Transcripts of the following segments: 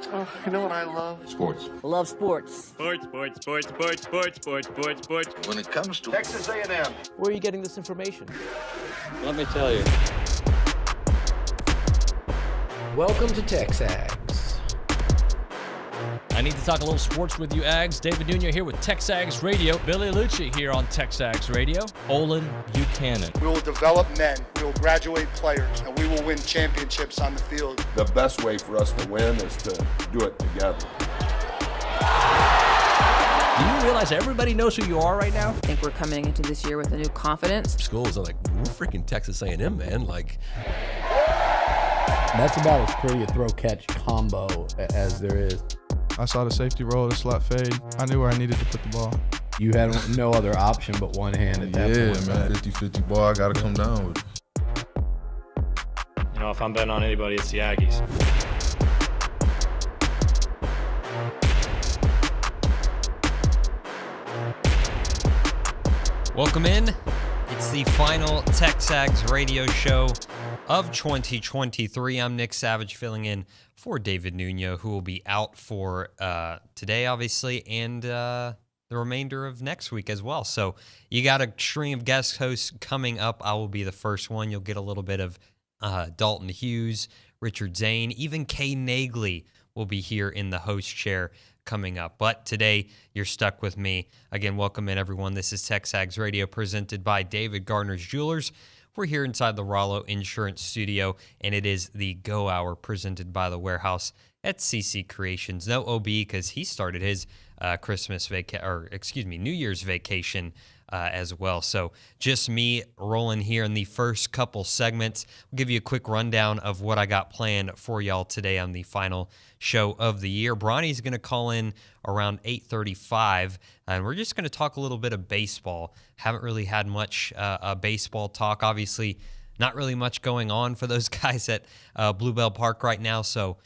Oh, you know what I love? Sports. I love sports. Sports. When it comes to Texas A&M. Where are you getting this information? Let me tell you. Welcome to TexAgs. I need to talk a little sports with you, Ags. David Nguyen here with TexAgs Radio. Billy Liucci here on TexAgs Radio. Olin Buchanan. We will develop men, we will graduate players, and we will win championships on the field. The best way for us to win is to do it together. Do you realize everybody knows who you are right now? I think we're coming into this year with a new confidence. Schools are like, we're freaking Texas A&M, man. Like, that's about as pretty a throw-catch combo as there is. I saw the safety roll, the slot fade. I knew where I needed to put the ball. You had no other option but one hand at that point. Yeah, man, 50-50 ball, I got to come down with it. You know, if I'm betting on anybody, it's the Aggies. Welcome in. It's the final TexAgs Radio show of 2023. I'm Nick Savage filling in for David Nguyen, who will be out for today, obviously, and the remainder of next week as well. So you got a string of guest hosts coming up. I will be the first one. You'll get a little bit of Dalton Hughes, Richard Zane, even Kay Naegeli will be here in the host chair coming up. But today, you're stuck with me. Again, welcome in, everyone. This is TexAgs Radio presented by David Gardner's Jewelers. We're here inside the Rollo Insurance Studio, and it is the Go Hour presented by the Warehouse at CC Creations. No OB because he started his New Year's vacation as well. So just me rolling here in the first couple segments. We'll give you a quick rundown of what I got planned for y'all today on the final show of the year. Bronny's going to call in around 8:35, and we're just going to talk a little bit of baseball. Haven't really had much baseball talk. Obviously, not really much going on for those guys at Bluebell Park right now, so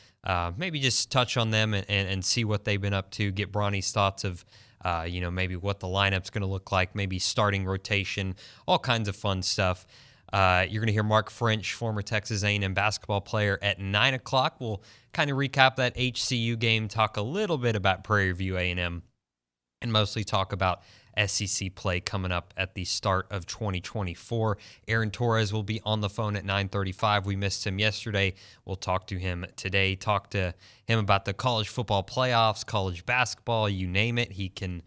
maybe just touch on them and see what they've been up to, get Bronny's thoughts of maybe what the lineup's going to look like, maybe starting rotation, all kinds of fun stuff. You're going to hear Mark French, former Texas A&M basketball player, at 9 o'clock. We'll kind of recap that HCU game, talk a little bit about Prairie View A&M, and mostly talk about SEC play coming up at the start of 2024. Aaron Torres will be on the phone at 9:35. We missed him yesterday. We'll talk to him today, talk to him about the college football playoffs, college basketball, you name it. He can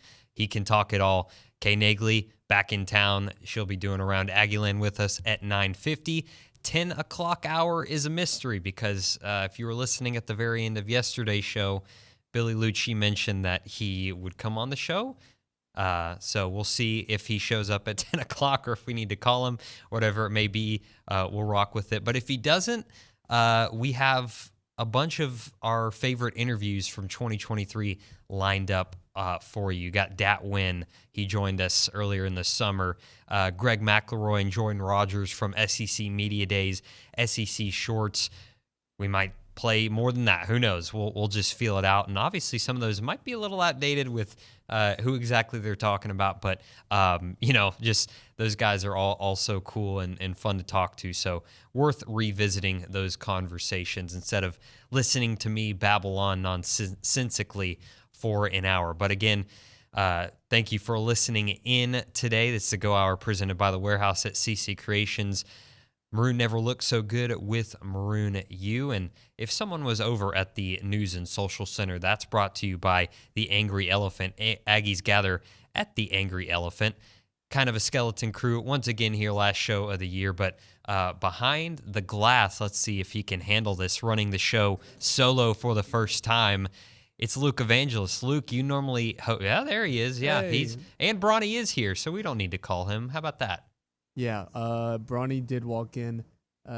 talk it all. Kay Naegeli back in town. She'll be doing Around Aggieland with us at 9:50. 10 o'clock hour is a mystery because if you were listening at the very end of yesterday's show, Billy Liucci mentioned that he would come on the show. So we'll see if he shows up at 10 o'clock or if we need to call him, whatever it may be. We'll rock with it. But if he doesn't, we have a bunch of our favorite interviews from 2023 lined up for you. You got Dat Nguyen. He joined us earlier in the summer. Greg McElroy and Jordan Rogers from SEC Media Days, SEC Shorts. We might play more than that. Who knows? We'll just feel it out. And obviously some of those might be a little outdated with who exactly they're talking about. But, just those guys are all so cool and fun to talk to. So worth revisiting those conversations instead of listening to me babble on nonsensically for an hour. But again, thank you for listening in today. This is the Go Hour presented by the Warehouse at CC Creations. Maroon never looked so good with Maroon U. And if someone was over at the News and Social Center, that's brought to you by the Angry Elephant. Aggies gather at the Angry Elephant. Kind of a skeleton crew once again here, last show of the year. But behind the glass, let's see if he can handle this, running the show solo for the first time. It's Luke Evangelist. Luke, you normally... yeah, there he is. Yeah, hey. And Bronny is here, so we don't need to call him. How about that? Yeah, Bronny did walk in.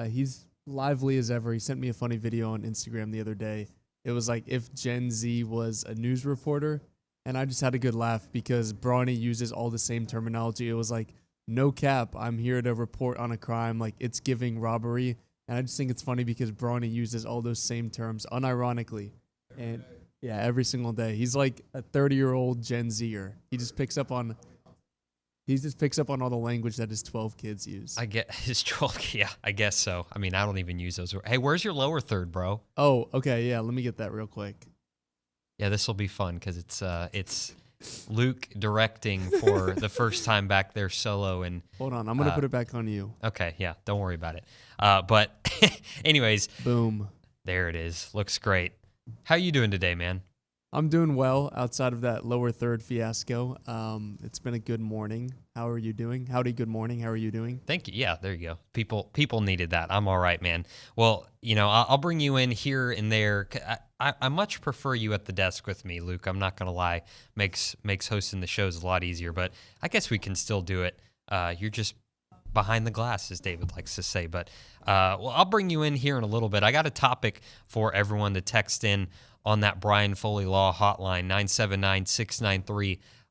He's lively as ever. He sent me a funny video on Instagram the other day. It was like if Gen Z was a news reporter, and I just had a good laugh because Bronny uses all the same terminology. It was like, no cap, I'm here to report on a crime. Like, it's giving robbery. And I just think it's funny because Bronny uses all those same terms unironically. And yeah, every single day. He's like a 30-year-old Gen Zer. He just picks up on He just picks up on all the language that his 12 kids use. I get his 12. Yeah, I guess so. I mean, I don't even use those. Hey, where's your lower third, bro? Oh, okay. Yeah, let me get that real quick. Yeah, this will be fun because it's Luke directing for the first time back there solo. And hold on, I'm gonna put it back on you. Okay, yeah, don't worry about it. But anyways, boom, there it is. Looks great. How you doing today, man? I'm doing well outside of that lower third fiasco. It's been a good morning. How are you doing? Howdy, good morning. How are you doing? Thank you. Yeah, there you go. People needed that. I'm all right, man. Well, I'll bring you in here and there. I much prefer you at the desk with me, Luke. I'm not going to lie. Makes hosting the shows a lot easier, but I guess we can still do it. You're just behind the glass, as David likes to say. But I'll bring you in here in a little bit. I got a topic for everyone to text in on that Brian Foley Law hotline,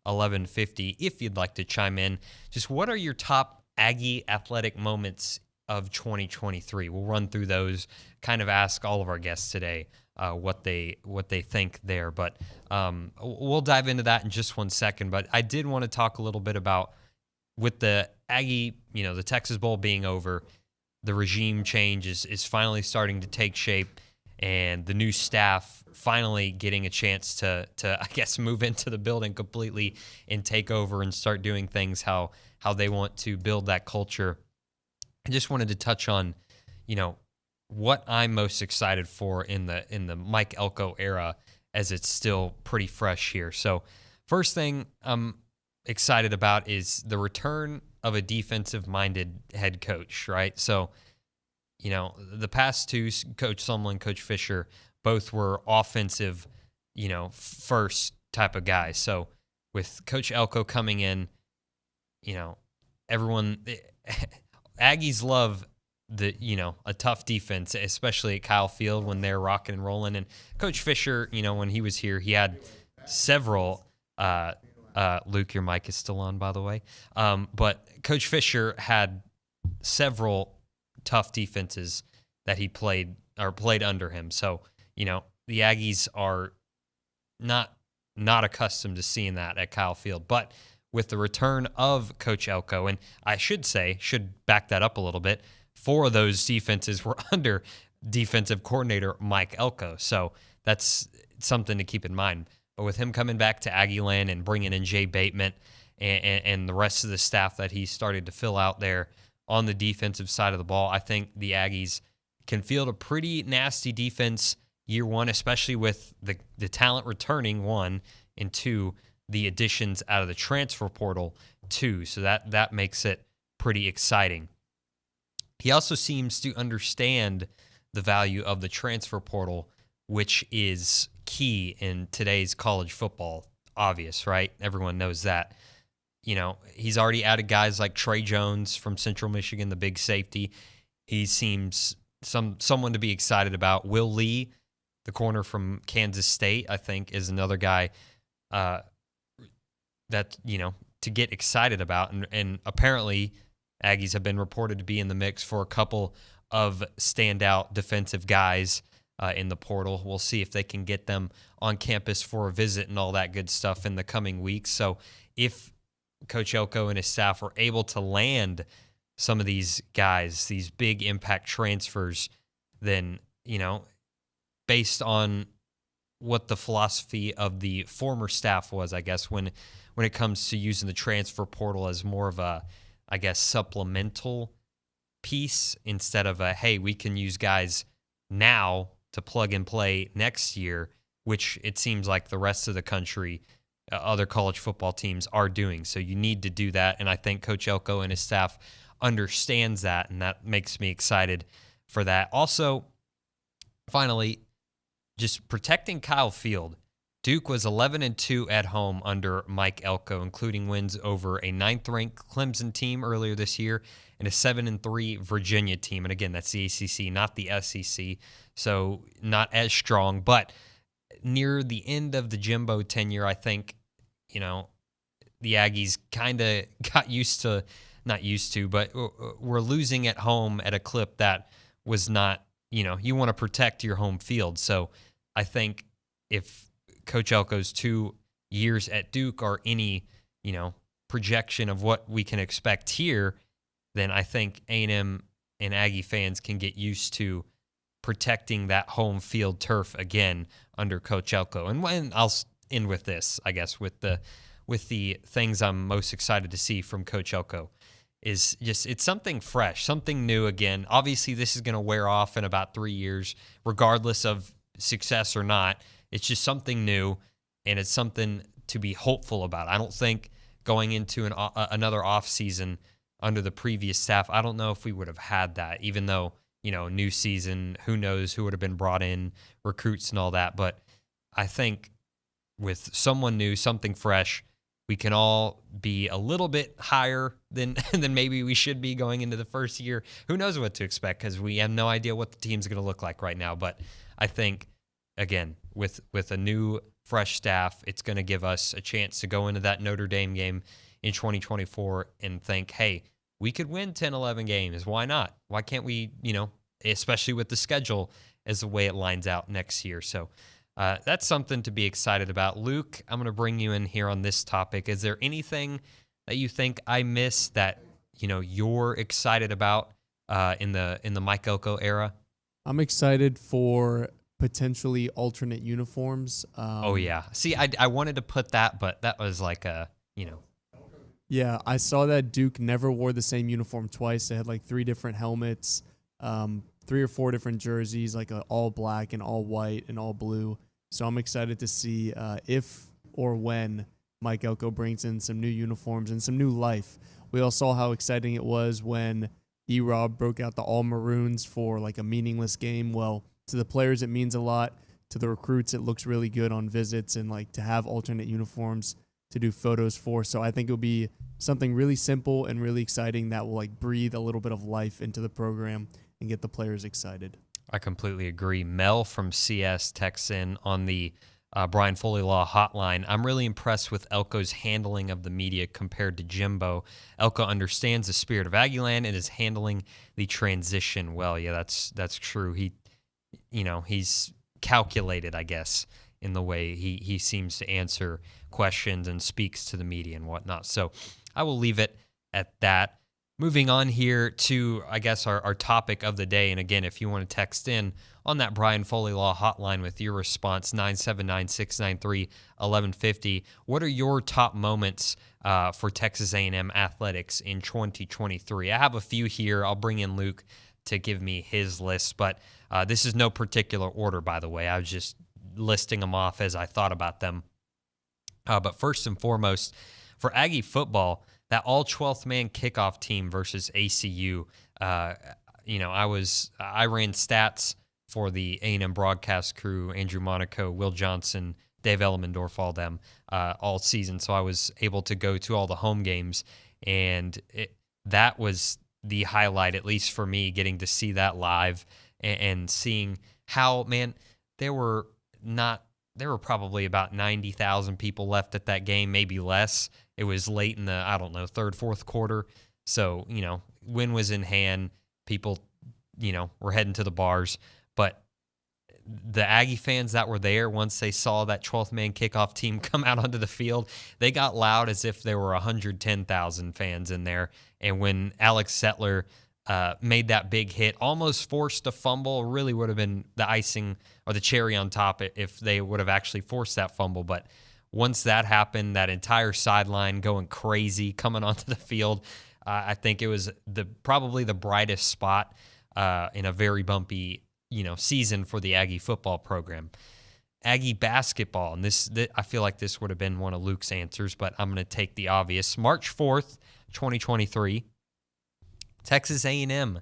979-693-1150, if you'd like to chime in. Just what are your top Aggie athletic moments of 2023? We'll run through those, kind of ask all of our guests today what they think there. But we'll dive into that in just 1 second. But I did want to talk a little bit about, with the Aggie, the Texas Bowl being over, the regime change is finally starting to take shape, and the new staff finally getting a chance to I guess move into the building completely and take over and start doing things how they want to build that culture. I just wanted to touch on, what I'm most excited for in the Mike Elko era, as it's still pretty fresh here. So first thing I'm excited about is the return of a defensive-minded head coach, right? So, the past two, Coach Sumlin, Coach Fisher, both were offensive, first type of guys. So with Coach Elko coming in, everyone, Aggies love a tough defense, especially at Kyle Field when they're rocking and rolling. And Coach Fisher, when he was here, he had several, Luke, your mic is still on, by the way. But Coach Fisher had several tough defenses that he played under him. So, the Aggies are not accustomed to seeing that at Kyle Field. But with the return of Coach Elko, and I should back that up a little bit, 4 of those defenses were under defensive coordinator Mike Elko. So that's something to keep in mind. But with him coming back to Aggieland and bringing in Jay Bateman and the rest of the staff that he started to fill out there on the defensive side of the ball, I think the Aggies can field a pretty nasty defense year one, especially with the talent returning, 1, and 2, the additions out of the transfer portal, 2. So that makes it pretty exciting. He also seems to understand the value of the transfer portal, which is key in today's college football. Obvious, right? Everyone knows that. He's already added guys like Trey Jones from Central Michigan, the big safety. He seems someone to be excited about. Will Lee, the corner from Kansas State, I think, is another guy that, to get excited about. And apparently Aggies have been reported to be in the mix for a couple of standout defensive guys in the portal. We'll see if they can get them on campus for a visit and all that good stuff in the coming weeks. So if Coach Elko and his staff were able to land some of these guys, these big impact transfers, then, based on what the philosophy of the former staff was, I guess, when it comes to using the transfer portal as more of a, I guess, supplemental piece instead of a, hey, we can use guys now to plug and play next year, which it seems like the rest of the country, other college football teams are doing. So you need to do that, and I think Coach Elko and his staff understands that, and that makes me excited for that. Also, finally, just protecting Kyle Field. Duke was 11-2 at home under Mike Elko, including wins over a 9th-ranked Clemson team earlier this year and a 7-3 Virginia team. And again, that's the ACC, not the SEC, so not as strong. But near the end of the Jimbo tenure, I think, the Aggies kind of got not used to, but were losing at home at a clip that was not, you want to protect your home field. So I think if Coach Elko's 2 years at Duke are any, projection of what we can expect here, then I think A&M and Aggie fans can get used to protecting that home field turf again under Coach Elko. And I'll end with this, I guess, with the things I'm most excited to see from Coach Elko is just it's something fresh, something new again. Obviously, this is going to wear off in about 3 years, regardless of success or not. It's just something new, and it's something to be hopeful about. I don't think going into another offseason under the previous staff, I don't know if we would have had that, even though, new season, who knows who would have been brought in, recruits and all that. But I think with someone new, something fresh, we can all be a little bit higher than maybe we should be going into the first year. Who knows what to expect because we have no idea what the team's going to look like right now. But I think, again, with a new, fresh staff, it's going to give us a chance to go into that Notre Dame game in 2024 and think, hey, we could win 10, 11 games. Why not? Why can't we, especially with the schedule as the way it lines out next year. So that's something to be excited about. Luke, I'm going to bring you in here on this topic. Is there anything that you think I missed that, you're excited about in the Mike Elko era? I'm excited for potentially alternate uniforms. Oh, yeah. See, I wanted to put that, but that was like Yeah, I saw that Duke never wore the same uniform twice. They had like 3 different helmets, 3 or 4 different jerseys, like all black and all white and all blue. So I'm excited to see if or when Mike Elko brings in some new uniforms and some new life. We all saw how exciting it was when E-Rob broke out the all maroons for like a meaningless game. Well, to the players, it means a lot. To the recruits, it looks really good on visits and like to have alternate uniforms to do photos for. So I think it'll be something really simple and really exciting that will like breathe a little bit of life into the program and get the players excited. I completely agree. Mel from CS texts in on the Brian Foley Law hotline. I'm really impressed with Elko's handling of the media compared to Jimbo. Elko understands the spirit of Aggieland and is handling the transition well. Yeah, that's true. He's calculated, I guess, in the way he seems to answer questions and speaks to the media and whatnot. So I will leave it at that. Moving on here to, I guess, our topic of the day. And again, if you want to text in on that Brian Foley Law hotline with your response, 979-693-1150. What are your top moments for Texas A&M athletics in 2023? I have a few here. I'll bring in Luke to give me his list, but this is no particular order, by the way. I was just listing them off as I thought about them. But first and foremost, for Aggie football, that all 12th man kickoff team versus ACU. I ran stats for the A&M broadcast crew, Andrew Monaco, Will Johnson, Dave Elmendorf, all them all season. So I was able to go to all the home games, and that was the highlight, at least for me, getting to see that live and seeing how, man, there were probably about 90,000 people left at that game, maybe less. It was late in the, third, fourth quarter. So, win was in hand. People, were heading to the bars. But the Aggie fans that were there, once they saw that 12th man kickoff team come out onto the field, they got loud as if there were 110,000 fans in there. And when Alex Settler made that big hit, almost forced a fumble, really would have been the icing or the cherry on top if they would have actually forced that fumble. But once that happened, that entire sideline going crazy, coming onto the field, I think it was probably the brightest spot in a very bumpy, season for the Aggie football program. Aggie basketball, and I feel like this would have been one of Luke's answers, but I'm going to take the obvious. March 4th, 2023, Texas A&M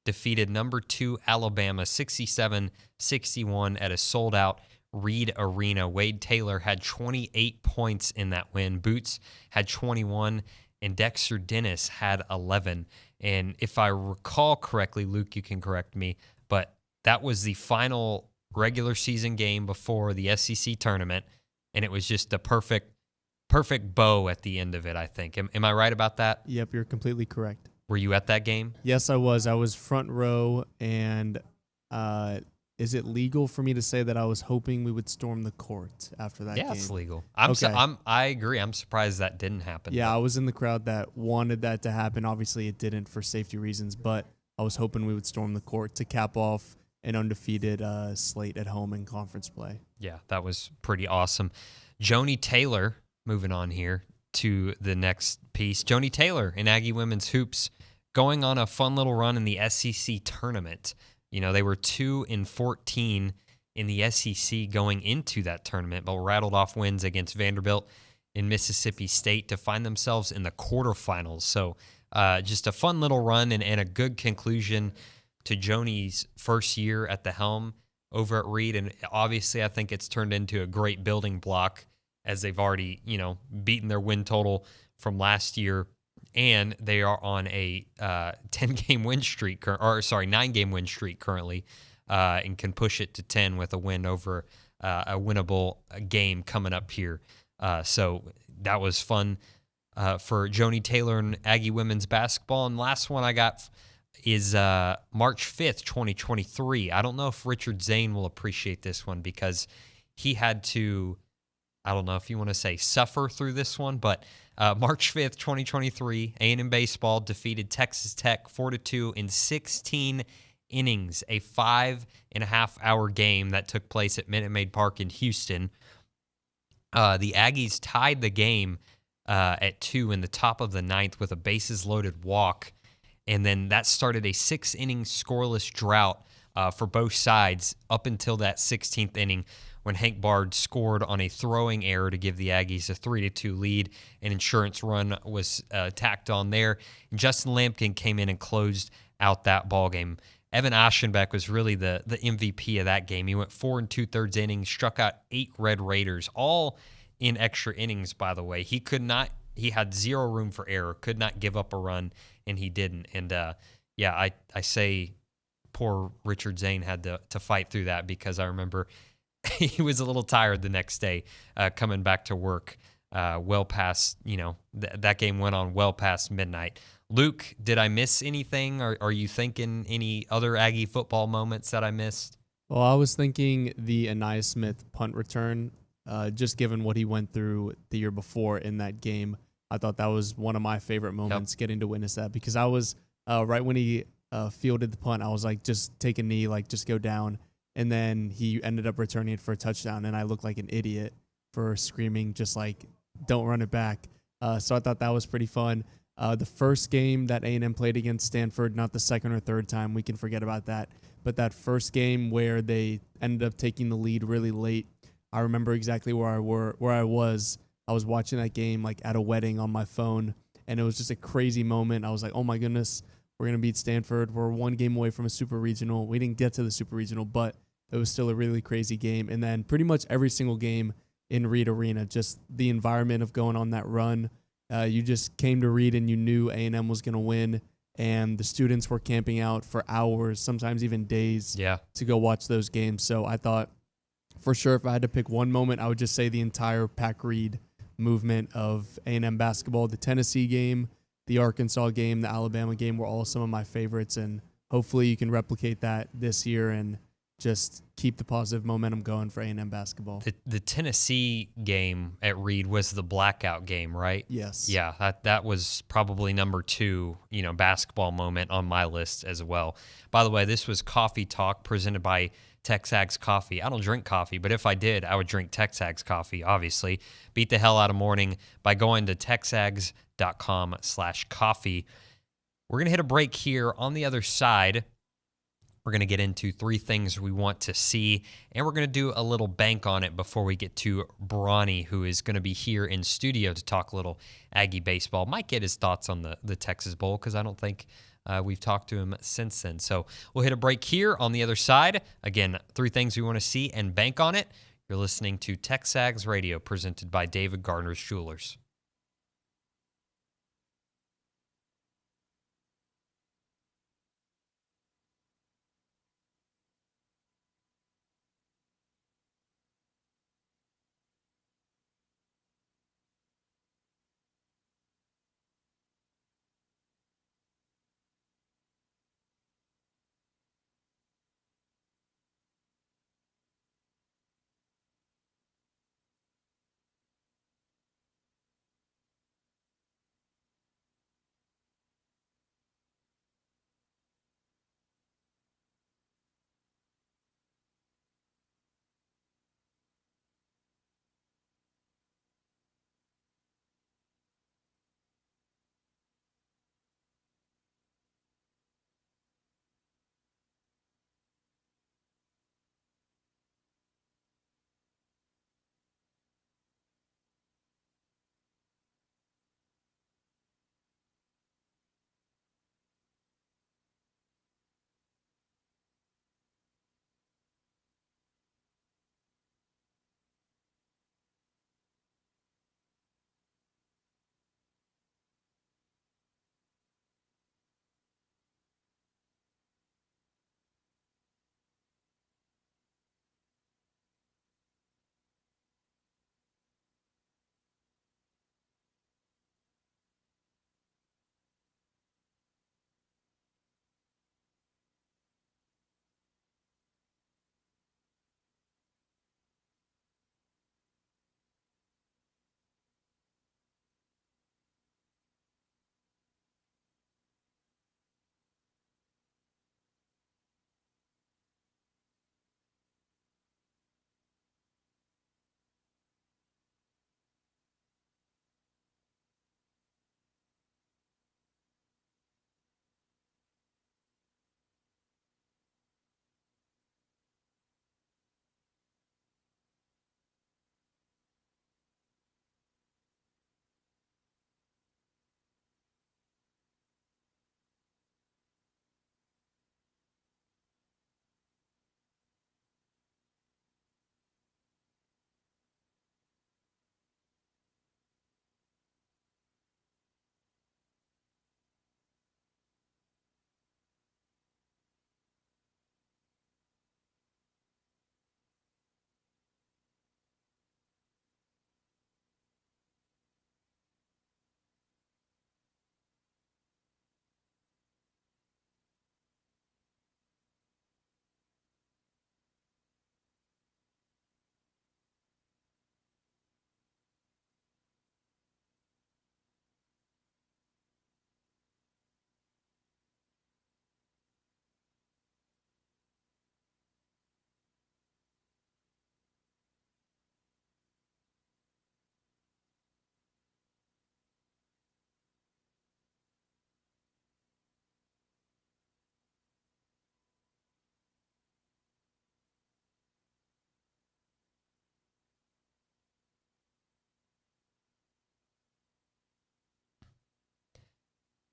defeated number 2 Alabama 67-61 at a sold-out Reed Arena. Wade Taylor had 28 points in that win. Boots had 21, and Dexter Dennis had 11. And if I recall correctly, Luke, you can correct me, but that was the final regular season game before the SEC tournament, and it was just the perfect bow at the end of it, I think. Am I right about that? Yep, you're completely correct. Were you at that game? Yes, I was. I was front row, and is it legal for me to say that I was hoping we would storm the court after that game? Yeah, it's legal. Okay. I agree. I'm surprised that didn't happen. Yeah, I was in the crowd that wanted that to happen. Obviously, it didn't for safety reasons, but I was hoping we would storm the court to cap off an undefeated slate at home in conference play. Yeah, that was pretty awesome. Joni Taylor, moving on here to the next piece. Joni Taylor in Aggie Women's Hoops going on a fun little run in the SEC tournament. You know, they were 2-14 in the SEC going into that tournament, but rattled off wins against Vanderbilt and Mississippi State to find themselves in the quarterfinals. So just a fun little run and a good conclusion to Joni's first year at the helm over at Reed. And obviously, I think it's turned into a great building block as they've already, beaten their win total from last year. And they are on a 9-game win streak currently, and can push it to 10 with a win over a winnable game coming up here. So that was fun for Joni Taylor and Aggie women's basketball. And last one I got is March 5th, 2023. I don't know if Richard Zane will appreciate this one because he had to, I don't know if you want to say suffer through this one, but March 5th, 2023, A&M baseball defeated Texas Tech 4-2 in 16 innings, a 5.5-hour game that took place at Minute Maid Park in Houston. The Aggies tied the game at 2 in the top of the ninth with a bases-loaded walk, and then that started a 6-inning scoreless drought for both sides up until that 16th inning, when Hank Bard scored on a throwing error to give the Aggies a 3-2 lead. An insurance run was tacked on there. And Justin Lampkin came in and closed out that ball game. Evan Aschenbeck was really the MVP of that game. He went 4 2/3 innings, struck out 8 Red Raiders, all in extra innings, by the way. He had zero room for error, could not give up a run, and he didn't. And I say poor Richard Zane had to fight through that, because I remember he was a little tired the next day coming back to work well past, that game went on well past midnight. Luke, did I miss anything? Or are you thinking any other Aggie football moments that I missed? Well, I was thinking the Anaya Smith punt return, just given what he went through the year before in that game. I thought that was one of my favorite moments, getting to witness that, because I was right when he fielded the punt, I was like, just take a knee, like just go down. And then he ended up returning it for a touchdown, and I looked like an idiot for screaming, just like, don't run it back. So I thought that was pretty fun. The first game that A&M played against Stanford, not the second or third time, we can forget about that. But that first game where they ended up taking the lead really late, I remember exactly where I was. I was watching that game like at a wedding on my phone, and it was just a crazy moment. I was like, oh my goodness, we're going to beat Stanford. We're one game away from a super regional. We didn't get to the super regional, but it was still a really crazy game. And then pretty much every single game in Reed Arena, just the environment of going on that run. You just came to Reed and you knew A&M was going to win, and the students were camping out for hours, sometimes even days, to go watch those games. So I thought for sure if I had to pick one moment, I would just say the entire Pac Reed movement of A&M basketball. The Tennessee game, the Arkansas game, the Alabama game were all some of my favorites, and hopefully you can replicate that this year and just keep the positive momentum going for A&M basketball. The Tennessee game at Reed was the blackout game, right? Yes. Yeah, that was probably number 2, basketball moment on my list as well. By the way, this was Coffee Talk presented by TexAgs Coffee. I don't drink coffee, but if I did, I would drink TexAgs Coffee, obviously. Beat the hell out of morning by going to texags.com/coffee. We're going to hit a break here. On the other side, we're going to get into 3 things we want to see, and we're going to do a little bank on it before we get to Bronny, who is going to be here in studio to talk a little Aggie baseball. Might get his thoughts on the Texas Bowl, because I don't think we've talked to him since then. So we'll hit a break here. On the other side, again, 3 things we want to see and bank on it. You're listening to TexAgs Radio, presented by David Gardner's Jewelers.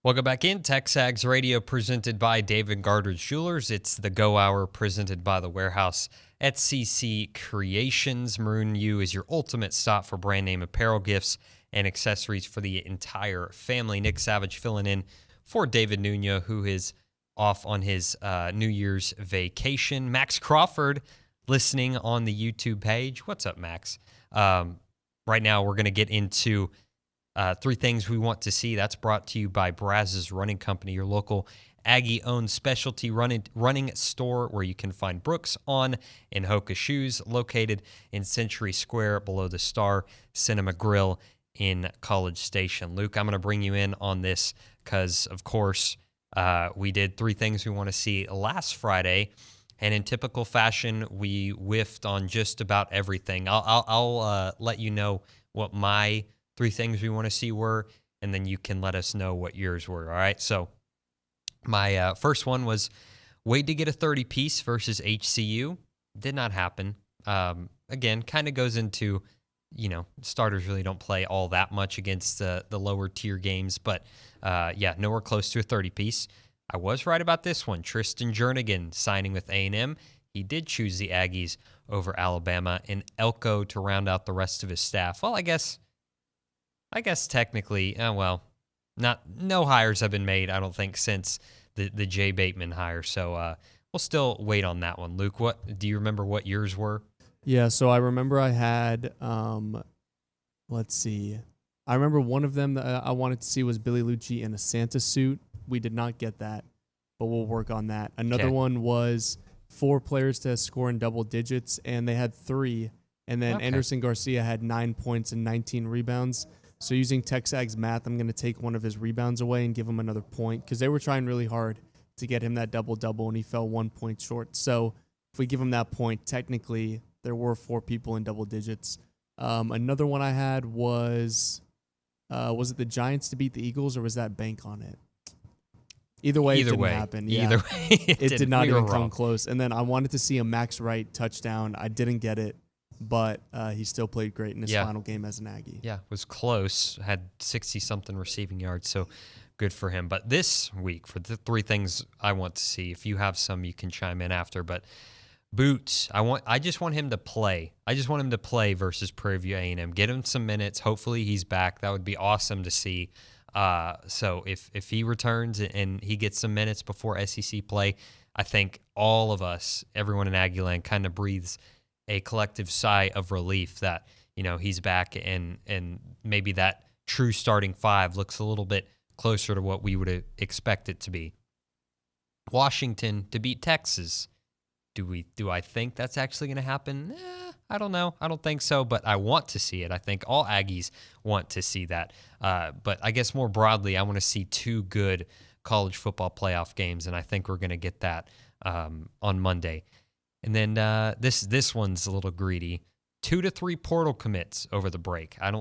Welcome back in. TexAgs Radio presented by David Gardner's Jewelers. It's the Go Hour presented by The Warehouse at CC Creations. Maroon U is your ultimate stop for brand name apparel, gifts, and accessories for the entire family. Nick Savage filling in for David Nguyen, who is off on his New Year's vacation. Max Crawford listening on the YouTube page. What's up, Max? Right now we're going to get into 3 things we want to see. That's brought to you by Braz's Running Company, your local Aggie-owned specialty running store where you can find Brooks On and Hoka shoes, located in Century Square below the Star Cinema Grill in College Station. Luke, I'm going to bring you in on this because, of course, we did 3 things we want to see last Friday, and in typical fashion, we whiffed on just about everything. I'll let you know what my 3 things we want to see were, and then you can let us know what yours were, all right? So my first one was Wade to get a 30-piece versus HCU. Did not happen. Again, kind of goes into, starters really don't play all that much against the lower-tier games, but, yeah, nowhere close to a 30-piece. I was right about this one. Tristan Jernigan signing with A&M. He did choose the Aggies over Alabama, and Elko to round out the rest of his staff. Well, I guess technically, no hires have been made, I don't think, since the Jay Bateman hire. So we'll still wait on that one. Luke, do you remember what yours were? Yeah, so I remember I had, let's see. I remember one of them that I wanted to see was Billy Liucci in a Santa suit. We did not get that, but we'll work on that. Another one was 4 players to score in double digits, and they had 3. And then Anderson Garcia had 9 points and 19 rebounds. So using TexAgs math, I'm going to take one of his rebounds away and give him another point because they were trying really hard to get him that double-double, and he fell 1 point short. So if we give him that point, technically there were 4 people in double digits. Another one I had was it the Giants to beat the Eagles, or was that bank on it? Either way, it didn't happen. Yeah. Either way, it did not even come close. And then I wanted to see a Max Wright touchdown. I didn't get it. But he still played great in his final game as an Aggie. Yeah, was close. Had 60-something receiving yards, so good for him. But this week, for the 3 things I want to see, if you have some, you can chime in after. But Boots, I just want him to play. I just want him to play versus Prairie View A&M. Get him some minutes. Hopefully he's back. That would be awesome to see. So if he returns and he gets some minutes before SEC play, I think all of us, everyone in Aggieland, kind of breathes a collective sigh of relief that, he's back and maybe that true starting 5 looks a little bit closer to what we would expect it to be. Washington to beat Texas. Do I think that's actually going to happen? I don't know. I don't think so, but I want to see it. I think all Aggies want to see that. But I guess more broadly, I want to see 2 good college football playoff games, and I think we're going to get that on Monday. And then this one's a little greedy. 2 to 3 portal commits over the break. I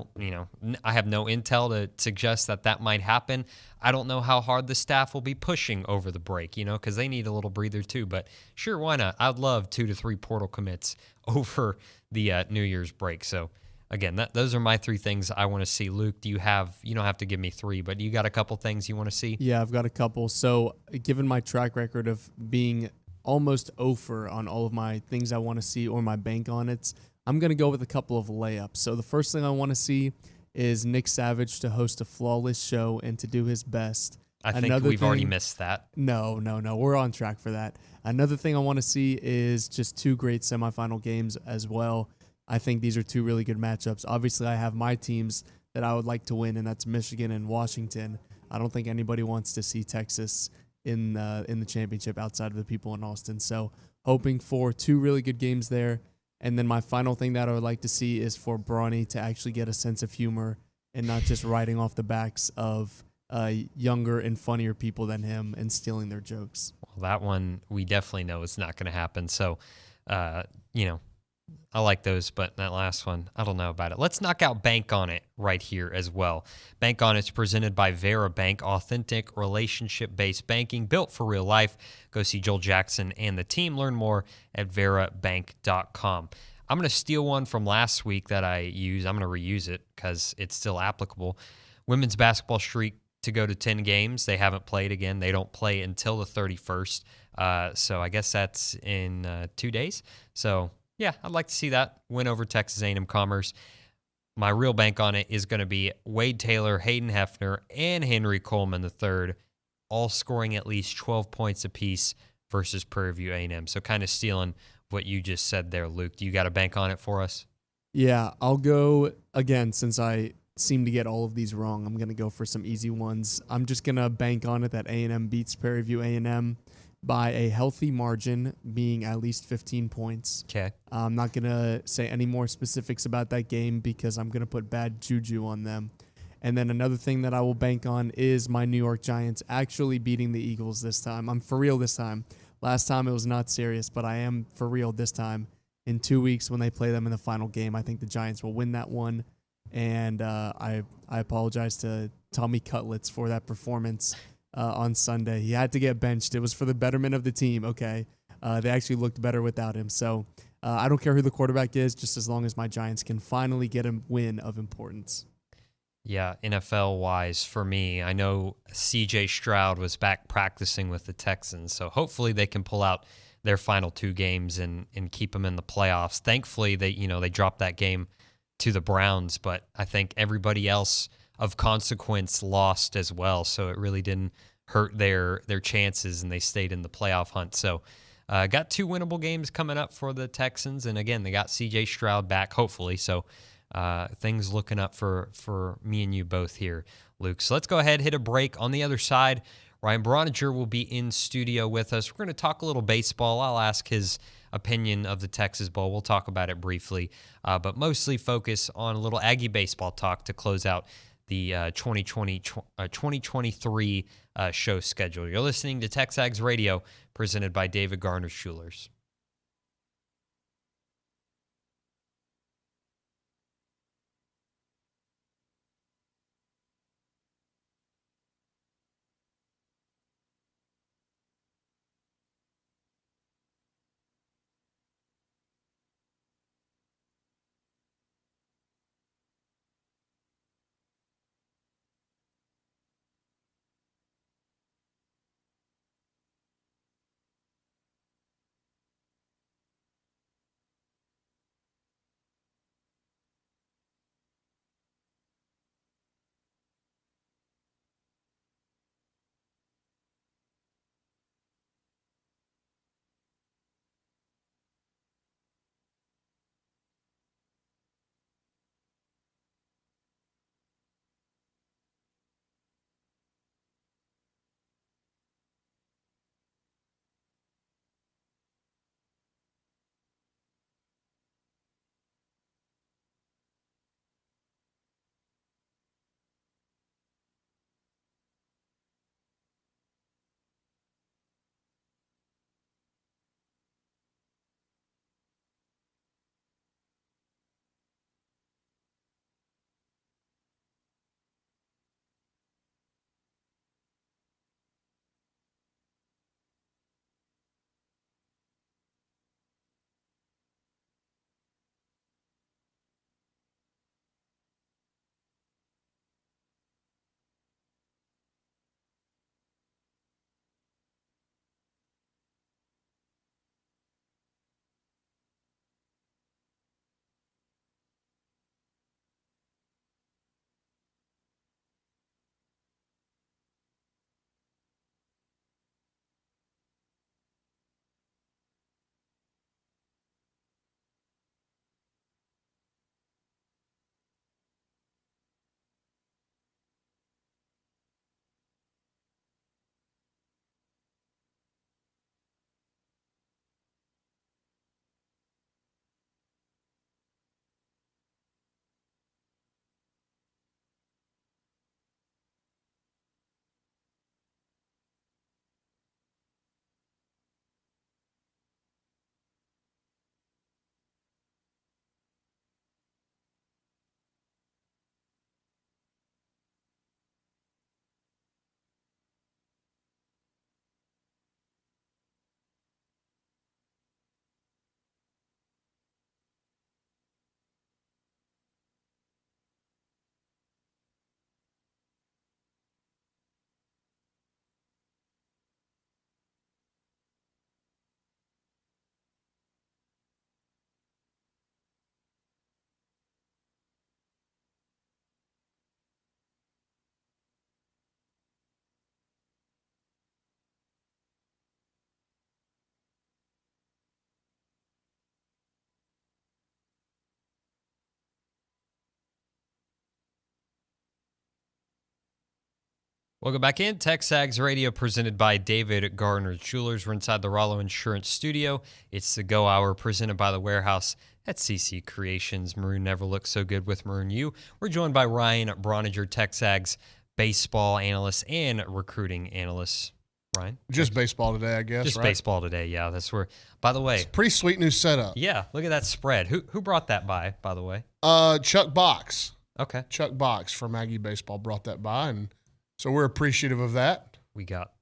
have no intel to suggest that might happen. I don't know how hard the staff will be pushing over the break, because they need a little breather too. But sure, why not? I'd love 2 to 3 portal commits over the New Year's break. So again, those are my 3 things I want to see. Luke, you don't have to give me 3, but you got a couple things you want to see? Yeah, I've got a couple. So given my track record of being almost over on all of my things I want to see or my bank on it, I'm going to go with a couple of layups. So the first thing I want to see is Nick Savage to host a flawless show and to do his best. I think we've already missed that. No. We're on track for that. Another thing I want to see is just 2 great semifinal games as well. I think these are 2 really good matchups. Obviously, I have my teams that I would like to win, and that's Michigan and Washington. I don't think anybody wants to see Texas in the championship outside of the people in Austin. So hoping for 2 really good games there. And then my final thing that I would like to see is for Brawny to actually get a sense of humor and not just riding off the backs of younger and funnier people than him and stealing their jokes. Well, that one we definitely know is not going to happen. So, I like those, but that last one, I don't know about it. Let's knock out Bank on It right here as well. Bank on It's presented by Vera Bank, authentic relationship-based banking built for real life. Go see Joel Jackson and the team. Learn more at verabank.com. I'm going to steal one from last week that I used. I'm going to reuse it because it's still applicable. Women's basketball streak to go to 10 games. They haven't played again. They don't play until the 31st. So I guess that's in 2 days. So, yeah, I'd like to see that win over Texas A&M Commerce. My real bank on it is going to be Wade Taylor, Hayden Hefner, and Henry Coleman III, all scoring at least 12 points apiece versus Prairie View A&M. So kind of stealing what you just said there, Luke. Do you got a bank on it for us? Yeah, I'll go again since I seem to get all of these wrong. I'm going to go for some easy ones. I'm just going to bank on it that A&M beats Prairie View A&M by a healthy margin, being at least 15 points. Okay. I'm not going to say any more specifics about that game because I'm going to put bad juju on them. And then another thing that I will bank on is my New York Giants actually beating the Eagles this time. I'm for real this time. Last time it was not serious, but I am for real this time. In 2 weeks when they play them in the final game, I think the Giants will win that one. And I apologize to Tommy Cutlets for that performance on Sunday. He had to get benched. It was for the betterment of the team, okay? They actually looked better without him. So I don't care who the quarterback is, just as long as my Giants can finally get a win of importance. Yeah, NFL-wise for me, I know C.J. Stroud was back practicing with the Texans, so hopefully they can pull out their final 2 games and keep them in the playoffs. Thankfully, they dropped that game to the Browns, but I think everybody else of consequence lost as well, so it really didn't hurt their chances, and they stayed in the playoff hunt. So got 2 winnable games coming up for the Texans, and again, they got C.J. Stroud back, hopefully, so things looking up for me and you both here, Luke. So let's go ahead, hit a break. On the other side, Ryan Brauninger will be in studio with us. We're going to talk a little baseball. I'll ask his opinion of the Texas Bowl. We'll talk about it briefly, but mostly focus on a little Aggie baseball talk to close out the 2023 show schedule. You're listening to TexAgs Radio, presented by David Garner Schulers. Welcome back in. TexAgs Radio presented by David Gardner Jewelers. We're inside the Rollo Insurance Studio. It's the Go Hour presented by the Warehouse at CC Creations. Maroon never looks so good with Maroon U. We're joined by Ryan Brauninger, TexAgs baseball analyst and recruiting analyst. Ryan? Just baseball today, I guess, Just right? baseball today, yeah. That's where, by the way. It's a pretty sweet new setup. Yeah, look at that spread. Who brought that by the way? Chuck Box. Okay. Chuck Box from Aggie Baseball brought that by, and so we're appreciative of that. We got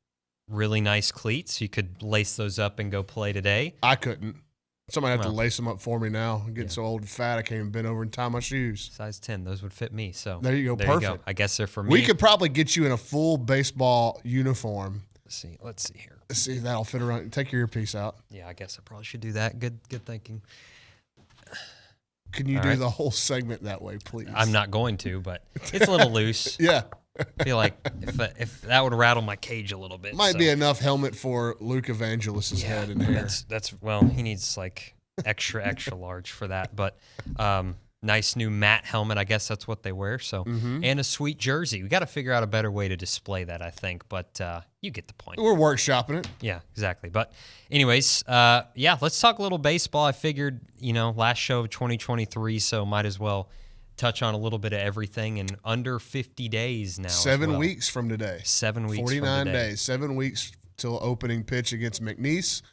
really nice cleats. You could lace those up and go play today. I couldn't. Somebody have to lace them up for me now. I'm getting so old and fat, I can't even bend over and tie my shoes. Size 10, those would fit me. So there you go, perfect. You go. I guess they're for me. We could probably get you in a full baseball uniform. Let's see here. Let's see if that'll fit around. Take your earpiece out. Yeah, I guess I probably should do that. Good thinking. Can you do the whole segment that way, please? I'm not going to, but it's a little loose. Yeah. I feel like if that would rattle my cage a little bit. Might be enough helmet for Luke Evangelist's head and hair. That's well, he needs like extra large for that. But nice new matte helmet. I guess that's what they wear. So and a sweet jersey. We got to figure out a better way to display that, I think. But you get the point. We're workshopping it. Yeah, exactly. But anyways, let's talk a little baseball. I figured, last show of 2023, so might as well touch on a little bit of everything in under 50 days now. 7 weeks from today. 7 weeks 49 from today. days. 7 weeks till opening pitch against McNeese.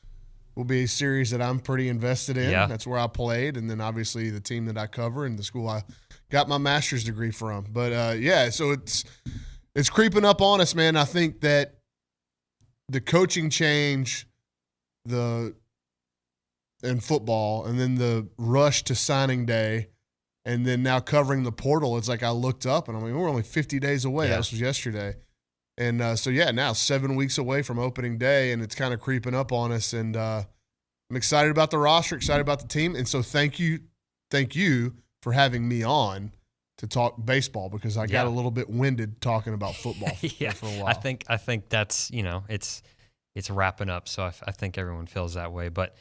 Will be a series that I'm pretty invested in. Yeah. That's where I played, and then obviously the team that I cover and the school I got my master's degree from. But so it's creeping up on us, man. I think that the coaching change, in football, and then the rush to signing day, and then now covering the portal, it's like I looked up and I'm like, we're only 50 days away. Yeah. This was yesterday. And now 7 weeks away from opening day, and it's kind of creeping up on us. And I'm excited about the roster, excited about the team. And so thank you for having me on to talk baseball, because I got a little bit winded talking about football for a while. I think that's, it's wrapping up. So I think everyone feels that way. But,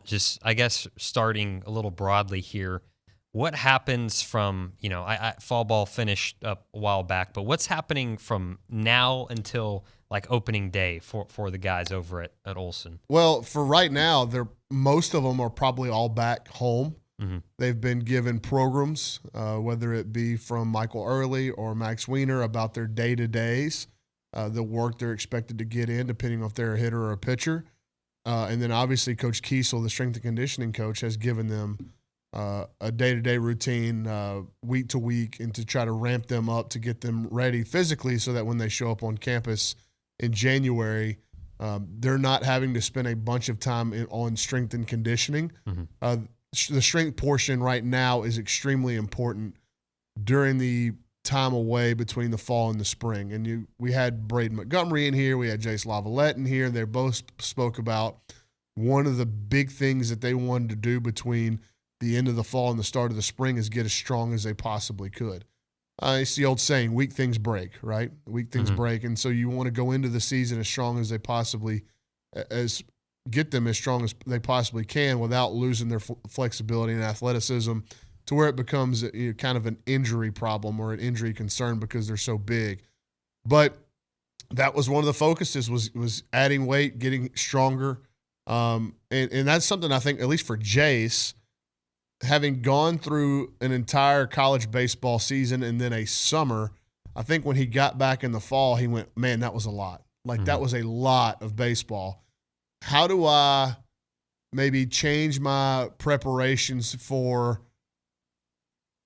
just I guess starting a little broadly here, what happens from, fall ball finished up a while back, but what's happening from now until like opening day for the guys over at Olson? Well, for right now, most of them are probably all back home. Mm-hmm. They've been given programs, whether it be from Michael Early or Max Weiner, about their day-to-days, the work they're expected to get in, depending on if they're a hitter or a pitcher. And then obviously Coach Kiesel, the strength and conditioning coach, has given them a day-to-day routine, week to week, and to try to ramp them up to get them ready physically so that when they show up on campus in January, they're not having to spend a bunch of time on strength and conditioning. Mm-hmm. The strength portion right now is extremely important during the time away between the fall and the spring. And we had Braden Montgomery in here. We had Jace Lavalette in here. They both spoke about one of the big things that they wanted to do between the end of the fall and the start of the spring is get as strong as they possibly could. It's the old saying, weak things break, right? Weak things break. And so you want to go into the season as strong as they possibly get them as strong as they possibly can without losing their flexibility and athleticism to where it becomes kind of an injury problem or an injury concern because they're so big. But that was one of the focuses was adding weight, getting stronger. And that's something I think, at least for Jace, having gone through an entire college baseball season and then a summer, I think when he got back in the fall, he went, man, that was a lot. That was a lot of baseball. How do I maybe change my preparations for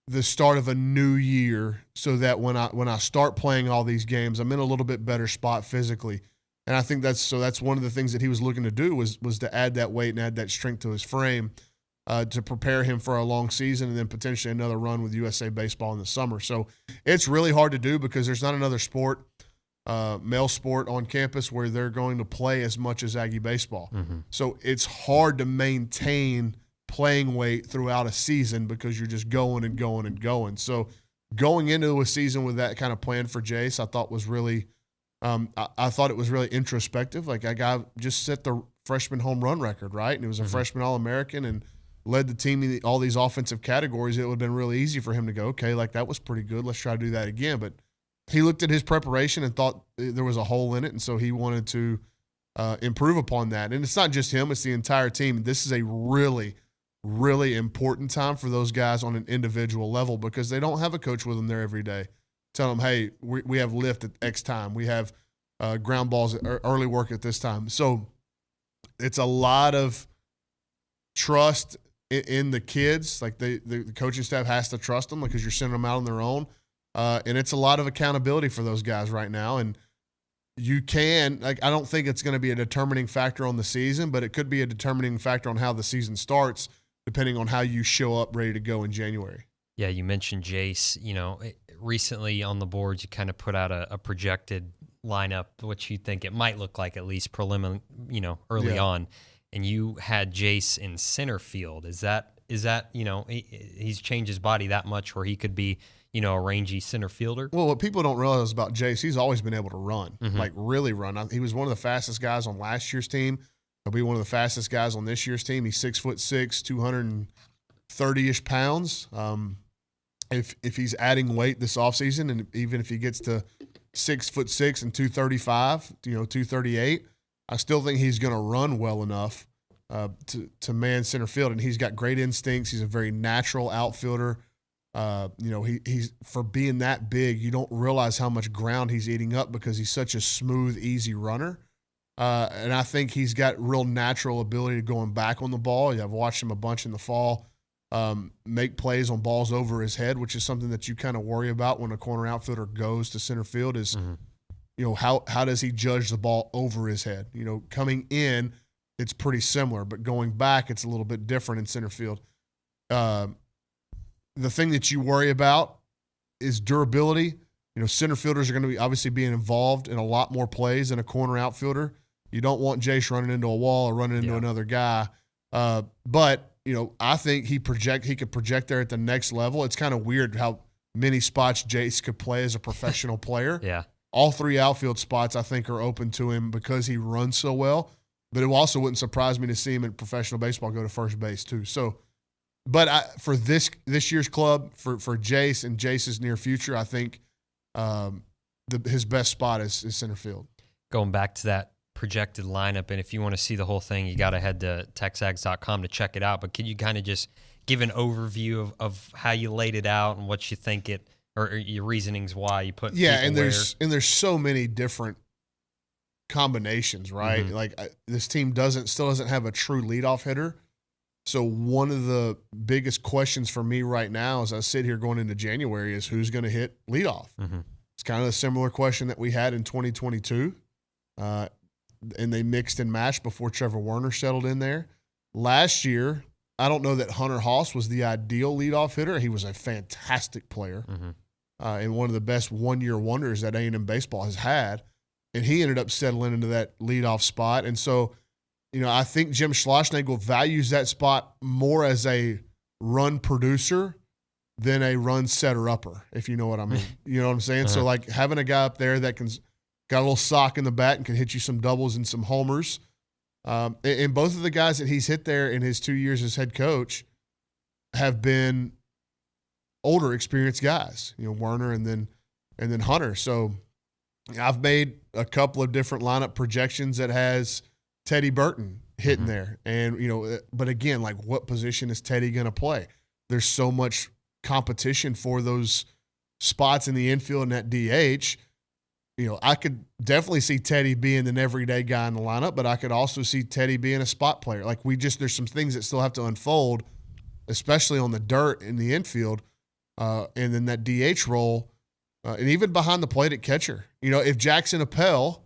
the start of a new year so that when I start playing all these games, I'm in a little bit better spot physically? And I think that's one of the things that he was looking to do was to add that weight and add that strength to his frame. To prepare him for a long season and then potentially another run with USA Baseball in the summer. So it's really hard to do because there's not another sport, male sport on campus where they're going to play as much as Aggie Baseball. Mm-hmm. So it's hard to maintain playing weight throughout a season because you're just going and going and going. So going into a season with that kind of plan for Jace, I thought was really I thought it was really introspective. Like, I got just set the freshman home run record, right? And it was a freshman All-American and led the team in all these offensive categories. It would have been really easy for him to go, okay, like that was pretty good. Let's try to do that again. But he looked at his preparation and thought there was a hole in it, and so he wanted to improve upon that. And it's not just him, it's the entire team. This is a really, really important time for those guys on an individual level because they don't have a coach with them there every day. Tell them, hey, we have lift at X time. We have ground balls at early work at this time. So it's a lot of trust in the kids. Like the coaching staff has to trust them because you're sending them out on their own. And it's a lot of accountability for those guys right now. And you can, I don't think it's going to be a determining factor on the season, but it could be a determining factor on how the season starts, depending on how you show up ready to go in January. Yeah, you mentioned Jace. Recently on the boards, you kind of put out a projected lineup, what you think it might look like, at least preliminary, early on. And you had Jace in center field. Is that he's changed his body that much where he could be, a rangy center fielder? Well, what people don't realize about Jace, he's always been able to run, like really run. He was one of the fastest guys on last year's team. He'll be one of the fastest guys on this year's team. He's 6'6", 230-ish pounds. If he's adding weight this offseason, and even if he gets to 6'6" and 235, 238, I still think he's going to run well enough to man center field. And he's got great instincts. He's a very natural outfielder. He's for being that big, you don't realize how much ground he's eating up because he's such a smooth, easy runner. And I think he's got real natural ability to going back on the ball. I've watched him a bunch in the fall. Make plays on balls over his head, which is something that you kind of worry about when a corner outfielder goes to center field is, how does he judge the ball over his head? Coming in, it's pretty similar, but going back, it's a little bit different in center field. The thing that you worry about is durability. Center fielders are going to be obviously being involved in a lot more plays than a corner outfielder. You don't want Jace running into a wall or running into another guy. But I think he could project there at the next level. It's kind of weird how many spots Jace could play as a professional player. Yeah. All three outfield spots I think are open to him because he runs so well. But it also wouldn't surprise me to see him in professional baseball go to first base too. So, but for this year's club, for Jace and Jace's near future, I think his best spot is center field. Going back to that projected lineup, and if you want to see the whole thing, you got to head to TexAgs.com to check it out. But can you kind of just give an overview of how you laid it out and what you think or your reasonings why you put there's so many different combinations, right? Like this team still doesn't have a true leadoff hitter. So one of the biggest questions for me right now as I sit here going into January is who's going to hit leadoff. It's kind of a similar question that we had in 2022. And they mixed and matched before Trevor Werner settled in there. Last year, I don't know that Hunter Haas was the ideal leadoff hitter. He was a fantastic player and one of the best one-year wonders that A&M baseball has had. And he ended up settling into that leadoff spot. And so, I think Jim Schlossnagle values that spot more as a run producer than a run setter-upper, if you know what I mean. You know what I'm saying? So, like, having a guy up there that got a little sock in the bat and can hit you some doubles and some homers. And both of the guys that he's hit there in his 2 years as head coach have been older, experienced guys, Werner and then Hunter. So I've made a couple of different lineup projections that has Teddy Burton hitting there. And, but again, like what position is Teddy going to play? There's so much competition for those spots in the infield and at DH. I could definitely see Teddy being an everyday guy in the lineup, but I could also see Teddy being a spot player. Like there's some things that still have to unfold, especially on the dirt in the infield, and then that DH role, and even behind the plate at catcher. If Jackson Appel,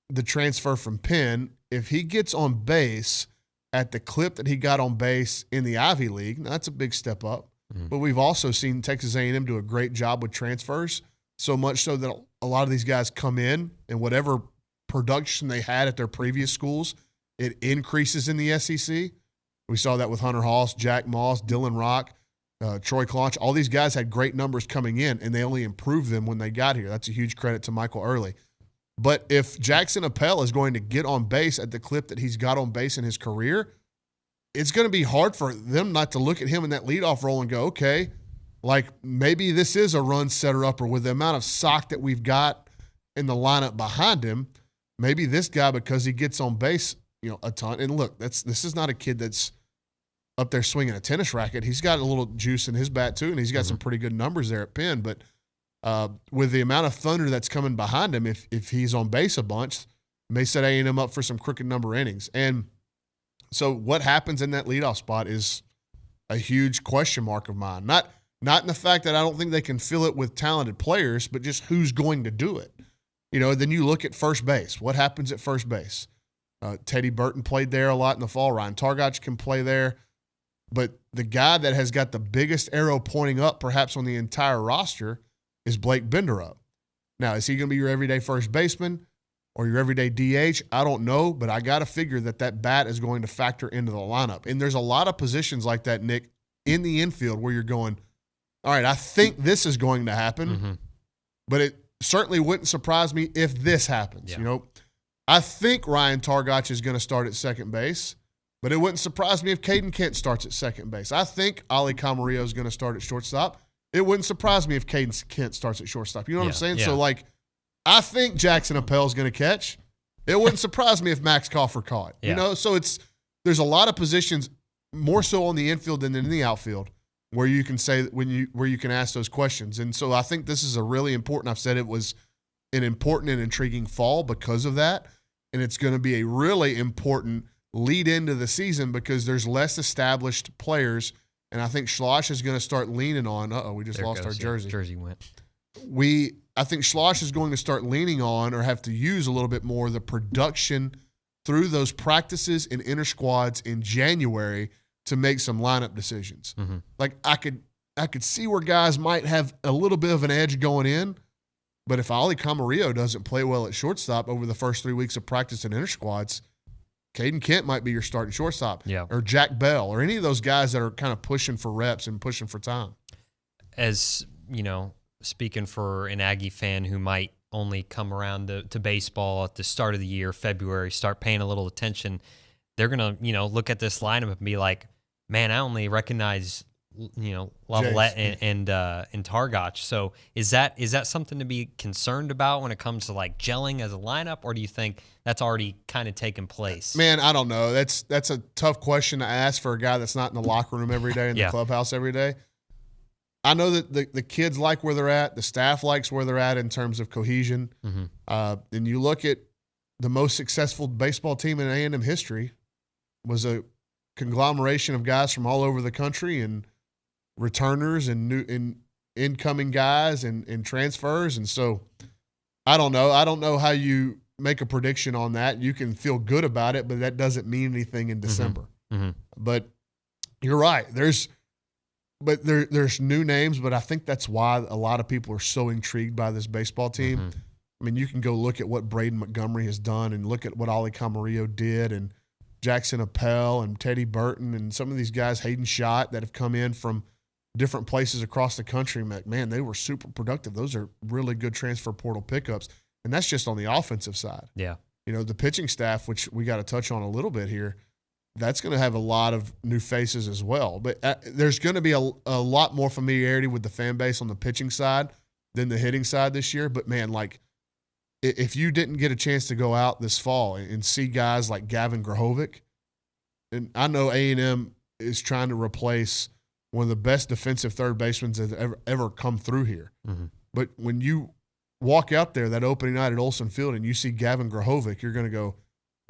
the transfer from Penn, if he gets on base at the clip that he got on base in the Ivy League, that's a big step up. But we've also seen Texas A&M do a great job with transfers, so much so that a lot of these guys come in and whatever production they had at their previous schools, it increases in the SEC. We saw that with Hunter Haas, Jack Moss, Dylan Rock, Troy Claunch. All these guys had great numbers coming in, and they only improved them when they got here. That's a huge credit to Michael Early. But if Jackson Appel is going to get on base at the clip that he's got on base in his career, it's going to be hard for them not to look at him in that leadoff role and go, okay, like maybe this is a run setter upper with the amount of sock that we've got in the lineup behind him. Maybe this guy, because he gets on base, a ton. And look, this is not a kid that's up there swinging a tennis racket. He's got a little juice in his bat too, and he's got some pretty good numbers there at Penn. But with the amount of thunder that's coming behind him, if he's on base a bunch, may set A&M up for some crooked number innings. And so what happens in that leadoff spot is a huge question mark of mine. Not in the fact that I don't think they can fill it with talented players, but just who's going to do it. Then you look at first base. What happens at first base? Teddy Burton played there a lot in the fall. Ryan Targach can play there. But the guy that has got the biggest arrow pointing up perhaps on the entire roster is Blake Benderup. Now, is he going to be your everyday first baseman or your everyday DH? I don't know, but I got to figure that bat is going to factor into the lineup. And there's a lot of positions like that, Nick, in the infield where you're going, all right, I think this is going to happen, but it certainly wouldn't surprise me if this happens. Yeah. I think Ryan Targach is going to start at second base, but it wouldn't surprise me if Caden Kent starts at second base. I think Ali Camarillo is going to start at shortstop. It wouldn't surprise me if Caden Kent starts at shortstop. You know what I'm saying? Yeah. So, I think Jackson Appel is going to catch. It wouldn't surprise me if Max Coffer caught. Yeah. So there's a lot of positions more so on the infield than in the outfield where you can say where you can ask those questions. And so I think this is a really important. I've said it was an important and intriguing fall because of that, and it's going to be a really important lead into the season because there's less established players, and I think Schloss is going to start leaning on. We just lost our jersey. Jersey went. I think Schloss is going to start leaning on or have to use a little bit more of the production through those practices and inter squads in January to make some lineup decisions. I could see where guys might have a little bit of an edge going in, but if Ali Camarillo doesn't play well at shortstop over the first 3 weeks of practice and inter squads, Caden Kent might be your starting shortstop, or Jack Bell, or any of those guys that are kind of pushing for reps and pushing for time. As speaking for an Aggie fan who might only come around to baseball at the start of the year, February, start paying a little attention, they're going to, look at this lineup and be like, man, I only recognize, Lavalette and Targach. So is that something to be concerned about when it comes to gelling as a lineup, or do you think that's already kind of taken place? Man, I don't know. That's a tough question to ask for a guy that's not in the locker room every day, in the clubhouse every day. I know that the kids like where they're at. The staff likes where they're at in terms of cohesion. And you look at the most successful baseball team in A&M history was a conglomeration of guys from all over the country and returners and incoming guys and transfers. And so I don't know. I don't know how you make a prediction on that. You can feel good about it, but that doesn't mean anything in December. But you're right. There's new names, but I think that's why a lot of people are so intrigued by this baseball team. I mean, you can go look at what Braden Montgomery has done and look at what Ali Camarillo did and Jackson Appel and Teddy Burton and some of these guys, Hayden Schott, that have come in from different places across the country. Man, they were super productive. Those are really good transfer portal pickups, and that's just on the offensive side. Yeah. The pitching staff, which we got to touch on a little bit here, that's going to have a lot of new faces as well. But there's going to be a lot more familiarity with the fan base on the pitching side than the hitting side this year. But, man, if you didn't get a chance to go out this fall and see guys like Gavin Grahovic, and I know A&M is trying to replace one of the best defensive third basemen that ever come through here. But when you walk out there that opening night at Olsen Field and you see Gavin Grahovic, you're going to go,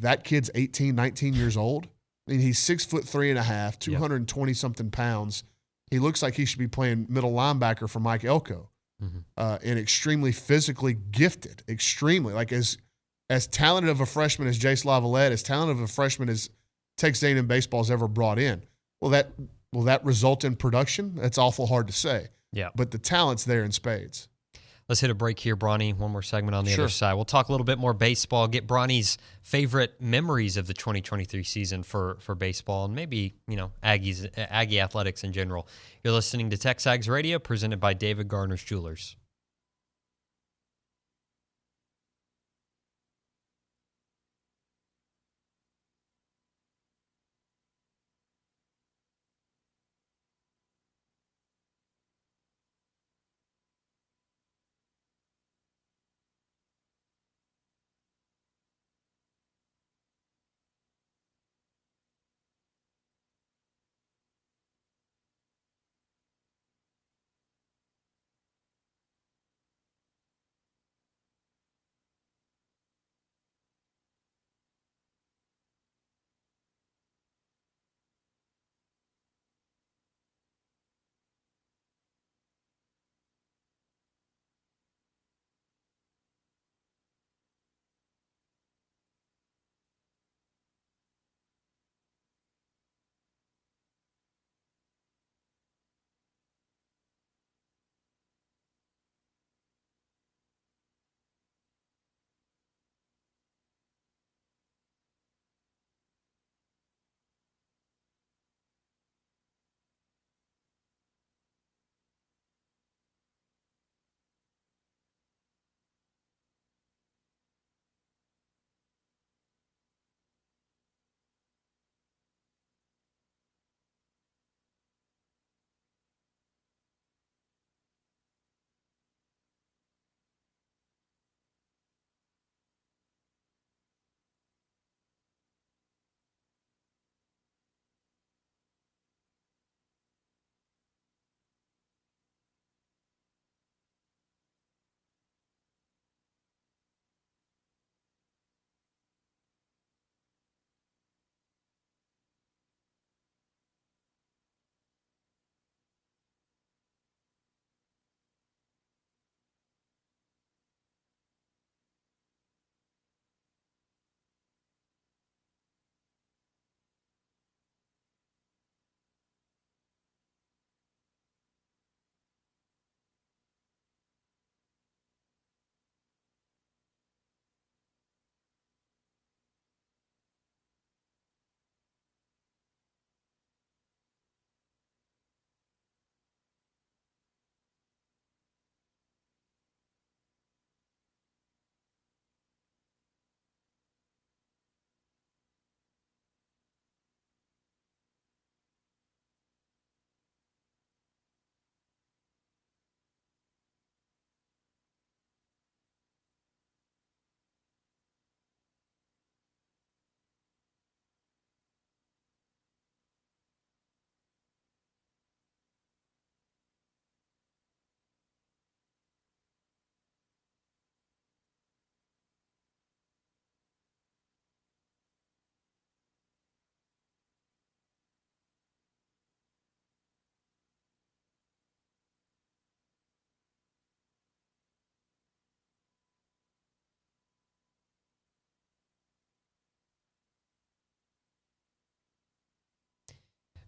that kid's 18, 19 years old. I mean, he's 6'3.5", 220-something pounds. He looks like he should be playing middle linebacker for Mike Elko. And extremely physically gifted, extremely. As talented of a freshman as Jace Lavalette, as talented of a freshman as Texas A&M baseball's ever brought in. Will that result in production? That's awful hard to say. Yeah. But the talent's there in spades. Let's hit a break here, Bronny. One more segment on the other side. We'll talk a little bit more baseball, get Bronny's favorite memories of the 2023 season for baseball, and maybe, Aggie Athletics in general. You're listening to TexAgs Radio, presented by David Garner's Jewelers.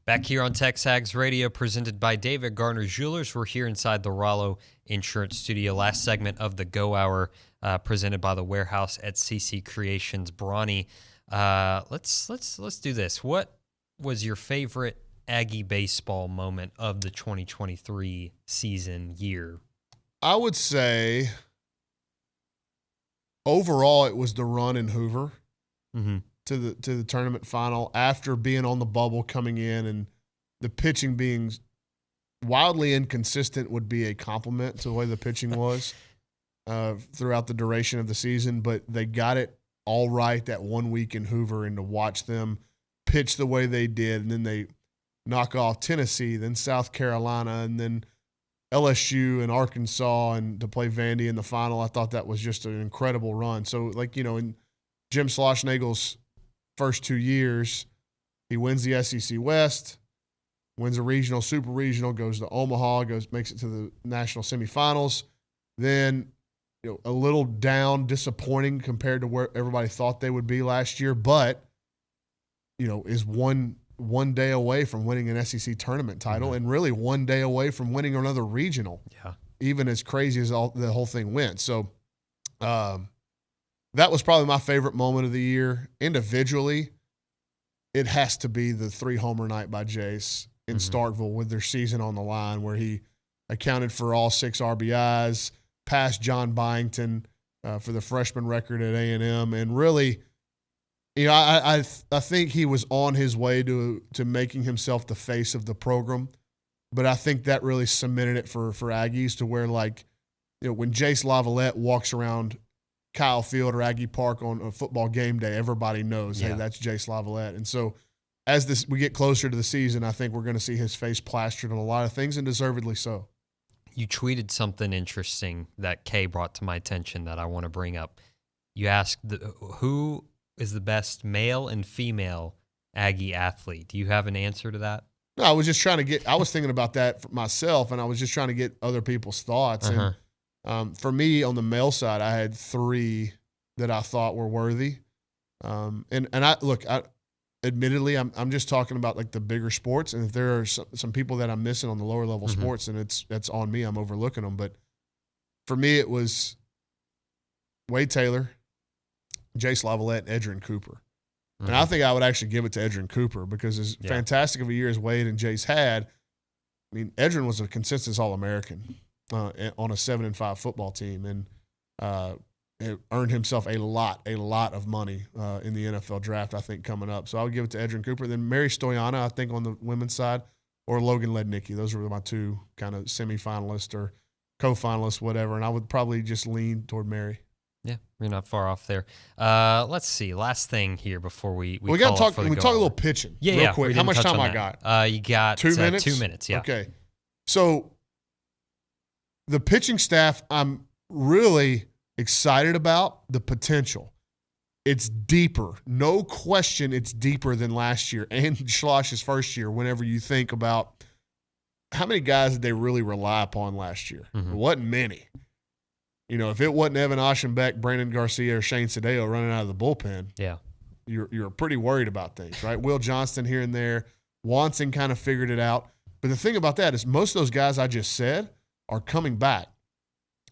Back here on TexAgs Radio, presented by David Garner Jewelers. We're here inside the Rollo Insurance Studio. Last segment of the Go Hour, presented by the Warehouse at CC Creations. Brawny, let's do this. What was your favorite Aggie baseball moment of the 2023 season year? I would say overall it was the run in Hoover to the tournament final after being on the bubble coming in, and the pitching being wildly inconsistent would be a compliment to the way the pitching was throughout the duration of the season, but they got it all right that 1 week in Hoover, and to watch them pitch the way they did, and then they knock off Tennessee, then South Carolina, and then LSU and Arkansas, and to play Vandy in the final, I thought that was just an incredible run. So, like, you know, in Jim Schlossnagle's first 2 years, he wins the SEC West, wins a regional, super regional, goes to Omaha, makes it to the national semifinals. Then, you know, a little down, disappointing compared to where everybody thought they would be last year, but, you know, is one day away from winning an SEC tournament title, and really 1 day away from winning another regional. Yeah. Even as crazy as the whole thing went. So that was probably my favorite moment of the year. Individually, it has to be the 3-homer night by Jace in Starkville with their season on the line, where he accounted for all 6 RBIs, passed John Byington for the freshman record at A&M, and really, you know, I think he was on his way to making himself the face of the program, but I think that really cemented it for Aggies to where, like, you know, when Jace Lavalette walks around Kyle Field or Aggie Park on a football game day, everybody knows, hey, that's Jace Lavalette. And so as we get closer to the season, I think we're going to see his face plastered on a lot of things, and deservedly so. You tweeted something interesting that Kay brought to my attention that I want to bring up. You asked who is the best male and female Aggie athlete. Do you have an answer to that? No, I was just trying to I was thinking about that for myself, and I was just trying to get other people's thoughts. And for me, on the male side, I had 3 that I thought were worthy. And admittedly, I'm just talking about like the bigger sports, and if there are some people that I'm missing on the lower level sports, then that's on me. I'm overlooking them. But for me, it was Wade Taylor, Jace Lavalette, and Edgerrin Cooper. And I think I would actually give it to Edgerrin Cooper, because as fantastic of a year as Wade and Jace had, I mean, Edgerrin was a consensus All-American on a 7-5 football team, and earned himself a lot of money in the NFL draft, I think, coming up. So I would give it to Edgerrin Cooper. Then Mary Stoyana, I think, on the women's side, or Logan Lednicki. Those were my 2 kind of semifinalists or co-finalists, whatever. And I would probably just lean toward Mary. Yeah, you're not far off there. Let's see. Last thing here before we got to talk. Can we talk a little pitching? Real quick. How much time I got? You got 2 minutes. 2 minutes. Yeah. Okay. So the pitching staff, I'm really excited about the potential. It's deeper, no question. It's deeper than last year and Schloss's first year. Whenever you think about how many guys did they really rely upon last year, it wasn't many. You know, if it wasn't Evan Aschenbeck, Brandon Garcia, or Shane Sadeo running out of the bullpen, you're pretty worried about things, right? Will Johnston here and there. Watson kind of figured it out. But the thing about that is most of those guys I just said are coming back.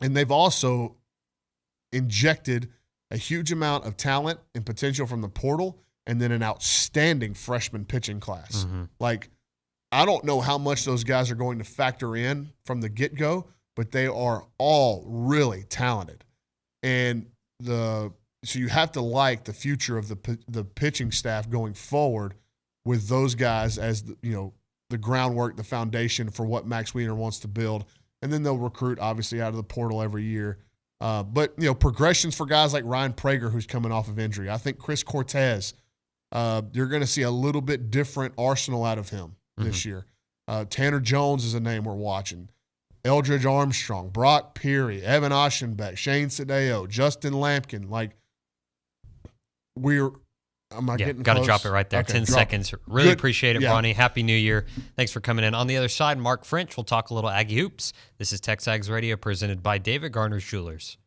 And they've also injected a huge amount of talent and potential from the portal, and then an outstanding freshman pitching class. Like, I don't know how much those guys are going to factor in from the get-go, but they are all really talented. And so you have to like the future of the pitching staff going forward with those guys as the groundwork, the foundation for what Max Wiener wants to build. And then they'll recruit, obviously, out of the portal every year. But, progressions for guys like Ryan Prager, who's coming off of injury. I think Chris Cortez, you're going to see a little bit different arsenal out of him this year. Tanner Jones is a name we're watching. Eldridge Armstrong, Brock Peary, Evan Aschenbeck, Shane Sadeo, Justin Lampkin. Like, am I getting got to close? drop it right there. Okay, 10 seconds. Really appreciate it, Bronny. Happy New Year. Thanks for coming in. On the other side, Mark French will talk a little Aggie hoops. This is TexAgs Radio, presented by David Garner Jewelers.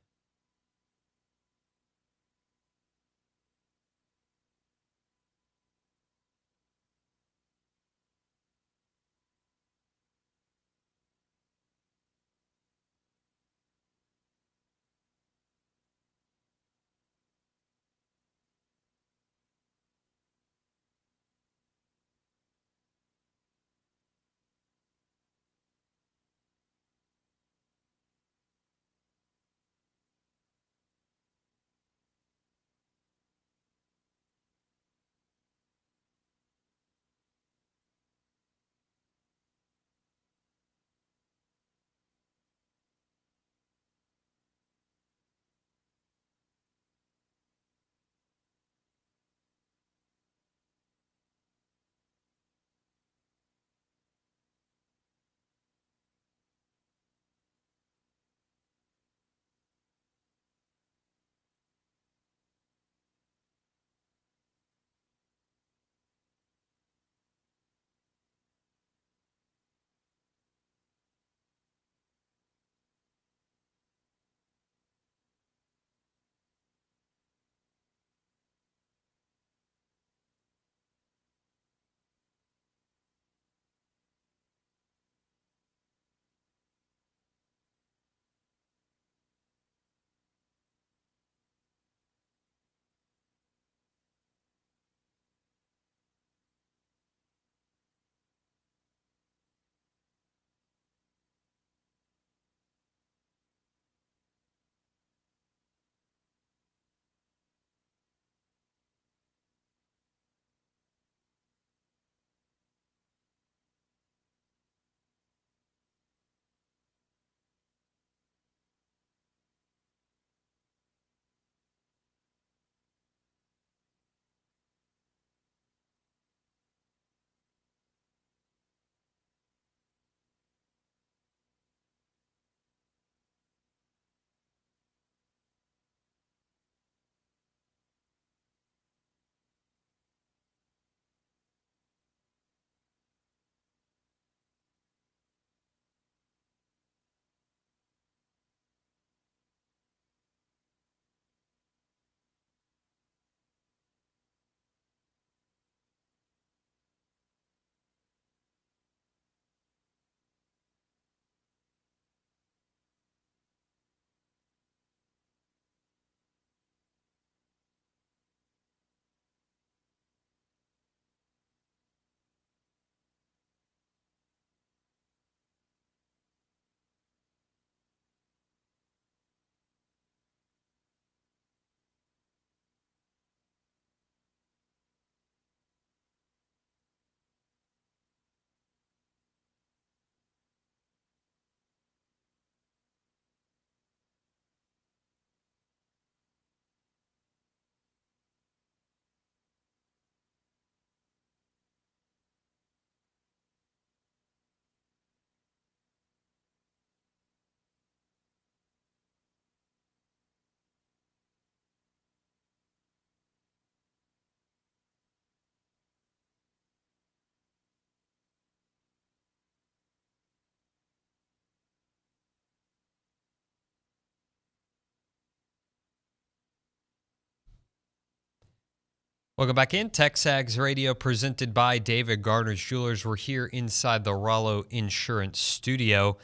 Welcome back in. TexAgs Radio presented by David Gardner's Jewelers. We're here inside the Rollo Insurance Studio.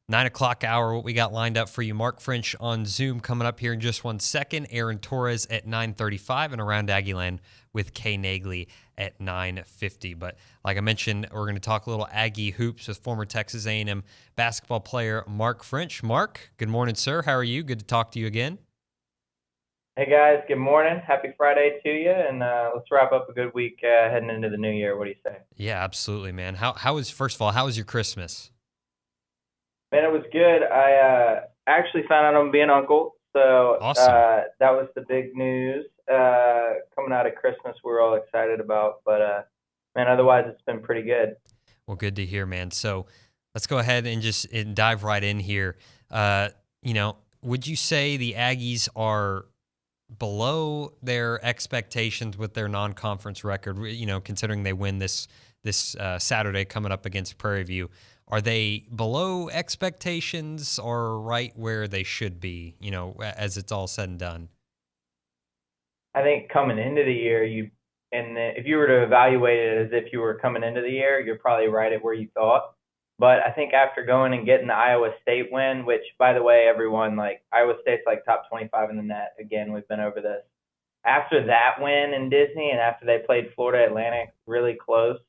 9 o'clock hour, what we got lined up for you. Mark French on Zoom coming up here in just 1 second. Aaron Torres at 9:35 and Around Aggieland with Kay Naegeli at 9:50. But like I mentioned, we're going to talk a little Aggie hoops with former Texas A&M basketball player Mark French. Mark, good morning, sir. How are you? Good to talk to you again. Hey guys, good morning. Happy Friday to you, and let's wrap up a good week heading into the new year. What do you say? Yeah, absolutely, man. How was your Christmas? Man, it was good. I actually found out I'm being uncle, so awesome. That was the big news coming out of Christmas. We're all excited about, but man, otherwise it's been pretty good. Well, good to hear, man. So let's go ahead and just dive right in here. Would you say the Aggies are below their expectations with their non-conference record, considering they win this Saturday coming up against Prairie View? Are they below expectations or right where they should be, as it's all said and done? I think coming into the year, if you were to evaluate it as if you were coming into the year, you're probably right at where you thought. But I think after going and getting the Iowa State win, which, by the way, everyone, Iowa State's top 25 in the net. Again, we've been over this. After that win in Disney and after they played Florida Atlantic really close,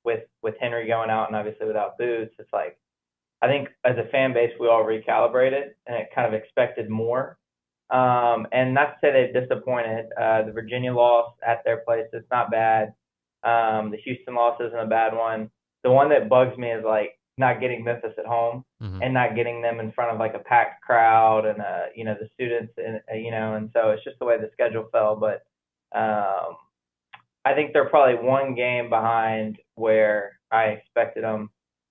with Henry going out and obviously without Boots, it's I think as a fan base, we all recalibrated and it kind of expected more. And not to say they've disappointed. The Virginia loss at their place is not bad. The Houston loss isn't a bad one. The one that bugs me is not getting Memphis at home and not getting them in front of a packed crowd and the students and and so it's just the way the schedule fell. But I think they're probably one game behind where I expected them,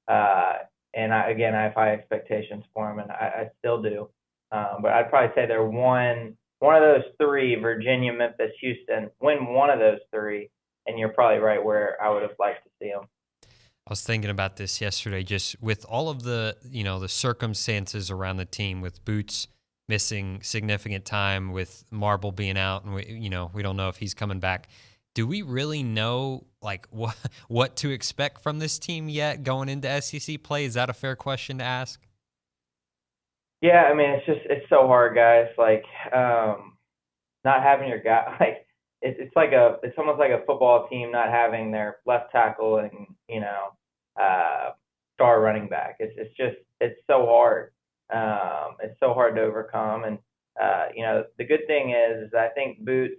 and I have high expectations for them, and I still do. But I'd probably say they're one of those three: Virginia, Memphis, Houston. Win one of those three, and you're probably right where I would have liked to see them. I was thinking about this yesterday, just with all of the, the circumstances around the team, with Boots missing significant time, with Marble being out, and we don't know if he's coming back. Do we really know what to expect from this team yet going into SEC play? Is that a fair question to ask? Yeah, I mean, it's so hard, guys. Not having your guy, it's almost like a football team not having their left tackle and star running back. It's so hard. It's so hard to overcome. And the good thing is I think Boots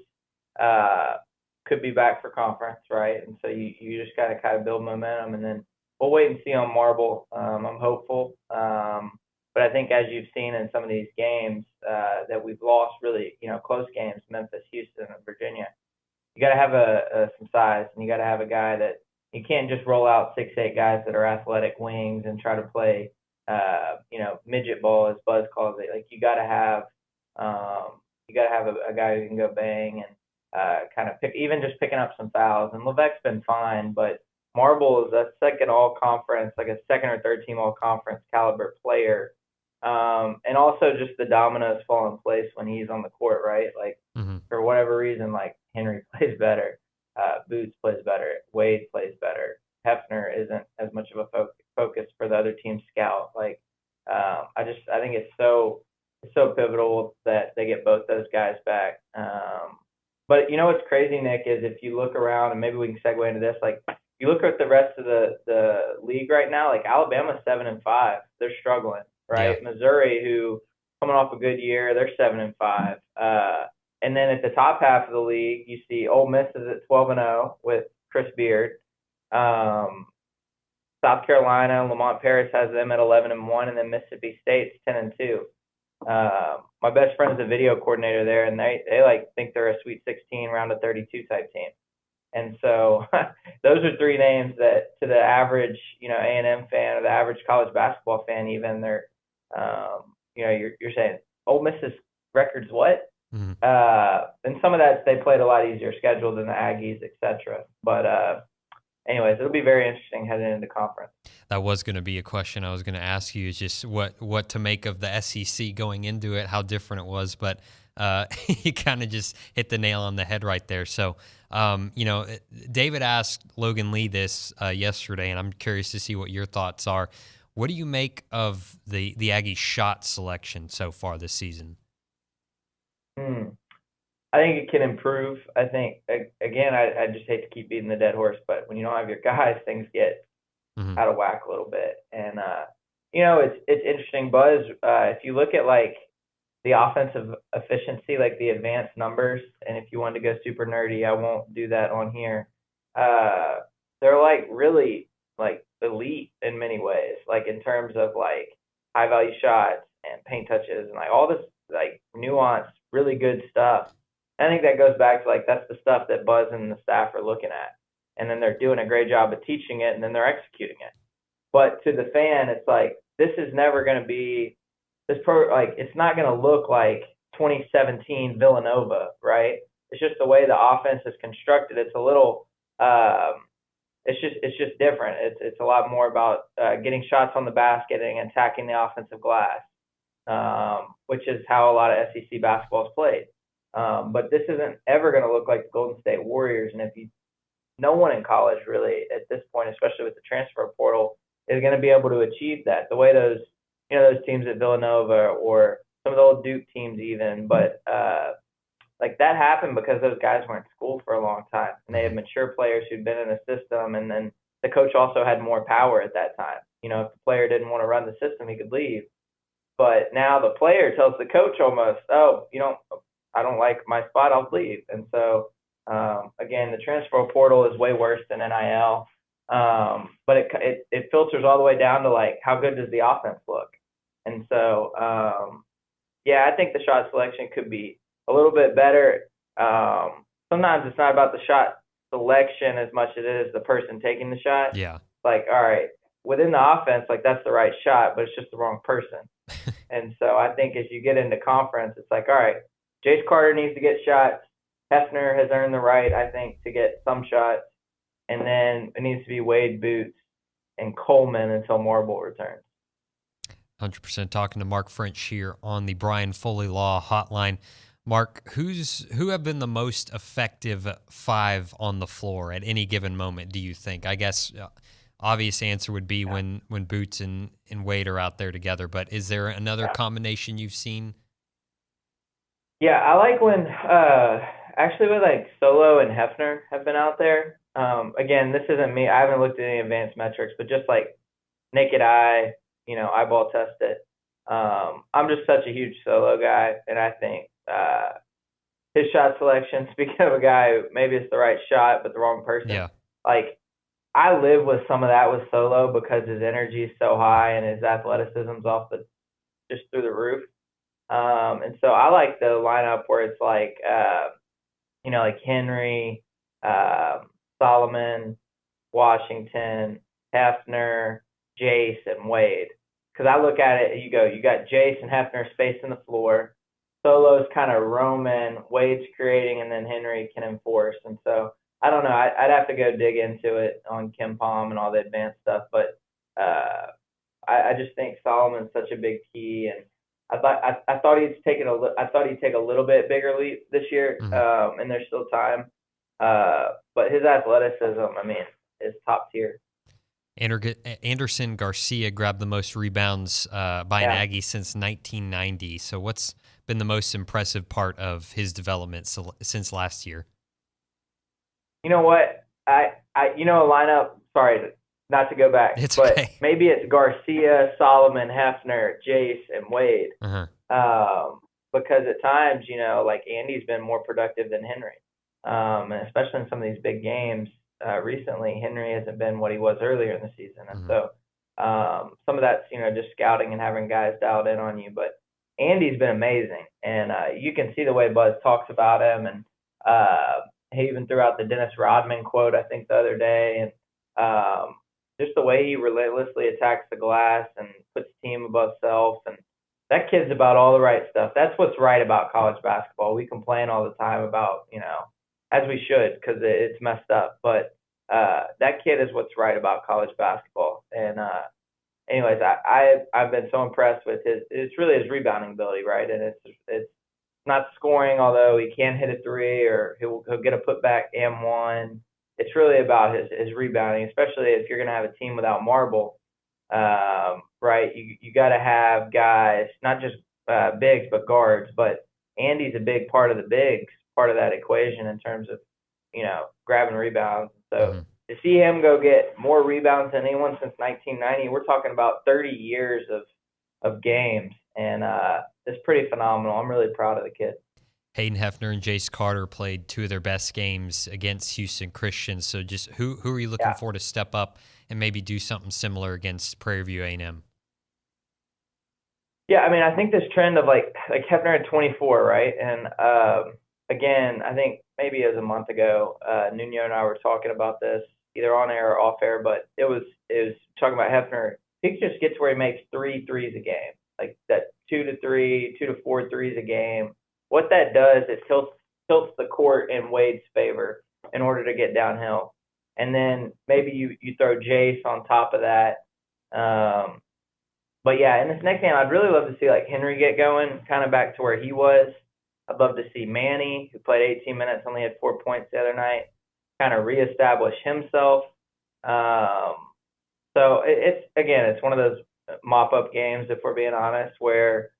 could be back for conference, right? And so you just got to kind of build momentum, and then we'll wait and see on Marble. I'm hopeful. But I think as you've seen in some of these games that we've lost really, close games, Memphis, Houston, and Virginia, you got to have some size, and you got to have a guy that you can't just roll out 6'8" guys that are athletic wings and try to play, midget ball, as Buzz calls it. You got to have a guy who can go bang and kind of picking up some fouls. And Levesque's been fine, but Marble is a second all-conference, a second or third team all-conference caliber player. And also just the dominoes fall in place when he's on the court, right? For whatever reason, Henry plays better, Boots plays better, Wade plays better, Hefner isn't as much of a focus for the other team's scout. I think it's so pivotal that they get both those guys back. But what's crazy, Nick, is if you look around, and maybe we can segue into this, you look at the rest of the league right now, Alabama's 7-5, they're struggling, right? Yeah. Missouri, who coming off a good year, they're 7-5. And then at the top half of the league, you see Ole Miss is at 12-0 with Chris Beard. South Carolina, Lamont Paris has them at 11-1, and then Mississippi State's 10-2. My best friend's a video coordinator there, and they think they're a Sweet 16 round of 32 type team. And so those are three names that to the average, A&M fan or the average college basketball fan, even they're, you're saying Ole Miss's record's what? Mm-hmm. And some of that, they played a lot easier schedule than the Aggies, etc. But anyways, it'll be very interesting heading into conference. That was going to be a question I was going to ask you, is just what to make of the SEC going into it, how different it was. But you kind of just hit the nail on the head right there. So, David asked Logan Lee this yesterday, and I'm curious to see what your thoughts are. What do you make of the Aggie shot selection so far this season? I think it can improve. I think, again, I just hate to keep beating the dead horse, but when you don't have your guys, things get out of whack a little bit. And, it's interesting, Buzz. If you look at, like, the offensive efficiency, like the advanced numbers, and if you wanted to go super nerdy, I won't do that on here. They're, like, really, like, elite in many ways, like in terms of, like, high-value shots and paint touches and, like, all this, like, nuanced, really good stuff. I think that goes back to, like, that's the stuff that Buzz and the staff are looking at. And then they're doing a great job of teaching it, and then they're executing it. But to the fan, it's like, this is never going to be it's not going to look like 2017 Villanova, right? It's just the way the offense is constructed. It's a little, it's just different. It's a lot more about getting shots on the basket and attacking the offensive glass, which is how a lot of SEC basketball is played. But this isn't ever going to look like the Golden State Warriors. And no one in college really at this point, especially with the transfer portal, is going to be able to achieve that the way those teams at Villanova or some of the old Duke teams even. But like that happened because those guys were in school for a long time and they had mature players who'd been in a system. And then the coach also had more power at that time. If the player didn't want to run the system, he could leave. But now the player tells the coach almost, I don't like my spot, I'll leave. And so, again, the transfer portal is way worse than NIL. But it filters all the way down to, like, how good does the offense look? And so, I think the shot selection could be a little bit better. Sometimes it's not about the shot selection as much as it is the person taking the shot. Yeah. Like, all right, within the offense, like, that's the right shot, but it's just the wrong person. And so I think as you get into conference, it's like, all right, Jace Carter needs to get shots. Hefner has earned the right, I think, to get some shots. And then it needs to be Wade, Boots, and Coleman until Marble returns. 100% talking to Mark French here on the Brian Foley Law Hotline. Mark, who have been the most effective five on the floor at any given moment, do you think? I guess obvious answer would be when Boots and Wade are out there together. But is there another combination you've seen? Yeah, I like when actually with like Solo and Hefner have been out there. Again, this isn't me. I haven't looked at any advanced metrics, but just like naked eye, eyeball test it. I'm just such a huge Solo guy, and I think his shot selection, speaking of a guy who maybe it's the right shot but the wrong person. Yeah. Like, I live with some of that with Solo because his energy is so high and his athleticism's just through the roof. And so I like the lineup where it's like, like Henry, Solomon, Washington, Hefner, Jace, and Wade. Because I look at it, you got Jace and Hefner spacing the floor. Solo's kind of roaming, Wade's creating, and then Henry can enforce. And so, I don't know. I'd have to go dig into it on Kim Palm and all the advanced stuff. But I just think Solomon's such a big key. And I thought he'd take a little bit bigger leap this year, and there's still time. But his athleticism, is top tier. Anderson Garcia grabbed the most rebounds by an Aggie since 1990. So what's been the most impressive part of his development since last year? You know what? A lineup, sorry, not to go back, but okay. Maybe it's Garcia, Solomon, Hefner, Jace, and Wade. Because at times, like Andy's been more productive than Henry. And especially in some of these big games recently, Henry hasn't been what he was earlier in the season. And so some of that's, just scouting and having guys dialed in on you. But Andy's been amazing. And you can see the way Buzz talks about him. And he even threw out the Dennis Rodman quote, I think, the other day. And just the way he relentlessly attacks the glass and puts team above self. And that kid's about all the right stuff. That's what's right about college basketball. We complain all the time about, as we should, because it's messed up. But that kid is what's right about college basketball. And anyways, I've been so impressed with it's really his rebounding ability, right? And it's not scoring, although he can hit a three or he'll get a putback and one. It's really about his rebounding, especially if you're going to have a team without Marble, right? You got to have guys, not just bigs, but guards. But Andy's a big part of the bigs, part of that equation in terms of, grabbing rebounds. So to see him go get more rebounds than anyone since 1990, we're talking about 30 years of games. And it's pretty phenomenal. I'm really proud of the kid. Hayden Hefner and Jace Carter played two of their best games against Houston Christian. So just who are you looking for to step up and maybe do something similar against Prairie View A&M? Yeah, I mean, I think this trend of like Hefner had 24, right? And again, I think maybe it was a month ago, Nuno and I were talking about this either on air or off air, but it was talking about Hefner. He just gets where he makes 3 threes a game, like that 2 to 3, 2 to 4 threes a game. What that does, it tilts the court in Wade's favor in order to get downhill. And then maybe you throw Jace on top of that. But yeah, in this next game, I'd really love to see like Henry get going, kind of back to where he was. I'd love to see Manny, who played 18 minutes, only had 4 points the other night, kind of reestablish himself. So it's one of those mop-up games, if we're being honest, where,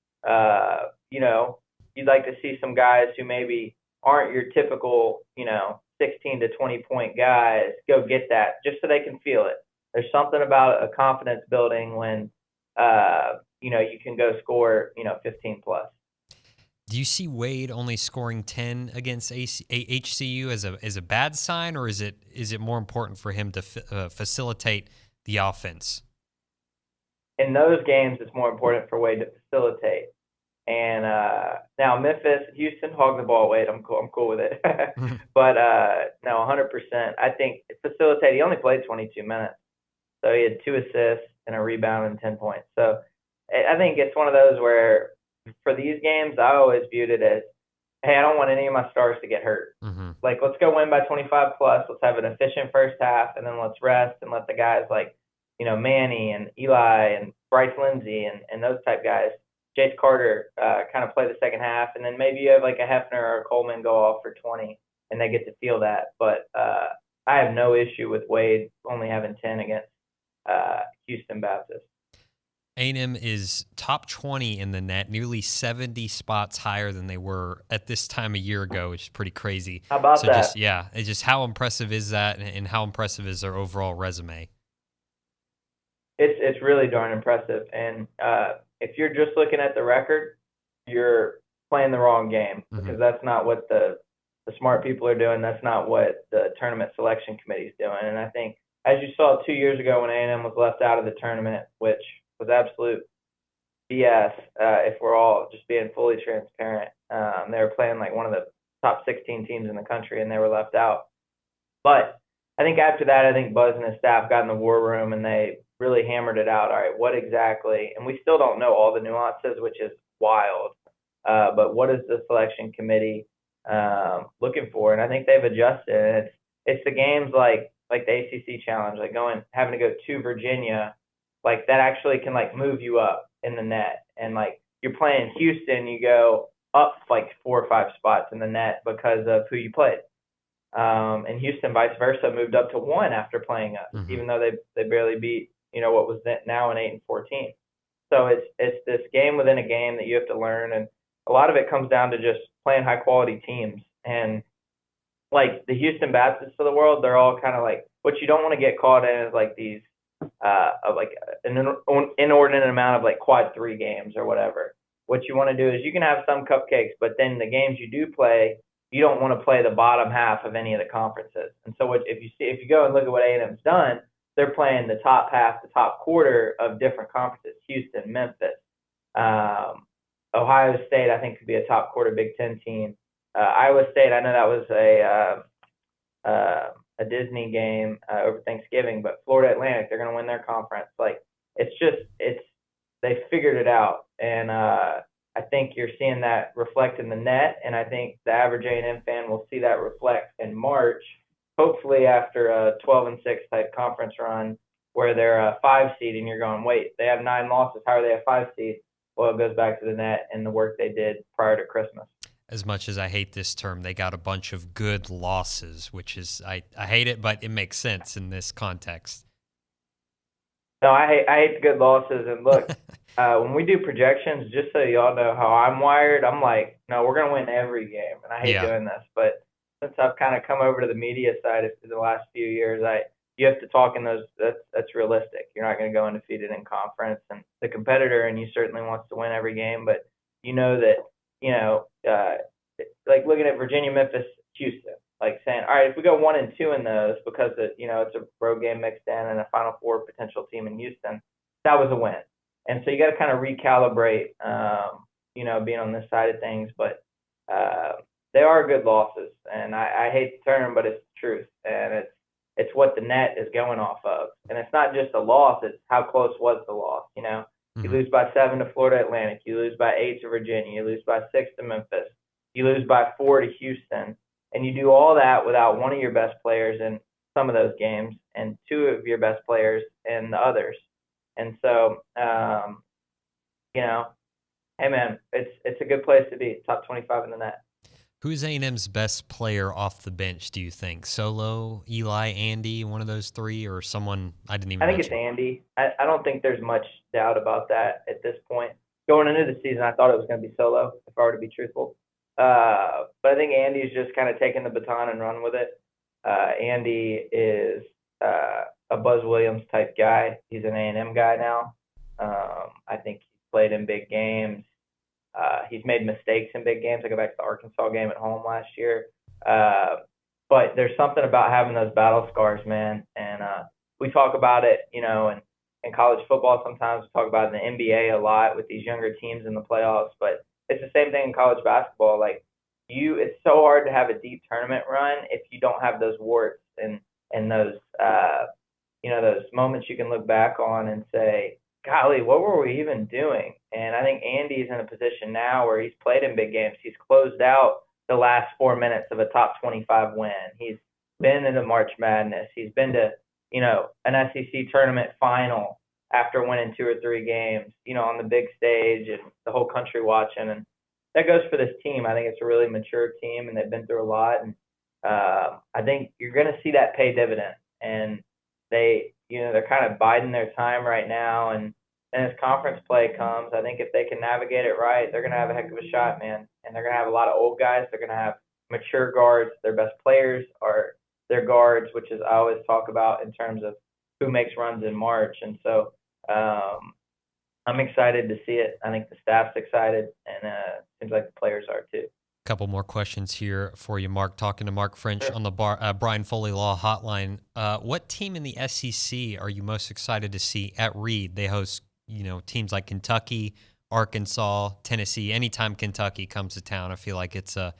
you'd like to see some guys who maybe aren't your typical, 16 to 20 point guys go get that just so they can feel it. There's something about a confidence building when, you can go score, 15 plus. Do you see Wade only scoring 10 against HCU as a bad sign, or is it more important for him to facilitate the offense? In those games, it's more important for Wade to facilitate. And now Memphis, Houston, hog the ball, Wade. I'm cool with it. But no, 100%. I think facilitate. He only played 22 minutes, so he had 2 assists and a rebound and 10 points. So I think it's one of those where for these games, I always viewed it as, hey, I don't want any of my stars to get hurt. Like, let's go win by 25 plus. Let's have an efficient first half, and then let's rest and let the guys like, Manny and Eli and Bryce Lindsey and those type guys, Jace Carter, kind of play the second half, and then maybe you have like a Hefner or a Coleman go off for 20, and they get to feel that. But I have no issue with Wade only having 10 against Houston Baptist. A&M is top 20 in the net, nearly 70 spots higher than they were at this time a year ago, which is pretty crazy. How about that? It's just how impressive is that, and how impressive is their overall resume? It's really darn impressive. And if you're just looking at the record, you're playing the wrong game, because that's not what the smart people are doing. That's not what the tournament selection committee is doing. And I think, as you saw 2 years ago when A&M was left out of the tournament, which was absolute BS, if we're all just being fully transparent. They were playing like one of the top 16 teams in the country, and they were left out. But I think after that, I think Buzz and his staff got in the war room, and they really hammered it out. All right, what exactly? And we still don't know all the nuances, which is wild. But what is the selection committee looking for? And I think they've adjusted. And it's the games like the ACC challenge, like having to go to Virginia, like that actually can like move you up in the net. And like you're playing Houston, you go up like 4 or 5 spots in the net because of who you played. And Houston, vice versa, moved up to 1 after playing us, even though they barely beat, what was now an 8-14. So it's this game within a game that you have to learn. And a lot of it comes down to just playing high quality teams. And like the Houston Baptists of the world, they're all kind of like, what you don't want to get caught in is like these, of like an inordinate amount of like quad 3 games or whatever. What you want to do is you can have some cupcakes, but then the games you do play, you don't want to play the bottom half of any of the conferences. And so if you go and look at what A&M's done, they're playing the top half, the top quarter of different conferences: Houston, Memphis, Ohio State. I think could be a top quarter Big Ten team. Iowa State. I know that was a Disney game over Thanksgiving, but Florida Atlantic, they're going to win their conference. Like they figured it out, and I think you're seeing that reflect in the net, and I think the average A&M fan will see that reflect in March, hopefully after a 12-6 type conference run where they're a 5 seed, and you're going, wait, they have 9 losses. How are they a 5 seed? Well, it goes back to the net and the work they did prior to Christmas. as much as I hate this term, they got a bunch of good losses, which is, I hate it, but it makes sense in this context. No, I hate the good losses. And look, when we do projections, just so y'all know how I'm wired, I'm like, no, we're going to win every game. And I hate doing this. But since I've kind of come over to the media side of the last few years, you have to talk in those, that's realistic. You're not going to go undefeated in conference. And the competitor, and you certainly wants to win every game, but you know that, like looking at Virginia, Memphis, Houston, like saying, all right, if we go 1-2 in those because it's a road game mixed in and a Final Four potential team in Houston, that was a win. And so you got to kind of recalibrate, being on this side of things. But they are good losses, and I hate the term, but it's the truth, and it's what the net is going off of. And it's not just a loss; it's how close was the loss. You lose by 7 to Florida Atlantic, you lose by 8 to Virginia, you lose by 6 to Memphis, you lose by 4 to Houston. And you do all that without one of your best players in some of those games and 2 of your best players in the others. And so, hey man, it's a good place to be. Top 25 in the net. Who's A&M's best player off the bench, do you think? Solo, Eli, Andy, one of those 3, or someone I didn't even I think mention? It's Andy. I don't think there's much doubt about that at this point. Going into the season, I thought it was going to be Solo, if I were to be truthful. But I think Andy's just kind of taken the baton and run with it. Andy is a Buzz Williams type guy. He's an A&M guy now. I think he's played in big games. He's made mistakes in big games. I go back to the Arkansas game at home last year. But there's something about having those battle scars, man. And we talk about it, in college football sometimes. We talk about it in the NBA a lot with these younger teams in the playoffs. But it's the same thing in college basketball. Like it's so hard to have a deep tournament run if you don't have those warts and those, those moments you can look back on and say, golly, what were we even doing? And I think Andy's in a position now where he's played in big games. He's closed out the last 4 minutes of a top 25 win. He's been in the March Madness. He's been to, an SEC tournament final after winning 2 or 3 games, on the big stage and the whole country watching. And that goes for this team. I think it's a really mature team, and they've been through a lot. And I think you're going to see that pay dividend. And they're kind of biding their time right now. And as conference play comes, I think if they can navigate it right, they're going to have a heck of a shot, man. And they're going to have a lot of old guys. They're going to have mature guards. Their best players are their guards, which is I always talk about in terms of who makes runs in March. And so I'm excited to see it. I think the staff's excited, and seems like the players are too. Couple more questions here for you, Mark. Talking to Mark French on the Brian Foley Law Hotline. What team in the SEC are you most excited to see at Reed? They host, teams like Kentucky, Arkansas, Tennessee. Anytime Kentucky comes to town, I feel like it's a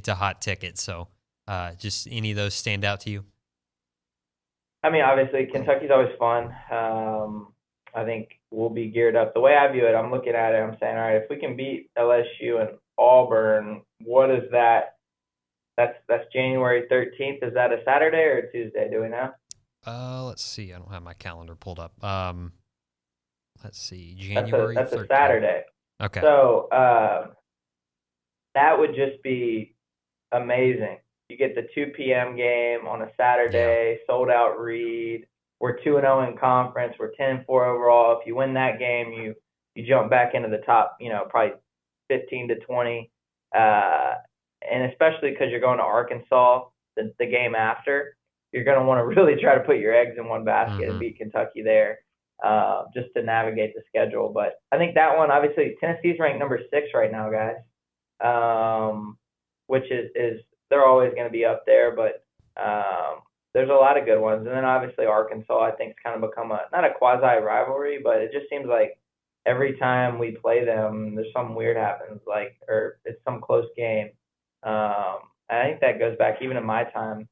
hot ticket. So, just any of those stand out to you? I mean, obviously Kentucky's always fun. I think we'll be geared up. The way I view it, I'm looking at it, I'm saying, all right, if we can beat LSU and Auburn, what is that? That's January 13th. Is that a Saturday or a Tuesday? Do we know? Let's see. I don't have my calendar pulled up. Let's see. January 13th. That's a Saturday. Okay. So that would just be amazing. You get the 2 p.m. game on a Saturday, sold out Reed. We're 2-0 in conference. We're 10-4 overall. If you win that game, you jump back into the top, probably 15 to 20. And especially because you're going to Arkansas the game after, you're going to want to really try to put your eggs in one basket and beat Kentucky there just to navigate the schedule. But I think that one, obviously, Tennessee's ranked number 6 right now, guys, which is they're always going to be up there. But there's a lot of good ones. And then obviously Arkansas, I think, has kind of become not a quasi-rivalry, but it just seems like every time we play them, there's something weird happens, or it's some close game. I think that goes back even in my time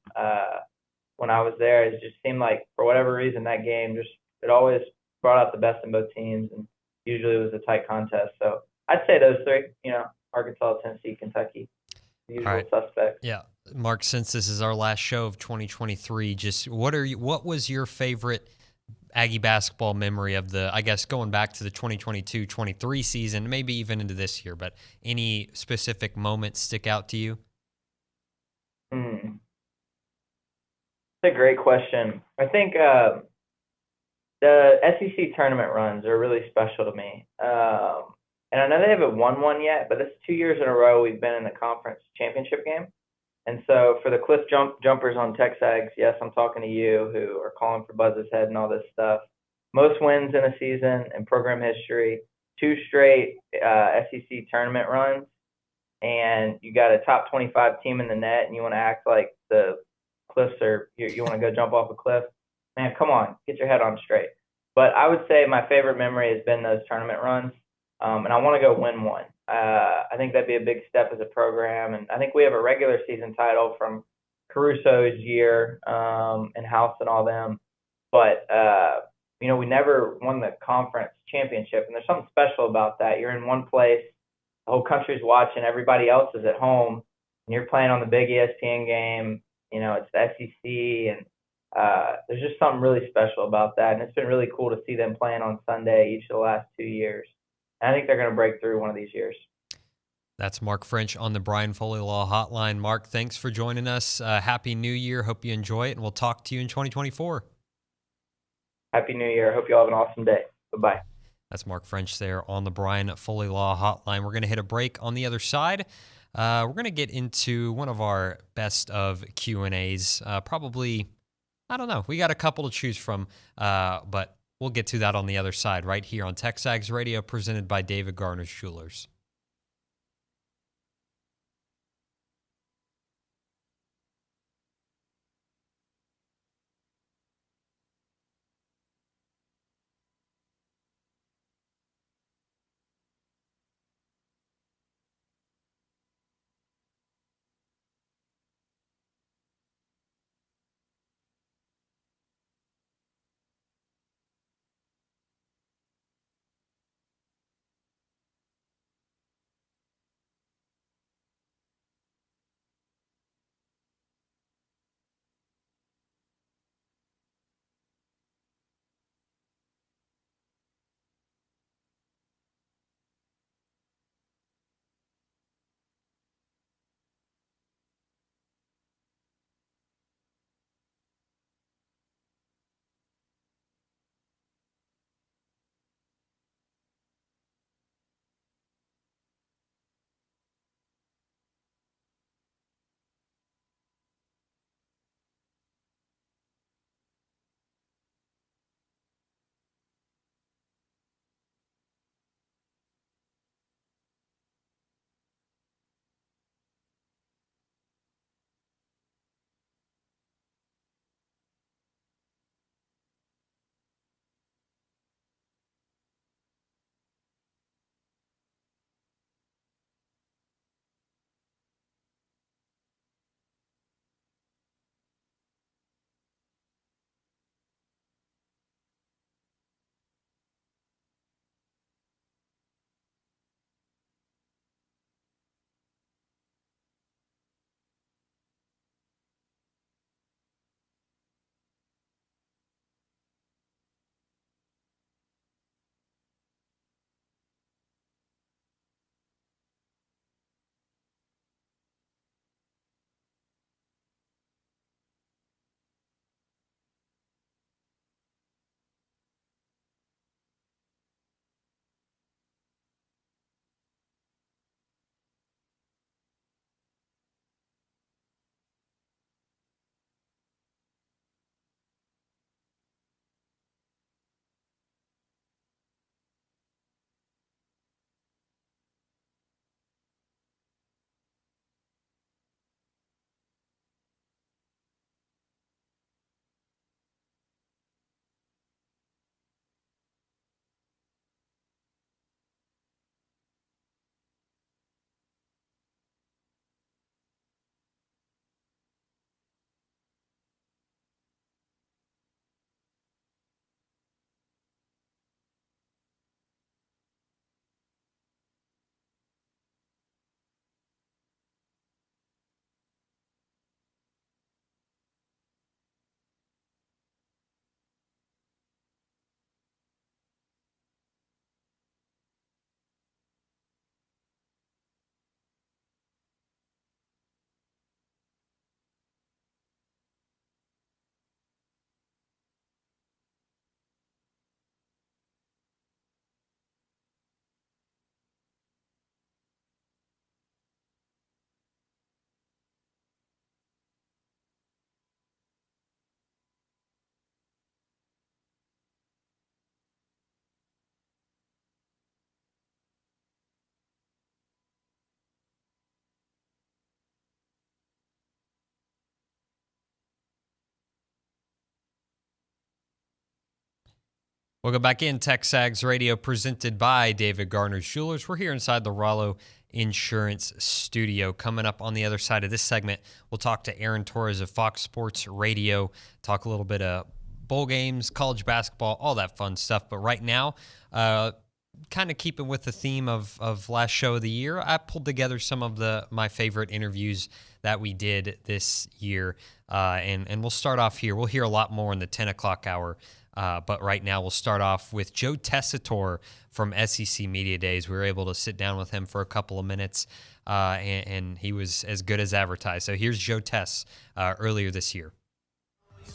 when I was there. It just seemed like, for whatever reason, that game it always brought out the best in both teams, and usually it was a tight contest. So I'd say those 3, Arkansas, Tennessee, Kentucky, the usual suspects. Yeah. Mark, since this is our last show of 2023, just what was your favorite Aggie basketball memory of I guess, going back to the 2022-23 season, maybe even into this year, but any specific moments stick out to you? That's a great question. I think the SEC tournament runs are really special to me. And I know they haven't won one yet, but it's 2 years in a row we've been in the conference championship game. And so for the cliff jumpers on TexAgs, yes, I'm talking to you who are calling for Buzz's head and all this stuff. Most wins in a season in program history, 2 straight SEC tournament runs, and you got a top 25 team in the net, and you want to act like the cliffs are, you want to go jump off a cliff. Man, come on, get your head on straight. But I would say my favorite memory has been those tournament runs, and I want to go win one. I think that'd be a big step as a program, and I think we have a regular season title from Caruso's year and House and all them. But, we never won the conference championship, and there's something special about that. You're in one place, the whole country's watching, everybody else is at home, and you're playing on the big ESPN game. It's the SEC, and there's just something really special about that, and it's been really cool to see them playing on Sunday each of the last 2 years. And I think they're going to break through one of these years. That's Mark French on the Brian Foley Law Hotline. Mark, thanks for joining us. Happy New Year. Hope you enjoy it, and we'll talk to you in 2024. Happy New Year. Hope you all have an awesome day. Bye-bye. That's Mark French there on the Brian Foley Law Hotline. We're going to hit a break on the other side. We're going to get into one of our best of Q&As. Probably, I don't know. We got a couple to choose from, but we'll get to that on the other side right here on TexAgs Radio, presented by David Garner's Jewelers. Welcome back in. TexAgs Radio presented by David Garner's Jewelers. We're here inside the Rollo Insurance Studio. Coming up on the other side of this segment, we'll talk to Aaron Torres of Fox Sports Radio, talk a little bit of bowl games, college basketball, all that fun stuff. But right now, kind of keeping with the theme of last show of the year, I pulled together some of my favorite interviews that we did this year. And we'll start off here. We'll hear a lot more in the 10 o'clock hour. But right now, we'll start off with Joe Tessitore from SEC Media Days. We were able to sit down with him for a couple of minutes, and he was as good as advertised. So here's Joe Tess earlier this year.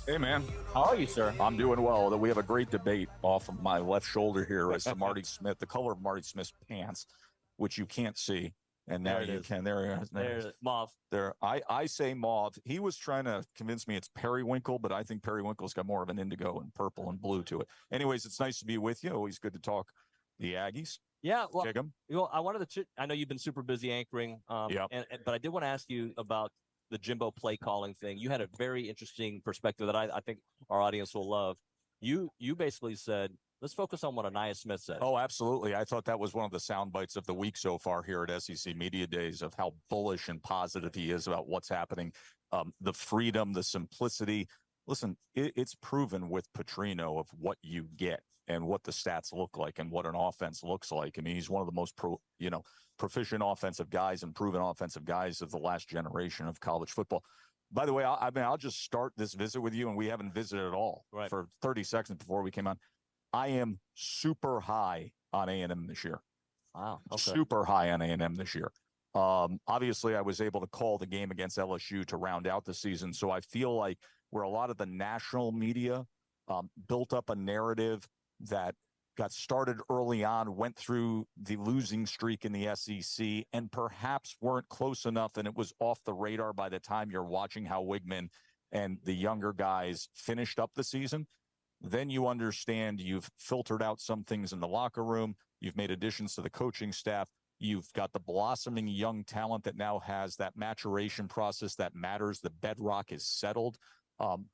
Hey, man. How are you, sir? I'm doing well. We have a great debate off of my left shoulder here as to Marty Smith, the color of Marty Smith's pants, which you can't see. And now you can. There it is. There's mauve. There. I say mauve. He was trying to convince me it's periwinkle, but I think periwinkle's got more of an indigo and purple and blue to it. Anyways, it's nice to be with you. Always good to talk the Aggies. Yeah, well, I wanted to. I know you've been super busy anchoring, but I did want to ask you about the Jimbo play calling thing. You had a very interesting perspective that I think our audience will love. You basically said, let's focus on what Anaya Smith said. Oh, absolutely. I thought that was one of the sound bites of the week so far here at SEC Media Days of how bullish and positive he is about what's happening. The freedom, the simplicity. Listen, it's proven with Petrino of what you get and what the stats look like and what an offense looks like. I mean, he's one of the most proficient offensive guys and proven offensive guys of the last generation of college football. By the way, I'll just start this visit with you, and we haven't visited at all for 30 seconds before we came on. I am super high on A&M this year. Wow. Okay. Super high on A&M this year. Obviously, I was able to call the game against LSU to round out the season. So I feel like where a lot of the national media built up a narrative that got started early on, went through the losing streak in the SEC, and perhaps weren't close enough, and it was off the radar by the time you're watching how Wigman and the younger guys finished up the season. Then you understand you've filtered out some things in the locker room. You've made additions to the coaching staff. You've got the blossoming young talent that now has that maturation process that matters. The bedrock is settled. I'm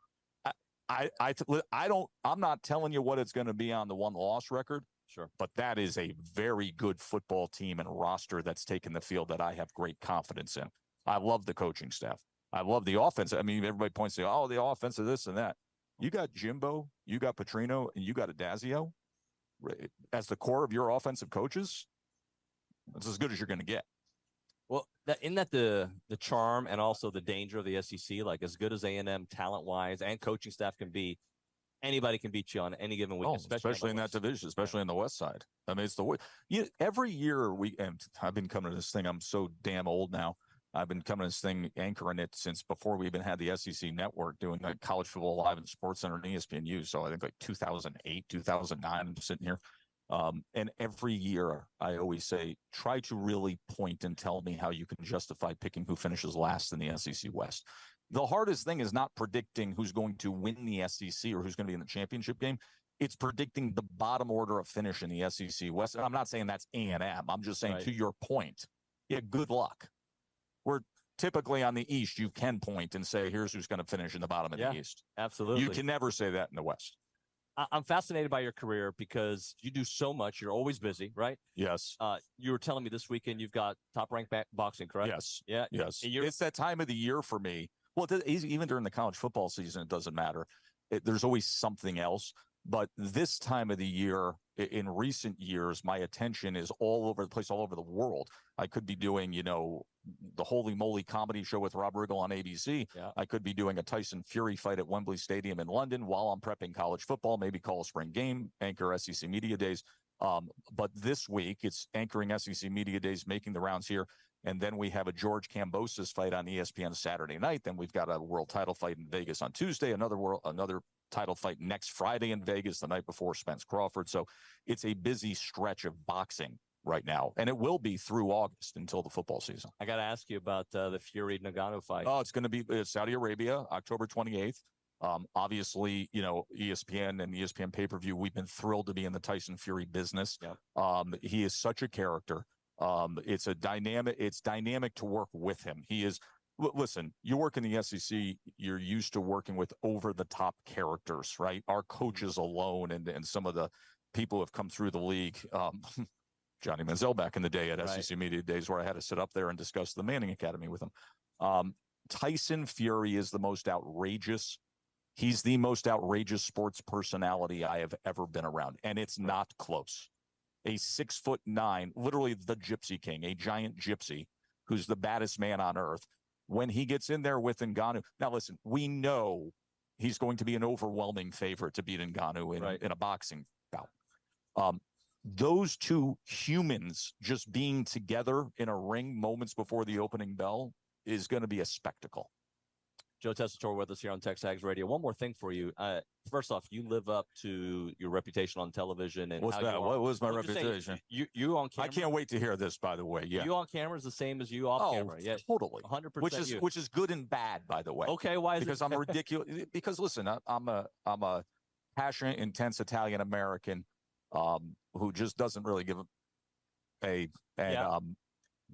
not telling you what it's going to be on the one-loss record. Sure. But that is a very good football team and roster that's taken the field that I have great confidence in. I love the coaching staff. I love the offense. I mean, everybody points to, the offense of this and that. You got Jimbo, you got Petrino, and you got Adazio as the core of your offensive coaches. That's as good as you're going to get. Well, isn't that the charm and also the danger of the SEC? Like, as good as A&M talent-wise and coaching staff can be, anybody can beat you on any given week, especially in that division, especially in the West Side. I mean, it's the way. Every year and I've been coming to this thing. I'm so damn old now. I've been coming to this thing, anchoring it since before we even had the SEC network, doing like college football live in SportsCenter and ESPNU. So I think like 2008, 2009, I'm sitting here. And every year I always say, try to really point and tell me how you can justify picking who finishes last in the SEC West. The hardest thing is not predicting who's going to win the SEC or who's going to be in the championship game. It's predicting the bottom order of finish in the SEC West. And I'm not saying that's A&M. I'm just saying, to your point, good luck. We're typically on the East, you can point and say, here's who's going to finish in the bottom of the East. Absolutely. You can never say that in the West. I'm fascinated by your career because you do so much. You're always busy, right? Yes. You were telling me this weekend you've got top-ranked boxing, correct? Yes. Yeah. Yes. It's that time of the year for me. Well, even during the college football season, it doesn't matter. There's always something else. But this time of the year, in recent years, my attention is all over the place, all over the world. I could be doing, the Holy Moly comedy show with Rob Riggle on ABC. Yeah. I could be doing a Tyson Fury fight at Wembley Stadium in London while I'm prepping college football, maybe call a spring game, anchor SEC Media Days. But this week, it's anchoring SEC Media Days, making the rounds here. And then we have a George Kambosos fight on ESPN Saturday night. Then we've got a world title fight in Vegas on Tuesday, another title fight next Friday in Vegas, the night before Spence Crawford. So it's a busy stretch of boxing right now, and it will be through August until the football season. I got to ask you about the Fury-Ngannou fight. Oh, it's going to be Saudi Arabia, October 28th. Obviously, ESPN and ESPN pay-per-view, we've been thrilled to be in the Tyson Fury business. Yep. He is such a character. It's dynamic to work with him. He is listen, you work in the SEC, you're used to working with over-the-top characters, right? Our coaches alone and some of the people who have come through the league, Johnny Manziel back in the day at SEC Media Days where I had to sit up there and discuss the Manning Academy with him. Tyson Fury is the most outrageous. He's the most outrageous sports personality I have ever been around, and it's not close. A 6'9", literally the Gypsy King, a giant gypsy who's the baddest man on earth. When he gets in there with Ngannou, now listen, we know he's going to be an overwhelming favorite to beat Ngannou in a boxing bout. Those two humans just being together in a ring moments before the opening bell is going to be a spectacle. Joe Tessitore with us here on TexAgs Radio. One more thing for you. First off, you live up to your reputation on television. And what's that? What was my reputation? You on camera? I can't wait to hear this, by the way. Yeah. You on camera is the same as you off camera. Yeah, totally. 100%. Which is good and bad, by the way. Okay, why is because I'm a ridiculous. Because listen, I'm a passionate, intense Italian American who just doesn't really give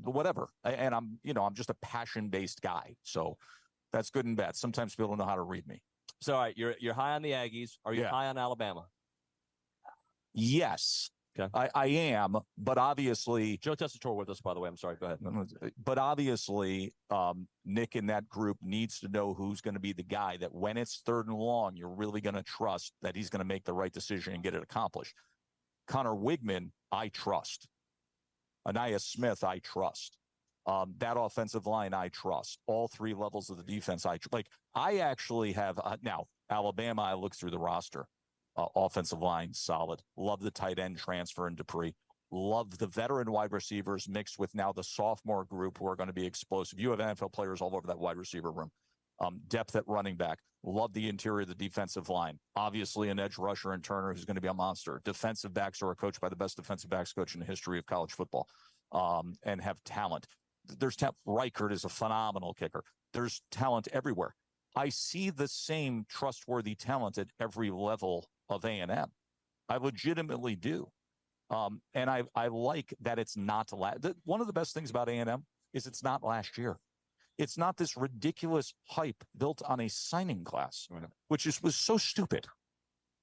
whatever. And I'm just a passion-based guy. So that's good and bad. Sometimes people don't know how to read me. So, all right, you're high on the Aggies. Are you high on Alabama? Yes, okay. I am. But obviously, Joe Tessitore with us, by the way. I'm sorry. Go ahead. But obviously, Nick in that group needs to know who's going to be the guy that when it's 3rd and long, you're really going to trust that he's going to make the right decision and get it accomplished. Connor Wigman, I trust. Anaya Smith, I trust. That offensive line, I trust. All 3 levels of the defense, I actually have now Alabama. I look through the roster, offensive line solid. Love the tight end transfer in Dupree. Love the veteran wide receivers mixed with now the sophomore group who are going to be explosive. You have NFL players all over that wide receiver room. Depth at running back. Love the interior of the defensive line. Obviously, an edge rusher in Turner who's going to be a monster. Defensive backs are coached by the best defensive backs coach in the history of college football, and have talent. There's Reichert is a phenomenal kicker. There's talent everywhere. I see the same trustworthy talent at every level of A&M. I legitimately do. And I like that it's not one of the best things about A&M is it's not last year. It's not this ridiculous hype built on a signing class, which was so stupid.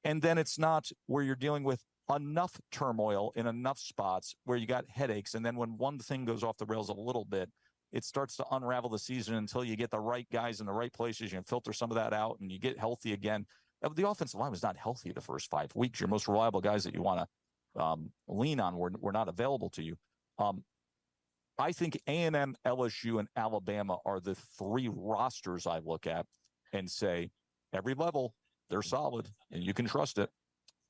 And then it's not where you're dealing with enough turmoil in enough spots where you got headaches. And then when one thing goes off the rails a little bit, it starts to unravel the season until you get the right guys in the right places. You can filter some of that out and you get healthy again. The offensive line was not healthy the first 5 weeks. Your most reliable guys that you want to lean on were not available to you. I think A&M, LSU, and Alabama are the 3 rosters I look at and say, every level, they're solid, and you can trust it.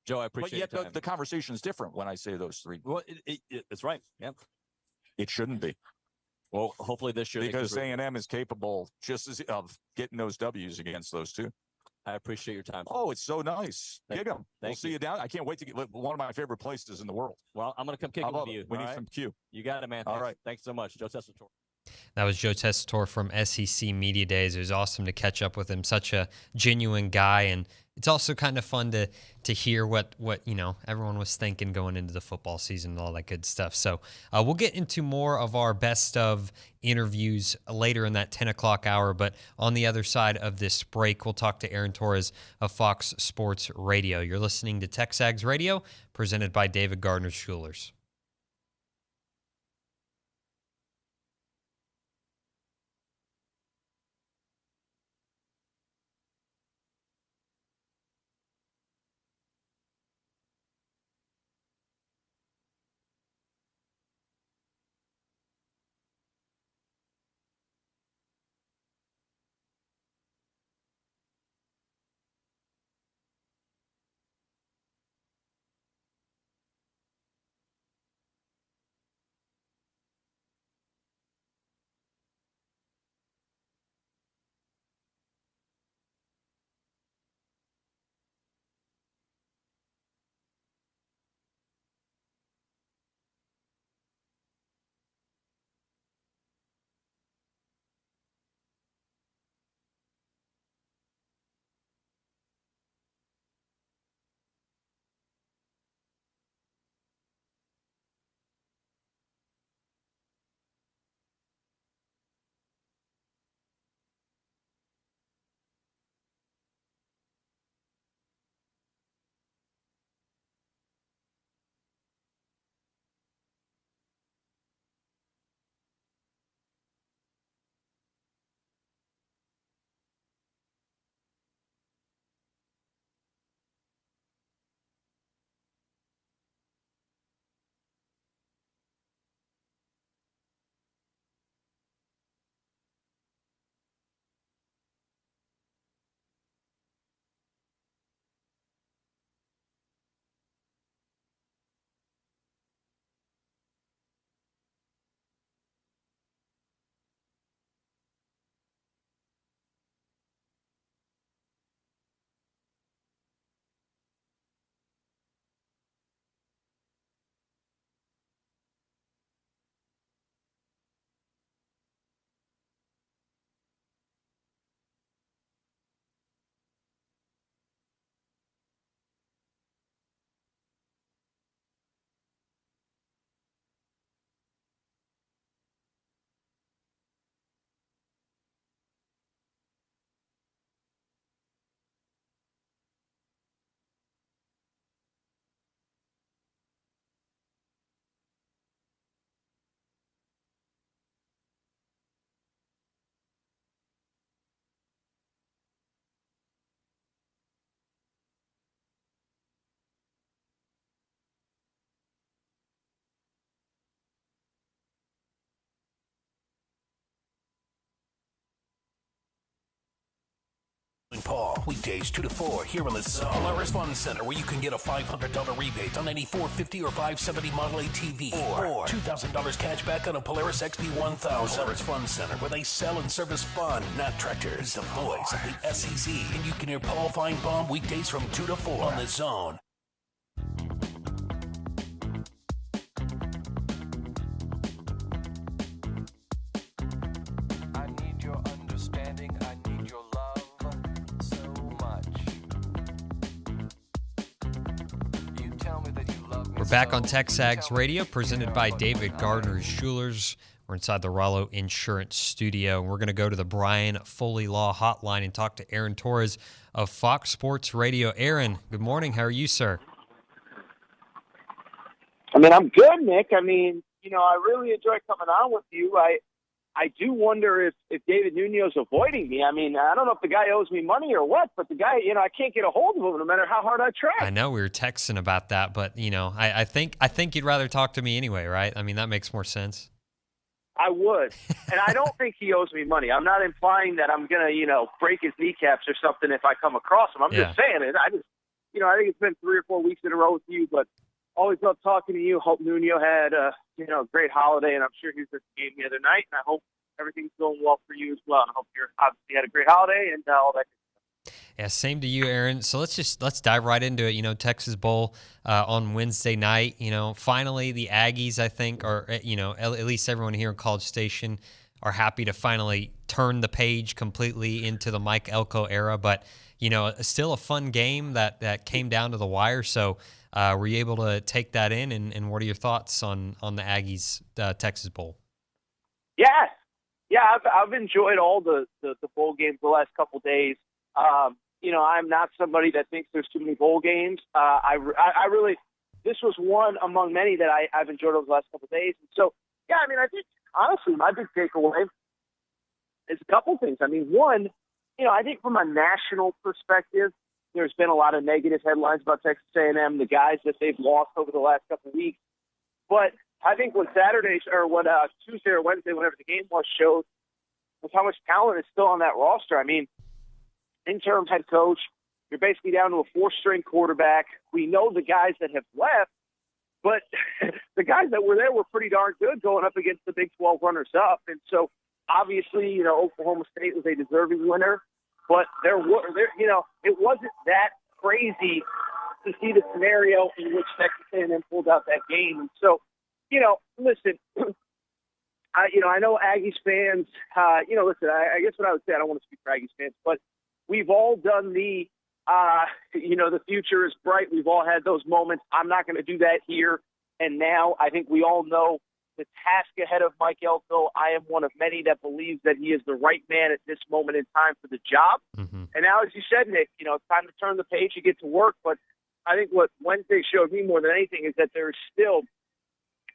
Joe, I appreciate But yet the conversation is different when I say those 3. Well, it's right. Yeah. It shouldn't be. Well, hopefully this year. Because A&M is capable of getting those W's against those 2. I appreciate your time. Oh, it's so nice. Gig 'em. We'll see you you down. I can't wait to get one of my favorite places in the world. Well, I'm going to come kick it with you. We need some Q. You got it, man. All right. Thanks so much. Joe Tessitore. That was Joe Tessitore from SEC Media Days. It was awesome to catch up with him. Such a genuine guy, and it's also kind of fun to hear what everyone was thinking going into the football season and all that good stuff. So we'll get into more of our best of interviews later in that 10 o'clock hour. But on the other side of this break, we'll talk to Aaron Torres of Fox Sports Radio. You're listening to TexAgs Radio, presented by David Gardner Schulers. weekdays 2 to 4 here in the Zone. Polaris Fun Center, where you can get a $500 rebate on any 450 or 570 Model A TV, or $2,000 cash back on a Polaris XP1000. Polaris Fun Center, where they sell and service fun, not tractors. The voice of the SEC, and you can hear Paul Feinbaum weekdays from 2 to 4 on the Zone. We're back on TexAgs Radio, presented by David Gardner's Jewelers. We're inside the Rollo Insurance Studio. We're going to go to the Brian Foley Law Hotline and talk to Aaron Torres of Fox Sports Radio. Aaron, good morning. How are you, sir? I mean, I'm good, Nick. I mean, I really enjoy coming on with you. I do wonder if David Nguyen is avoiding me. I mean, I don't know if the guy owes me money or what, but the guy, I can't get a hold of him no matter how hard I try. I know we were texting about that, but I think you'd rather talk to me anyway, right? I mean, that makes more sense. I would, and I don't think he owes me money. I'm not implying that I'm gonna, break his kneecaps or something if I come across him. I'm just saying it. I think it's been 3 or 4 weeks in a row with you, but always love talking to you. Hope Nuno had a great holiday, and I'm sure he was at the game the other night. And I hope everything's going well for you as well. And I hope you obviously had a great holiday and all that. Yeah, same to you, Aaron. So let's dive right into it. Texas Bowl on Wednesday night. Finally the Aggies, I think, or at least everyone here in College Station are happy to finally turn the page completely into the Mike Elko era. But still a fun game that came down to the wire. So were you able to take that in? And what are your thoughts on the Aggies Texas Bowl? Yeah, I've enjoyed all the bowl games the last couple days. I'm not somebody that thinks there's too many bowl games. I really, this was one among many that I've enjoyed over the last couple days. And so, yeah, I mean, I think, honestly, my big takeaway is a couple things. I mean, one, I think from a national perspective, there's been a lot of negative headlines about Texas A&M, the guys that they've lost over the last couple of weeks. But I think what Tuesday or Wednesday, whenever the game showed was how much talent is still on that roster. I mean, interim head coach, you're basically down to a 4-string quarterback. We know the guys that have left, but the guys that were there were pretty darn good going up against the Big 12 runners-up. And so, obviously, Oklahoma State was a deserving winner, but it wasn't that crazy to see the scenario in which Texas A&M pulled out that game. And so, listen, I know Aggies fans, listen, I guess what I would say, I don't want to speak for Aggies fans, but we've all done the future is bright. We've all had those moments. I'm not going to do that here and now. I think we all know the task ahead of Mike Elko. I am one of many that believes that he is the right man at this moment in time for the job. Mm-hmm. And now, as you said, Nick, it's time to turn the page and get to work. But I think what Wednesday showed me more than anything is that there's still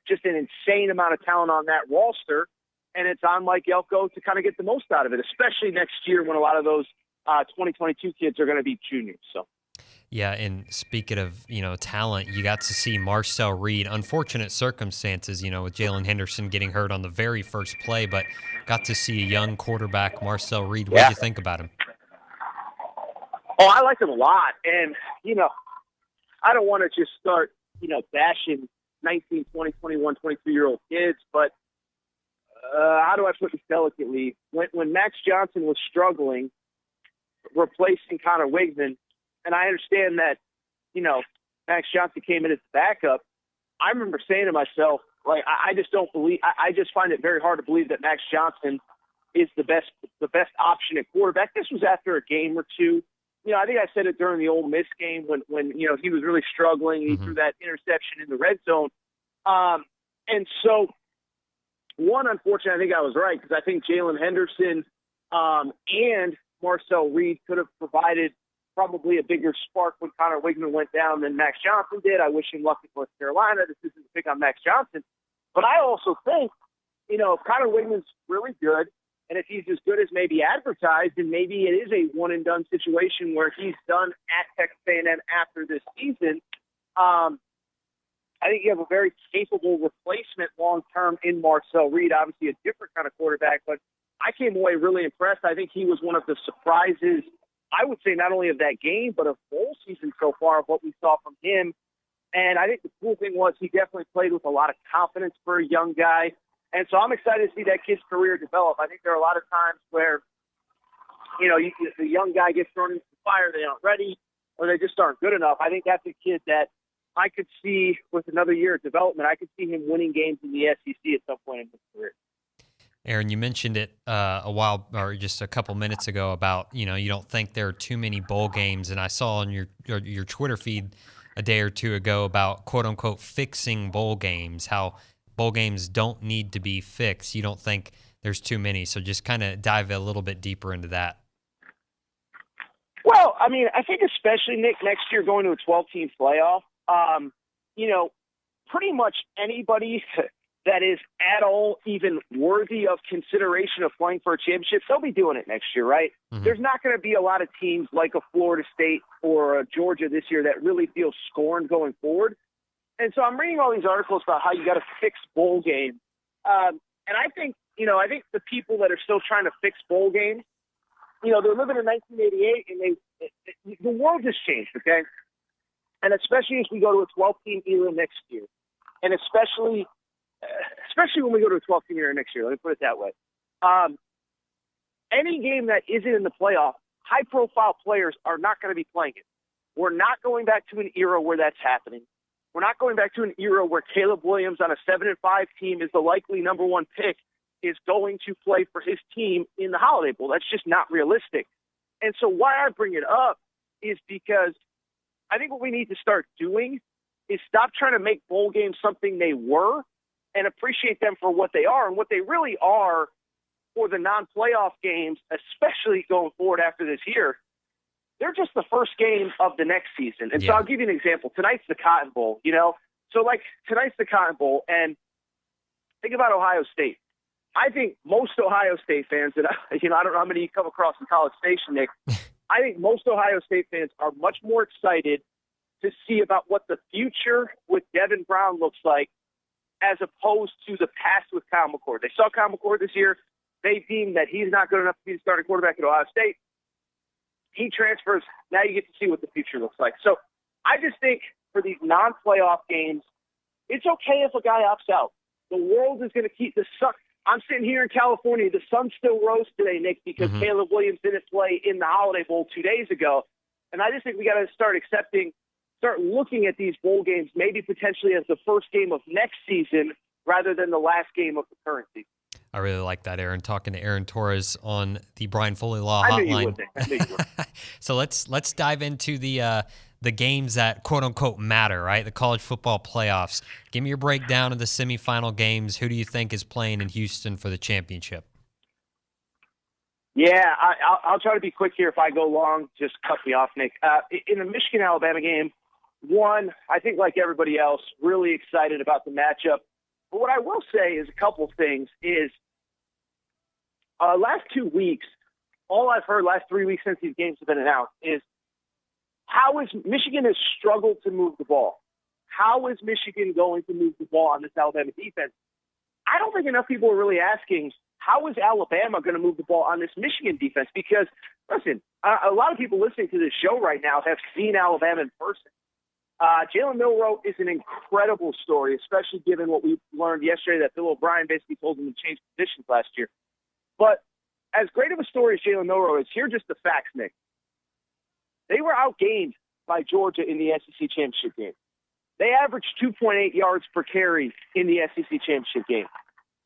just an insane amount of talent on that roster, and it's on Mike Elko to kind of get the most out of it, especially next year when a lot of those 2022 kids are going to be juniors. So. Yeah, and speaking of, talent, you got to see Marcel Reed. Unfortunate circumstances, with Jalen Henderson getting hurt on the very first play, but got to see a young quarterback, Marcel Reed. What did you think about him? Oh, I like him a lot. And, I don't want to just start, bashing 19, 20, 21, 22-year-old kids, but how do I put this delicately? When Max Johnson was struggling, replacing Connor Wigman, and I understand that, Max Johnson came in as the backup. I remember saying to myself, I just don't believe. I just find it very hard to believe that Max Johnson is the best option at quarterback. This was after a game or two. I think I said it during the Ole Miss game when he was really struggling. He threw that interception in the red zone. And so, unfortunately, I think I was right because I think Jalen Henderson and Marcel Reed could have provided probably a bigger spark when Connor Wigman went down than Max Johnson did. I wish him luck in North Carolina. This isn't a pick on Max Johnson. But I also think, if Connor Wigman's really good, and if he's as good as maybe advertised, then maybe it is a one-and-done situation where he's done at Texas A&M after this season. I think you have a very capable replacement long-term in Marcel Reed, obviously a different kind of quarterback, but I came away really impressed. I think he was one of the surprises I would say not only of that game, but of bowl season so far of what we saw from him. And I think the cool thing was he definitely played with a lot of confidence for a young guy. And so I'm excited to see that kid's career develop. I think there are a lot of times where, the young guy gets thrown into the fire, they aren't ready, or they just aren't good enough. I think that's a kid that I could see with another year of development. I could see him winning games in the SEC at some point in his career. Aaron, you mentioned it a while or just a couple minutes ago about, you don't think there are too many bowl games. And I saw on your Twitter feed a day or two ago about, quote unquote, fixing bowl games, how bowl games don't need to be fixed. You don't think there's too many. So just kind of dive a little bit deeper into that. Well, I mean, I think especially, Nick, next year going to a 12-team playoff, pretty much anybody that is at all even worthy of consideration of playing for a championship, they'll be doing it next year, right? Mm-hmm. There's not going to be a lot of teams like a Florida State or a Georgia this year that really feel scorned going forward. And so I'm reading all these articles about how you got to fix bowl games. And I think the people that are still trying to fix bowl games, they're living in 1988 and the world has changed, okay? And especially as we go to a 12-team era next year, and especially when we go to a 12-team era next year, let me put it that way. Any game that isn't in the playoff, high-profile players are not going to be playing it. We're not going back to an era where that's happening. We're not going back to an era where Caleb Williams on a 7-5 team is the likely number one pick is going to play for his team in the Holiday Bowl. That's just not realistic. And so why I bring it up is because I think what we need to start doing is stop trying to make bowl games something they were and appreciate them for what they are. And what they really are for the non-playoff games, especially going forward after this year, they're just the first game of the next season. And so I'll give you an example. Tonight's the Cotton Bowl, So, tonight's the Cotton Bowl, and think about Ohio State. I think most Ohio State fans, and I don't know how many you come across in College Station, Nick, I think most Ohio State fans are much more excited to see about what the future with Devin Brown looks like as opposed to the past with Kyle McCord. They saw Kyle McCord this year. They deemed that he's not good enough to be the starting quarterback at Ohio State. He transfers. Now you get to see what the future looks like. So I just think for these non-playoff games, it's okay if a guy opts out. The world is going to keep the sun. I'm sitting here in California. The sun still rose today, Nick, because Caleb Williams didn't play in the Holiday Bowl 2 days ago. And I just think we got to start looking at these bowl games maybe potentially as the first game of next season rather than the last game of the current season. I really like that, Aaron. Talking to Aaron Torres on the Brian Foley Law Hotline. I knew you would. So let's dive into the games that quote unquote matter, right? The college football playoffs. Give me your breakdown of the semifinal games. Who do you think is playing in Houston for the championship? Yeah, I'll try to be quick here. If I go long, just cut me off, Nick. In the Michigan-Alabama game, I think like everybody else, really excited about the matchup. But what I will say is a couple of things is last 2 weeks, all I've heard last 3 weeks since these games have been announced is how is Michigan has struggled to move the ball. How is Michigan going to move the ball on this Alabama defense? I don't think enough people are really asking, how is Alabama going to move the ball on this Michigan defense? Because, listen, a lot of people listening to this show right now have seen Alabama in person. Jalen Milroe is an incredible story, especially given what we learned yesterday that Bill O'Brien basically told him to change positions last year. But as great of a story as Jalen Milroe is, here are just the facts, Nick. They were outgained by Georgia in the SEC championship game. They averaged 2.8 yards per carry in the SEC championship game.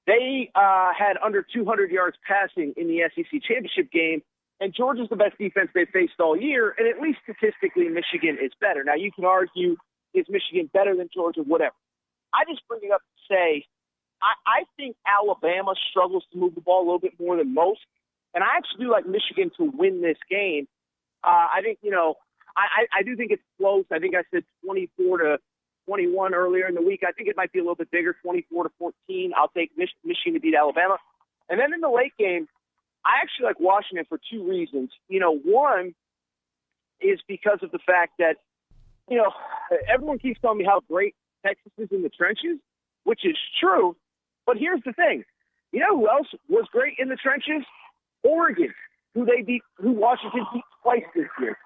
They had under 200 yards passing in the SEC championship game. And Georgia's the best defense they've faced all year, and at least statistically, Michigan is better. Now, you can argue, is Michigan better than Georgia? Whatever. I just bring it up to say, I think Alabama struggles to move the ball a little bit more than most, and I actually do like Michigan to win this game. I think, I do think it's close. I think I said 24-21 earlier in the week. I think it might be a little bit bigger, 24-14. I'll take Michigan to beat Alabama. And then in the late game, I actually like Washington for two reasons. One is because of the fact that, everyone keeps telling me how great Texas is in the trenches, which is true. But here's the thing. You know who else was great in the trenches? Oregon. who Washington beat twice this year.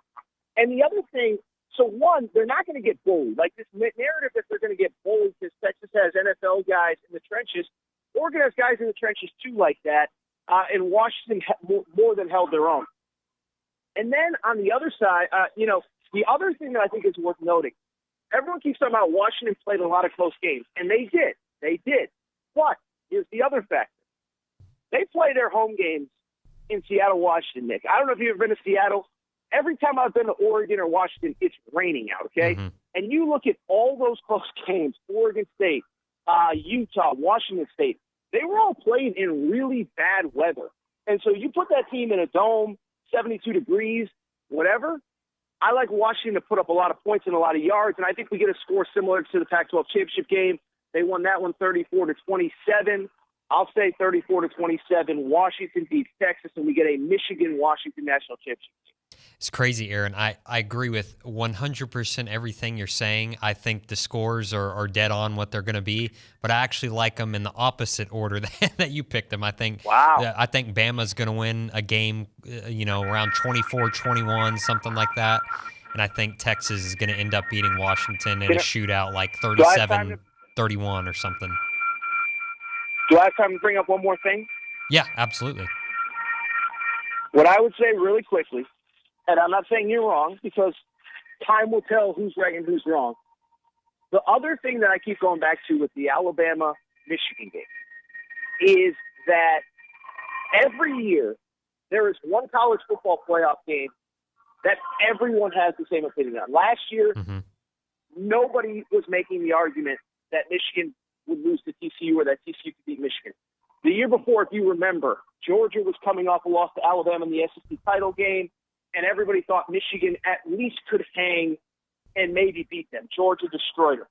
And the other thing, so one, they're not going to get bullied. Like this narrative that they're going to get bullied because Texas has NFL guys in the trenches. Oregon has guys in the trenches too like that, and Washington more than held their own. And then on the other side, the other thing that I think is worth noting, everyone keeps talking about Washington played a lot of close games, and they did. They did. But here's the other factor. They play their home games in Seattle, Washington, Nick. I don't know if you've ever been to Seattle. Every time I've been to Oregon or Washington, it's raining out, okay? Mm-hmm. And you look at all those close games, Oregon State, Utah, Washington State, they were all played in really bad weather. And so you put that team in a dome, 72 degrees, whatever. I like Washington to put up a lot of points and a lot of yards, and I think we get a score similar to the Pac-12 championship game. They won that one 34-27. I'll say 34-27. Washington beats Texas, and we get a Michigan-Washington national championship. It's crazy, Aaron. I agree with 100% everything you're saying. I think the scores are dead on what they're going to be, but I actually like them in the opposite order that you picked them. I think Bama's going to win a game, around 24-21, something like that. And I think Texas is going to end up beating Washington in a shootout like 37-31 or something. Do I have time to bring up one more thing? Yeah, absolutely. What I would say really quickly, and I'm not saying you're wrong because time will tell who's right and who's wrong. The other thing that I keep going back to with the Alabama-Michigan game is that every year there is one college football playoff game that everyone has the same opinion on. Last year, nobody was making the argument that Michigan would lose to TCU or that TCU could beat Michigan. The year before, if you remember, Georgia was coming off a loss to Alabama in the SEC title game, and everybody thought Michigan at least could hang and maybe beat them. Georgia destroyed them.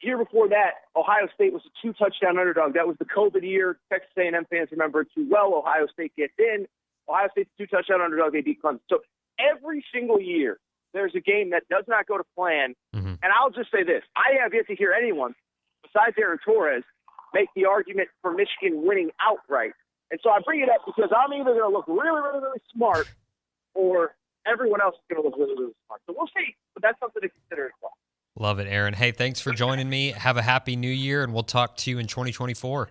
The year before that, Ohio State was a 2-touchdown underdog. That was the COVID year. Texas A&M fans remember it too well. Ohio State gets in. Ohio State's a 2-touchdown underdog. They beat Clemson. So every single year, there's a game that does not go to plan. And I'll just say this. I have yet to hear anyone, besides Aaron Torres, make the argument for Michigan winning outright. And so I bring it up because I'm either going to look really, really, really smart or everyone else is going to look really, really smart. So we'll see, but that's something to consider as well. Love it, Aaron. Hey, thanks for joining me. Have a happy new year, and we'll talk to you in 2024.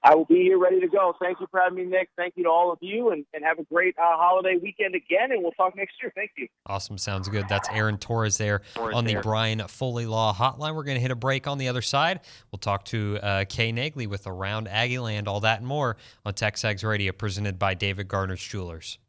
I will be here ready to go. Thank you for having me, Nick. Thank you to all of you, and have a great holiday weekend again, and we'll talk next year. Thank you. Awesome. Sounds good. That's Aaron Torres there on the Brian Foley Law Hotline. We're going to hit a break on the other side. We'll talk to Kay Naegeli with Around Aggieland, all that and more on TexAgs Radio, presented by David Gardner's Jewelers.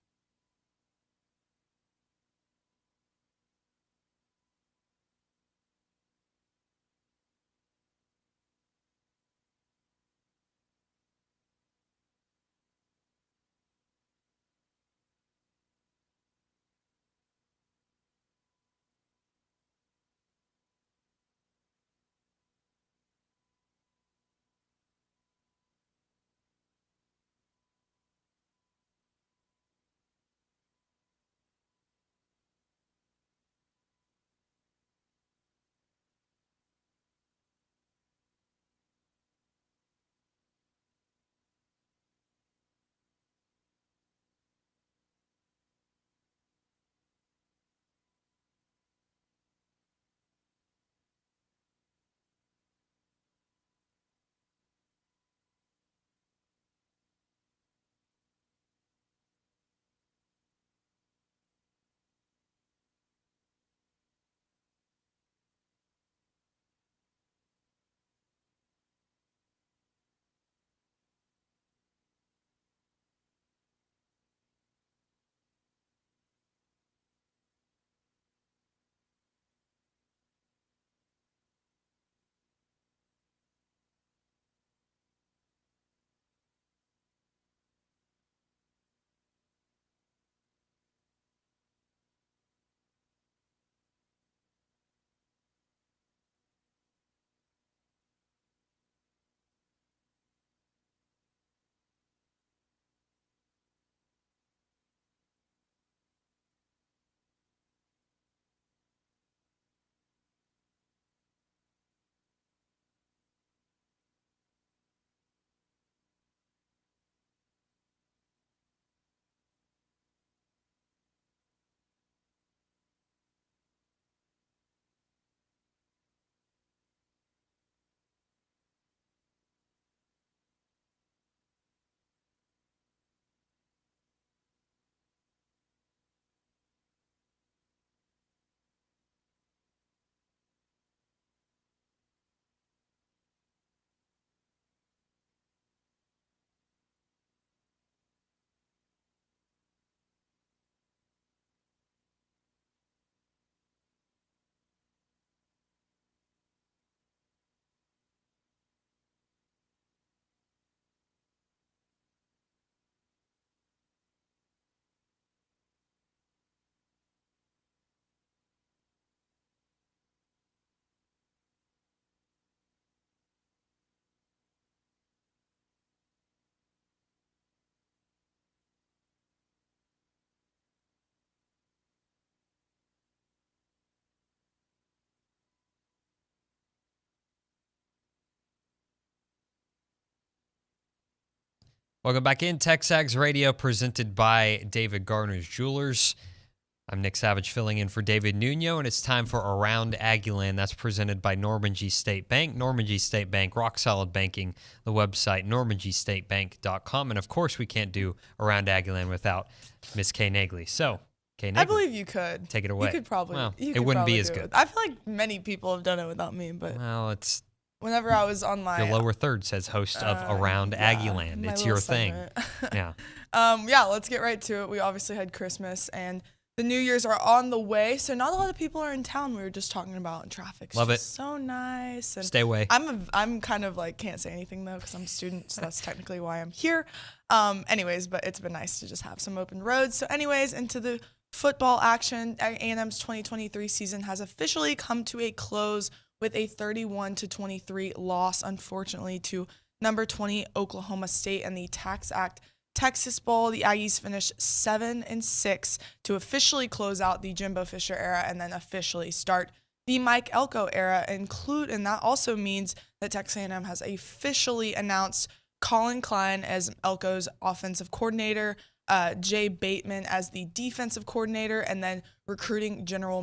Welcome back in. TexAgs Radio presented by David Garner's Jewelers. I'm Nick Savage filling in for David Nuno, and it's time for Around Aggieland. That's presented by Normandy State Bank. Normandy State Bank, rock solid banking. The website, normandystatebank.com. And, of course, we can't do Around Aggieland without Miss Kay Naegeli. So, Kay Naegeli. I believe you could. Take it away. You could probably. Well, it wouldn't be as good. I feel like many people have done it without me, but. Well, it's. Whenever I was on my. Your lower third says host of Around Aggieland. It's your thing. Yeah. Yeah, let's get right to it. We obviously had Christmas, and the New Year's are on the way, so not a lot of people are in town. We were just talking about, and traffic's Love just it. so nice. And stay away. I'm kind of like can't say anything though because I'm a student, so that's technically why I'm here. Anyways, but it's been nice to just have some open roads. So anyways, into the football action, A&M's 2023 season has officially come to a close with a 31-23 loss, unfortunately, to number 20 Oklahoma State and the Tax Act Texas Bowl. The Aggies finished 7-6 to officially close out the Jimbo Fisher era and then officially start the Mike Elko era. And that also means that Texas A&M has officially announced Colin Klein as Elko's offensive coordinator, Jay Bateman as the defensive coordinator, and then recruiting general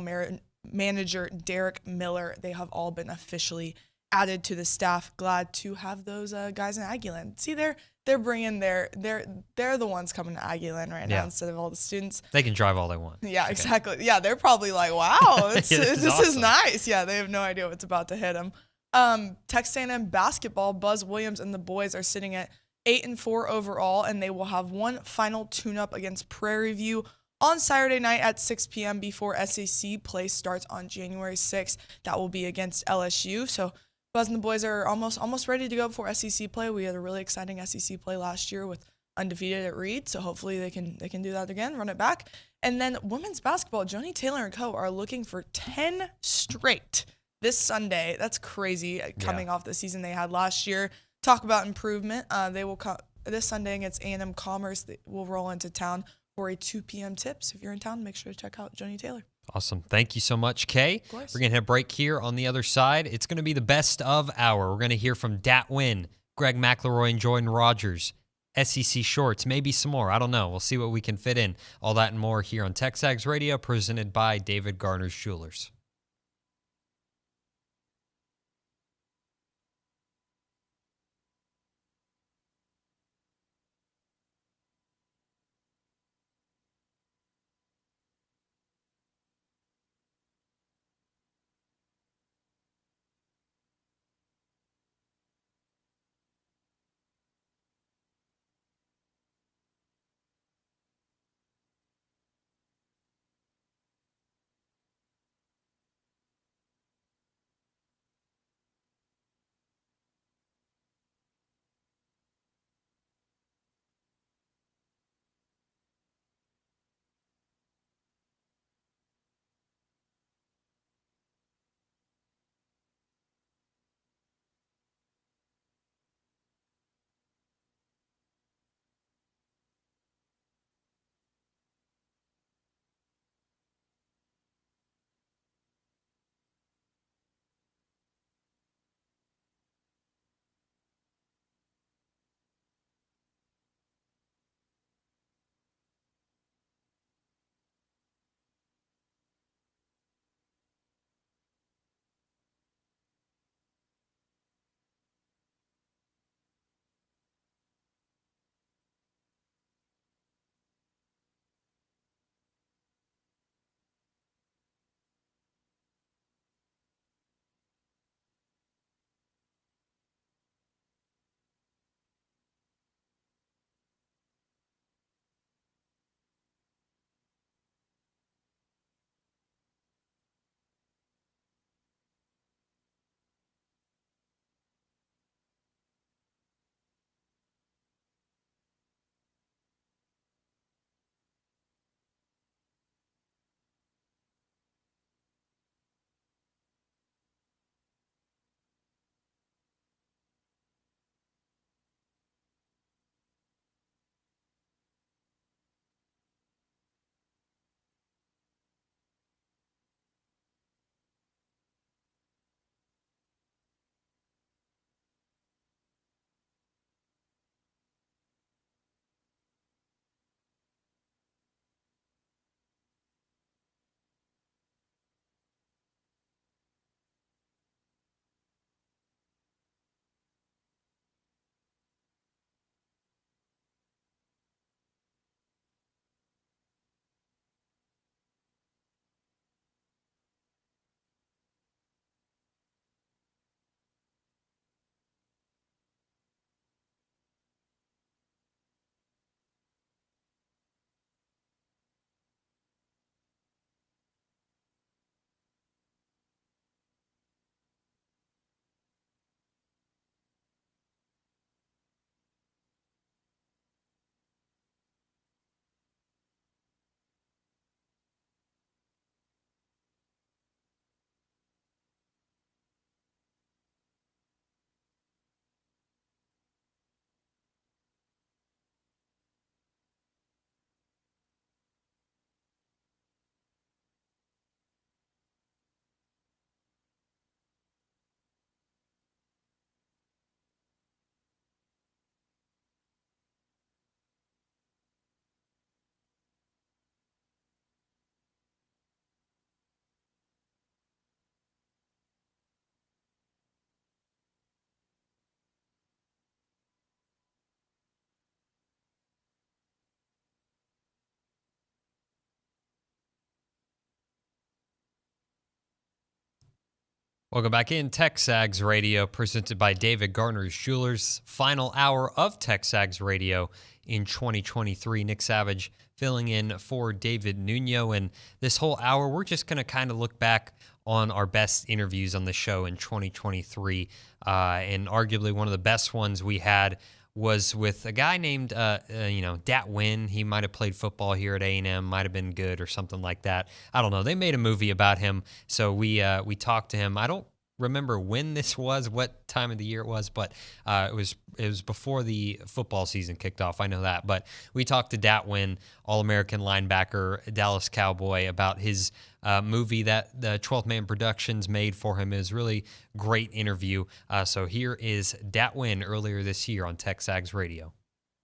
manager Derek Miller. They have all been officially added to the staff. Glad to have those guys in Aggieland. See, they're bringing they're the ones coming to Aggieland right now instead of all the students. They can drive all they want. Yeah, exactly. Yeah, they're probably like, wow, this awesome. is nice. Yeah, they have no idea what's about to hit them. Texas A&M basketball, Buzz Williams and the boys are sitting at 8-4 overall, and they will have one final tune-up against Prairie View on Saturday night at 6 p.m. before SEC play starts on January 6th. That will be against LSU. So Buzz and the boys are almost ready to go before SEC play. We had a really exciting SEC play last year with undefeated at Reed, so hopefully they can do that again, run it back. And then women's basketball, Joni Taylor and co. are looking for 10 straight this Sunday. That's crazy coming off the season they had last year. Talk about improvement. They will come this Sunday against A&M Commerce. They will roll into town for a 2 p.m. tip. So if you're in town, make sure to check out Joni Taylor. Awesome. Thank you so much, Kay. Of course. We're going to hit a break here on the other side. It's going to be the best of hour. We're going to hear from Dat Nguyen, Greg McElroy, and Jordan Rogers, SEC Shorts, maybe some more. I don't know. We'll see what we can fit in. All that and more here on TexAgs Radio, presented by David Garner's Jewelers. Welcome back in TexAgs Radio, presented by David Gardner's Jewelers. Final hour of TexAgs Radio in 2023. Nick Savage filling in for David Nguyen. And this whole hour, we're just going to kind of look back on our best interviews on the show in 2023. And arguably one of the best ones we had was with a guy named, Dat Nguyen. He might have played football here at A&M, might have been good or something like that. I don't know. They made a movie about him, so we talked to him. I don't remember when this was, what time of the year it was, but it was before the football season kicked off. I know that. But we talked to Dat Nguyen, All-American linebacker, Dallas Cowboy, about his movie that the 12th Man Productions made for him. It was really great interview. So here is Dat Nguyen earlier this year on TexAgs Radio.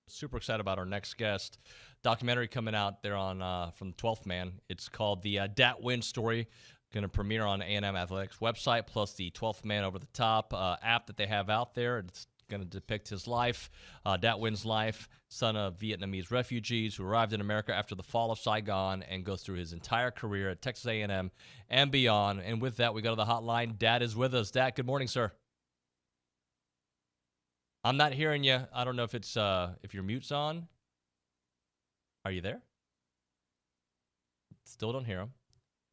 Super excited about our next guest. Documentary coming out there on from the 12th Man. It's called the Dat Nguyen Story. Going to premiere on A&M Athletics website, plus the 12th Man Over the Top app that they have out there. It's going to depict his life, Dat Nguyen's life, son of Vietnamese refugees who arrived in America after the fall of Saigon, and goes through his entire career at Texas A&M and beyond. And with that, we go to the hotline. Dat is with us. Dat, good morning, sir. I'm not hearing you. I don't know if it's if your mute's on. Are you there? Still don't hear him.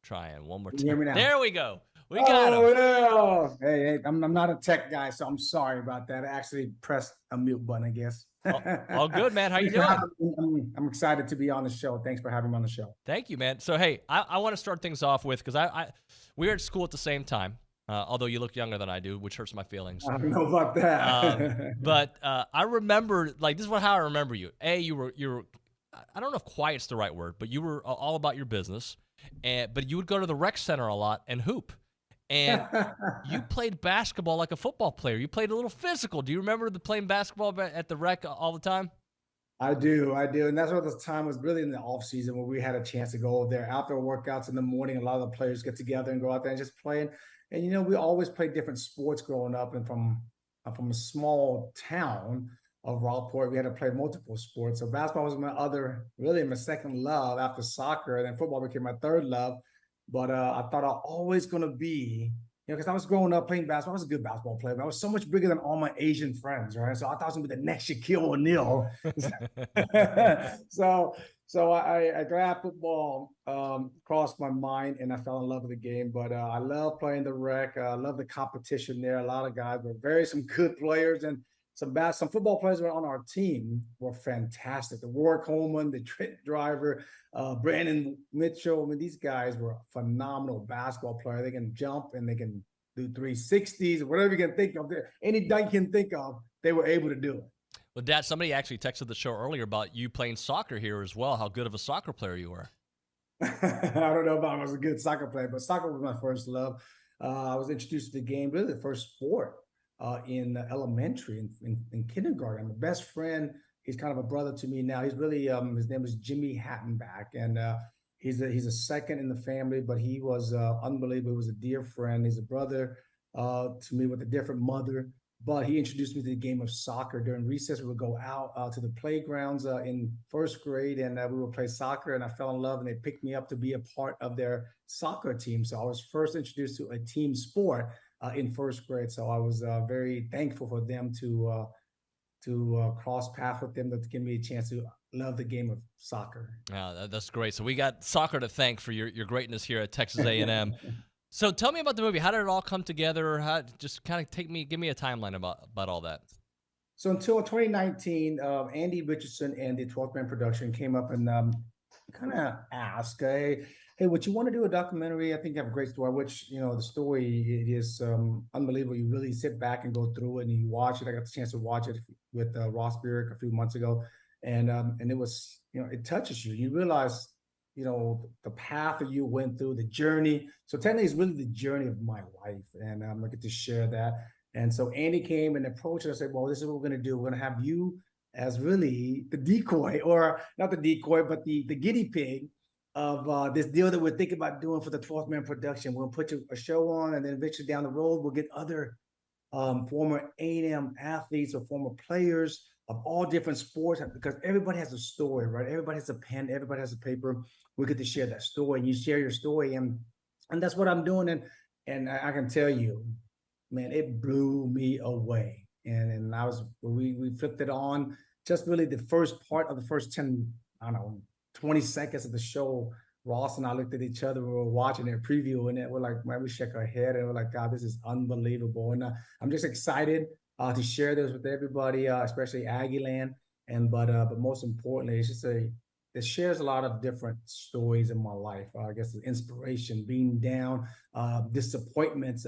Trying one more time. Can you hear me now? There we go. We got him. Yeah. Hey, I'm not a tech guy, so I'm sorry about that. I actually pressed a mute button, I guess. All good, man. How you doing? I'm excited to be on the show. Thanks for having me on the show. Thank you, man. So, hey, I want to start things off with, because we were at school at the same time, although you look younger than I do, which hurts my feelings. I don't know about that. But I remember, like, this is how I remember you. You were, I don't know if quiet's the right word, but you were all about your business. But you would go to the rec center a lot and hoop. And you played basketball like a football player. You played a little physical. Do you remember playing basketball at the rec all the time? I do. And that's what the time was really in the off season when we had a chance to go over there after workouts in the morning. A lot of the players get together and go out there and just play. And we always played different sports growing up. And from a small town of Rockport, we had to play multiple sports. So basketball was my second love after soccer, and then football became my third love. But I thought I was always going to be, because I was growing up playing basketball. I was a good basketball player, but I was so much bigger than all my Asian friends, right? So I thought I was going to be the next Shaquille O'Neal. So I draft football crossed my mind, and I fell in love with the game. But I love playing the rec. I love the competition there. A lot of guys were some good players, and some football players were on our team were fantastic. The Warwick Coleman, the Trent Driver, Brandon Mitchell. I mean, these guys were phenomenal basketball players. They can jump and they can do 360s, whatever you can think of. Any dunk you can think of, they were able to do it. Well, Dad, somebody actually texted the show earlier about you playing soccer here as well, how good of a soccer player you were. I don't know if I was a good soccer player, but soccer was my first love. I was introduced to the game, really the first sport. In elementary, in kindergarten. My best friend, he's kind of a brother to me now. He's really, his name is Jimmy Hattenback, and he's a second in the family, but he was unbelievable. He was a dear friend. He's a brother to me with a different mother, but he introduced me to the game of soccer. During recess, we would go out to the playgrounds in first grade, and we would play soccer, and I fell in love, and they picked me up to be a part of their soccer team. So I was first introduced to a team sport in first grade. So I was very thankful for them to cross paths with them, to give me a chance to love the game of soccer. Yeah, that's great. So we got soccer to thank for your greatness here at Texas A&M. So tell me about the movie. How did it all come together? Just kind of give me a timeline about all that. So until 2019, Andy Richardson and the 12th Man Production came up and kind of asked, hey, would you want to do a documentary? I think you have a great story, which, the story, it is unbelievable. You really sit back and go through it and you watch it. I got the chance to watch it with Ross Burek a few months ago. And it was, it touches you. You realize, the path that you went through, the journey. So technically it's really the journey of my life. And I'm going to get to share that. And so Andy came and approached us and said, well, this is what we're going to do. We're going to have you as really the decoy, or not the decoy, but the guinea pig of this deal that we're thinking about doing for the 12th Man Production. We'll put a show on, and then eventually down the road, we'll get other former A&M athletes or former players of all different sports, because everybody has a story, right? Everybody has a pen, everybody has a paper. We get to share that story, and you share your story, and that's what I'm doing. And And I can tell you, man, it blew me away. And we flipped it on just really the first part of the first 10, I don't know, 20 seconds of the show. Ross and I looked at each other. We were watching it, previewing it. We're like, man, we shook our head and we're like, God, this is unbelievable. And I'm just excited to share this with everybody, especially Aggieland. But most importantly, it shares a lot of different stories in my life. I guess the inspiration, being down, disappointments,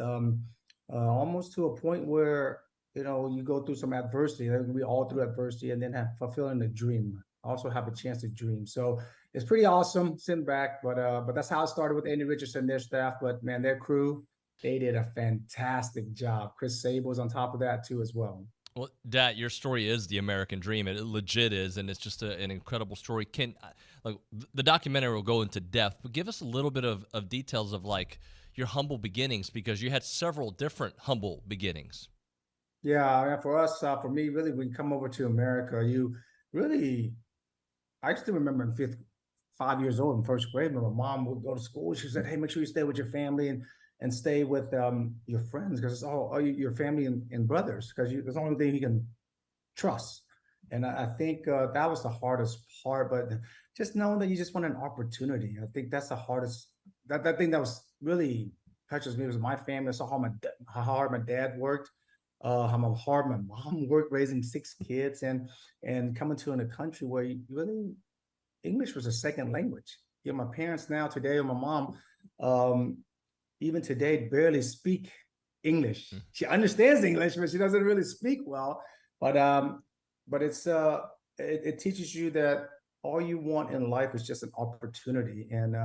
almost to a point where, you go through some adversity. We all through adversity, and then fulfilling the dream. Also have a chance to dream. So it's pretty awesome sitting back. But that's how it started with Andy Richardson, their staff. But man, their crew, they did a fantastic job. Chris Sable's on top of that too as well. Well, Dat, your story is the American dream. It legit is, and it's just an incredible story. The documentary will go into depth, but give us a little bit of details of your humble beginnings, because you had several different humble beginnings. Yeah, for us, for me, really, when you come over to America, I still remember in 5 years old in first grade, when my mom would go to school, she said, hey, make sure you stay with your family and stay with your friends, because it's all your family and brothers, because it's the only thing you can trust. And I think that was the hardest part, but just knowing that you just want an opportunity. I think that's the hardest, that thing that was really touches me was my family. I saw how hard my dad worked, how hard my mom worked raising 6 kids, and coming to in a country where English was a second language. My parents now today, or my mom, even today, barely speak English. She understands English, but she doesn't really speak well. But it teaches you that all you want in life is just an opportunity. And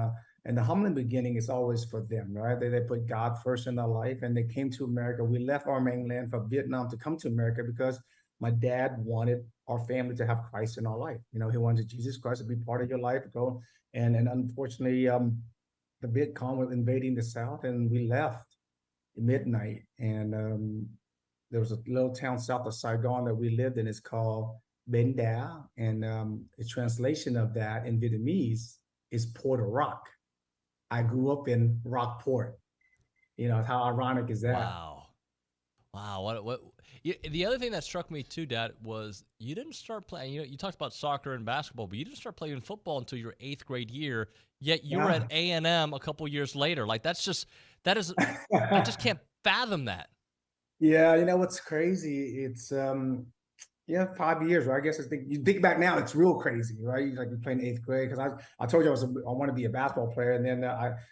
the humbling beginning is always for them, right? They put God first in their life, and they came to America. We left our mainland for Vietnam to come to America because my dad wanted our family to have Christ in our life. He wanted Jesus Christ to be part of your life. And unfortunately, the Vietcong were invading the South, and we left at midnight. And there was a little town south of Saigon that we lived in. It's called Bến Đá, and a translation of that in Vietnamese is Port of Rock. I grew up in Rockport. How ironic is that? Wow. What? The other thing that struck me too, Dad, was you didn't start playing. You talked about soccer and basketball, but you didn't start playing football until your 8th grade year. Yet you were at A&M a couple years later. I just can't fathom that. Yeah, what's crazy? It's 5 years, right? I guess you think back now, it's real crazy, right? You're playing 8th grade, because I told you I want to be a basketball player, and then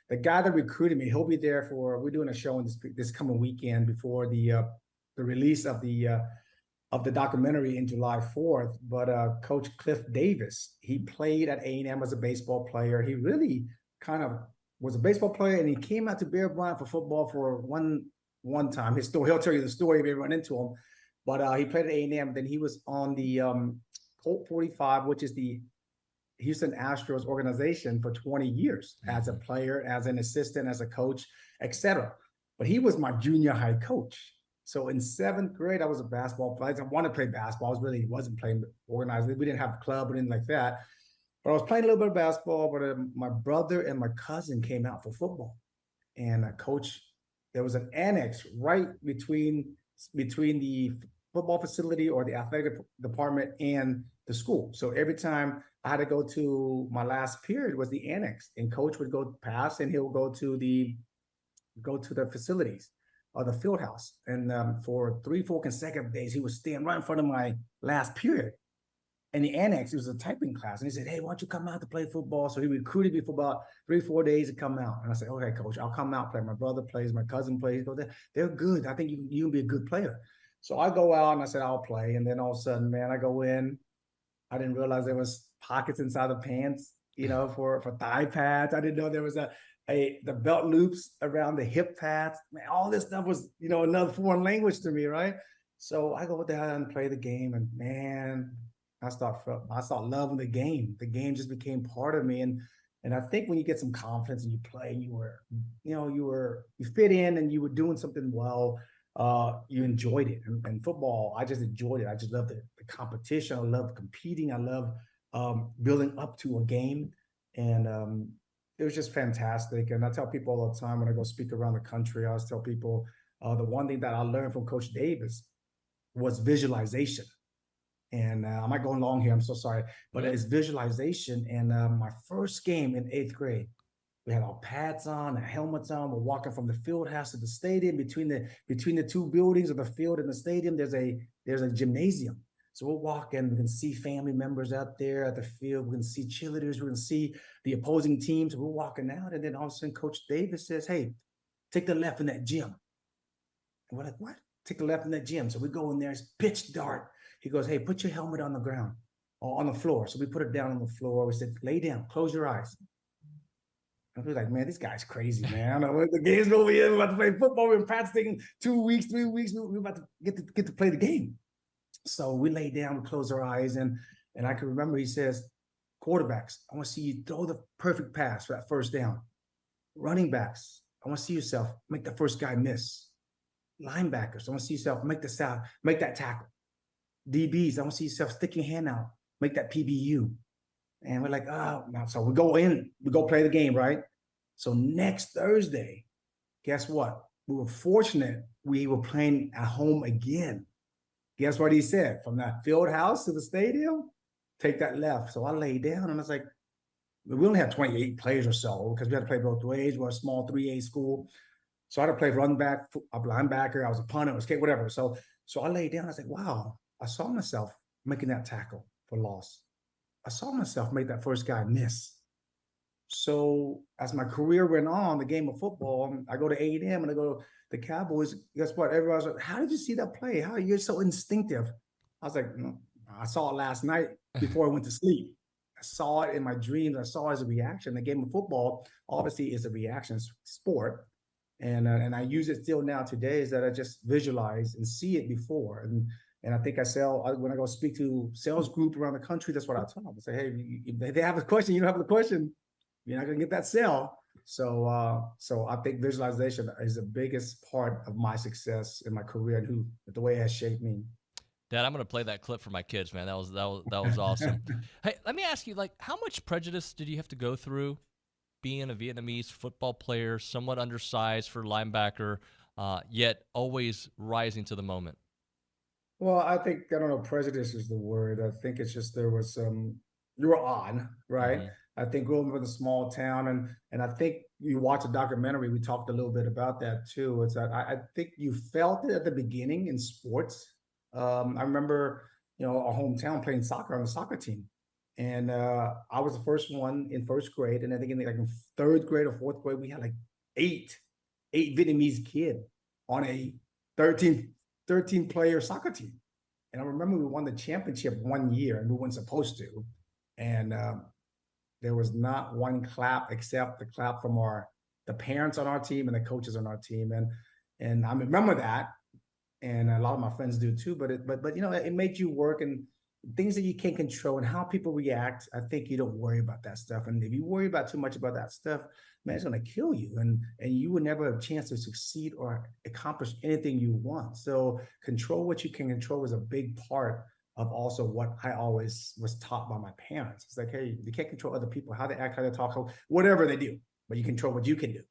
the guy that recruited me, he'll be there we're doing a show in this coming weekend before the release of the documentary in July 4th. But Coach Cliff Davis, he played at A&M as a baseball player. He really kind of was a baseball player, and he came out to Bear Bryant for football for one time. His story, he'll tell you the story if you run into him. But he played at A&M. Then he was on the Colt 45, which is the Houston Astros organization, for 20 years as a player, as an assistant, as a coach, etc. But he was my junior high coach. So in 7th grade, I was a basketball player. I wanted to play basketball. I wasn't playing organized. We didn't have a club or anything like that. But I was playing a little bit of basketball. But my brother and my cousin came out for football. And there was an annex right between the football facility or the athletic department and the school. So every time I had to go to my last period was the annex, and coach would go past, and he'll go to the facilities or the field house. And for 3-4 consecutive days, he would stand right in front of my last period. And the annex, it was a typing class. And he said, hey, why don't you come out to play football? So he recruited me for about 3-4 days to come out. And I said, okay, coach, I'll come out, play. My brother plays, my cousin plays. They're good. I think you can be a good player. So I go out and I said, I'll play. And then all of a sudden, man, I go in. I didn't realize there was pockets inside the pants, for thigh pads. I didn't know there was the belt loops around the hip pads. Man, all this stuff was, another foreign language to me, right? So I go down and play the game, and man, I start loving the game. The game just became part of me. And I think when you get some confidence and you play, you fit in and you were doing something well. You enjoyed it. And football, I just enjoyed it. I just loved the competition. I love competing. I love building up to a game. And it was just fantastic. And I tell people all the time when I go speak around the country, I always tell people the one thing that I learned from Coach Davis was visualization. And I might go long here, I'm so sorry, but it's visualization. And my first game in 8th grade, we had our pads on, our helmets on. We're walking from the field house to the stadium. Between the two buildings of the field and the stadium, there's a gymnasium. So we're walking, we can see family members out there at the field. We can see cheerleaders. We can see the opposing teams. We're walking out, and then all of a sudden, Coach Davis says, "Hey, take the left in that gym." And we're like, "What? Take the left in that gym?" So we go in there. It's pitch dark. He goes, "Hey, put your helmet on the ground or on the floor." So we put it down on the floor. We said, "Lay down, close your eyes." And we were like, "Man, this guy's crazy, man. I don't know, the game's over here. We're about to play football. We're practicing 2 weeks, 3 weeks. We're about to get to play the game." So we lay down, we close our eyes, and I can remember he says, "Quarterbacks, I want to see you throw the perfect pass for that first down. Running backs, I want to see yourself make the first guy miss. Linebackers, I want to see yourself make that tackle. DBs, I want to see yourself stick your hand out, make that PBU." And we're like, "Oh, no." So we go play the game, right? So next Thursday, guess what? We were fortunate we were playing at home again. Guess what he said? From that field house to the stadium, take that left. So I laid down, and I was like, we only had 28 players or so because we had to play both ways. We're a small 3A school. So I had to play running back, a linebacker. I was a punter, I was kick, whatever. So I laid down. I was like, wow, I saw myself making that tackle for loss. I saw myself make that first guy miss. So as my career went on, the game of football, I go to A&M and I go to the Cowboys. Guess what? Everybody's like, "How did you see that play? How you're so instinctive?" I was like, "I saw it last night before I went to sleep. I saw it in my dreams. I saw it as a reaction." The game of football obviously is a reaction sport. And I use it still now today, is that I just visualize and see it before. And I think when I go speak to sales group around the country, that's what I tell them. I say, "Hey, if they have a question, you don't have a question, you're not going to get that sale." So I think visualization is the biggest part of my success in my career and the way it has shaped me. Dad, I'm going to play that clip for my kids, man. That was awesome. Hey, let me ask you, like, how much prejudice did you have to go through being a Vietnamese football player, somewhat undersized for linebacker, yet always rising to the moment? Well, I think, I don't know, prejudice is the word. I think it's just there was you were on, right? Mm-hmm. I think growing up in a small town, and I think you watch a documentary, we talked a little bit about that too. It's that I think you felt it at the beginning in sports. I remember, our hometown playing soccer on the soccer team. And I was the first one in first grade. And I think in 3rd grade or 4th grade, we had like eight Vietnamese kid on a 13 player soccer team. And I remember we won the championship one year and we weren't supposed to. And there was not one clap except the clap from the parents on our team and the coaches on our team. And I remember that. And a lot of my friends do too, but it made you work, and things that you can't control and how people react. I think you don't worry about that stuff. And if you worry about too much about that stuff, man, it's going to kill you. And you will never have a chance to succeed or accomplish anything you want. So control what you can control is a big part of also what I always was taught by my parents. It's like, hey, you can't control other people, how they act, how they talk, whatever they do, but you control what you can do.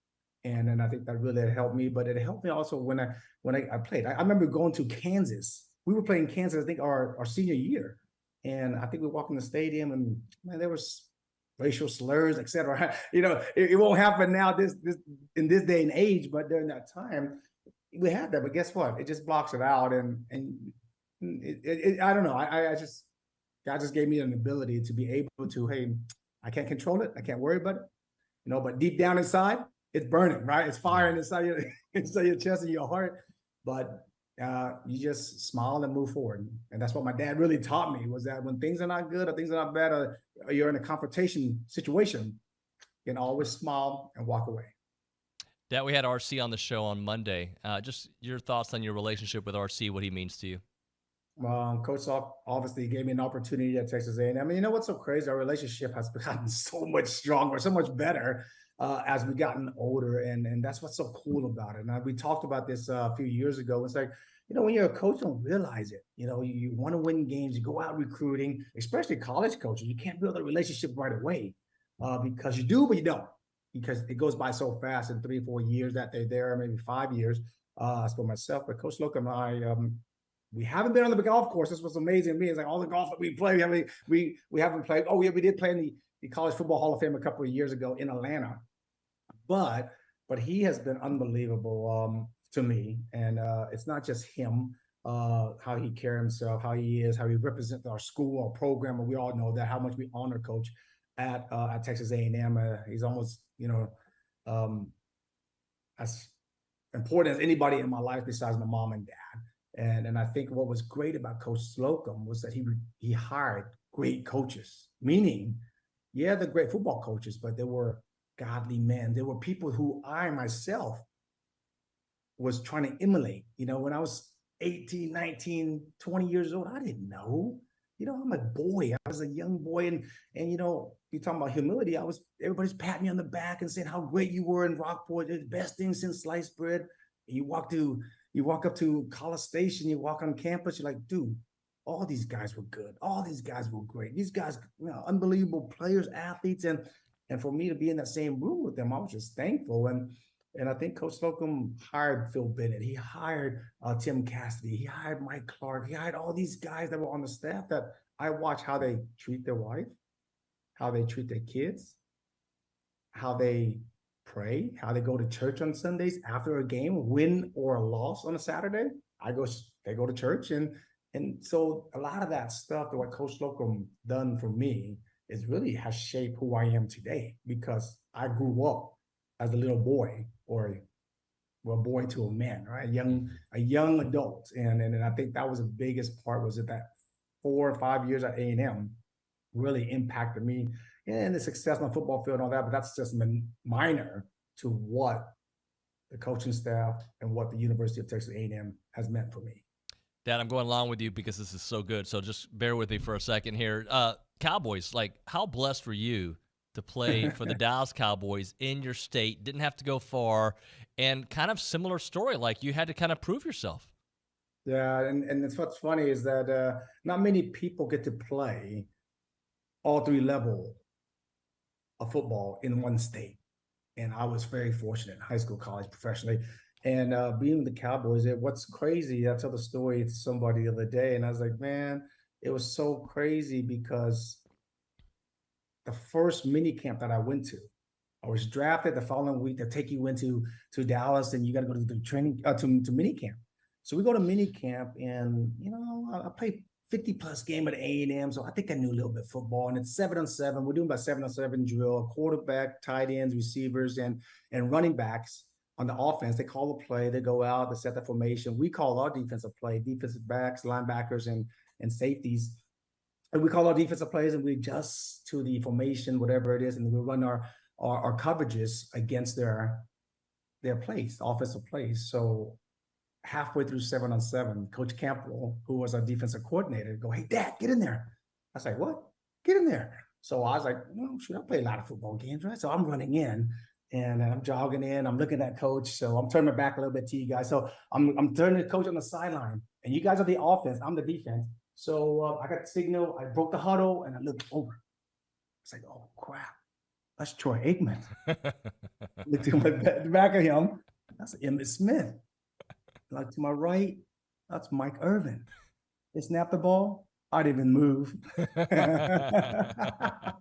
And I think that really helped me, but it helped me also when I played. I remember going to Kansas. We were playing Kansas, I think our senior year. And I think we walked in the stadium and, man, there was racial slurs, et cetera. It won't happen now this in this day and age, but during that time, we had that. But guess what? It just blocks it out. And I don't know. God just gave me an ability to be able to, hey, I can't control it. I can't worry about it. But deep down inside, it's burning, right? It's firing inside your chest and your heart. But you just smile and move forward. And that's what my dad really taught me, was that when things are not good or things are not bad or you're in a confrontation situation, you can always smile and walk away. Dad, we had RC on the show on Monday. Just your thoughts on your relationship with RC, what he means to you. Coach obviously gave me an opportunity at Texas A&M. And you know what's so crazy? Our relationship has gotten so much stronger, so much better as we've gotten older. And that's what's so cool about it. And we talked about this a few years ago. It's like, when you're a coach, you don't realize it. You want to win games, you go out recruiting, especially college coaches. You can't build a relationship right away because you do, but you don't. because it goes by so fast in 3-4 years that they're there, maybe 5 years. As for myself, but Coach Slocum and I, we haven't been on the golf course. This was amazing to me. It's like all the golf that we play, we haven't played. Oh, yeah, we did play in the College Football Hall of Fame a couple of years ago in Atlanta. But he has been unbelievable to me. And it's not just him, how he carries himself, how he is, how he represents our school, our program. And we all know that, how much we honor Coach at Texas A&M. He's almost, as important as anybody in my life besides my mom and dad. And I think what was great about Coach Slocum was that he hired great coaches, meaning, yeah, they're great football coaches, but they were godly men. They were people who I myself was trying to emulate. When I was 18, 19, 20 years old, I didn't know. I'm a boy. I was a young boy. And you're talking about humility. Everybody's patting me on the back and saying how great you were in Rockport. It's the best thing since sliced bread. And you walk up to College Station, you walk on campus, you're like, dude, all these guys were good. All these guys were great. These guys, unbelievable players, athletes. And for me to be in that same room with them, I was just thankful. And I think Coach Slocum hired Phil Bennett. He hired Tim Cassidy. He hired Mike Clark. He hired all these guys that were on the staff that I watch how they treat their wife, how they treat their kids, how they pray, how they go to church on Sundays after a game, win or a loss on a Saturday. They go to church. And so a lot of that stuff that what Coach Slocum done for me is really has shaped who I am today, because I grew up as a little boy, or a boy to a man, right? A young adult. And I think that was the biggest part, was that 4 or 5 years at A&M really impacted me and the success on the football field and all that, but that's just minor to what the coaching staff and what the University of Texas A&M has meant for me. Dad, I'm going along with you because this is so good. So just bear with me for a second here. Cowboys, how blessed were you to play for the Dallas Cowboys in your state? Didn't have to go far, and kind of similar story. You had to kind of prove yourself. Yeah, and it's what's funny is that not many people get to play all 3 levels of football in one state. And I was very fortunate, high school, college, professionally. And being with the Cowboys, what's crazy, I told the story to somebody the other day, and I was like, man, it was so crazy because the first mini camp that I went to, I was drafted the following week. They take you into Dallas, and you got to go to the training to mini camp. So we go to mini camp, and I played 50-plus game at A&M, so I think I knew a little bit of football. And it's 7-on-7. We're doing about 7-on-7 drill, a quarterback, tight ends, receivers, and running backs on the offense. They call the play. They go out. They set the formation. We call our defensive play, defensive backs, linebackers, and safeties. And we call our defensive plays, and we adjust to the formation, whatever it is, and we run our coverages against their plays, offensive plays. So halfway through 7-on-7, Coach Campbell, who was our defensive coordinator, go, "Hey, Dad, get in there." I was like, "What? Get in there." So I was like, "Well, shoot, I play a lot of football games, right?" So I'm running in, and I'm jogging in. I'm looking at Coach, so I'm turning my back a little bit to you guys. So I'm turning to Coach on the sideline, and you guys are the offense. I'm the defense. So I got the signal. I broke the huddle, and I looked over. It's like, oh, crap. That's Troy Aikman. Looked to the back of him. That's Emmitt Smith. Like to my right, that's Mike Irvin. They snapped the ball. I didn't even move. I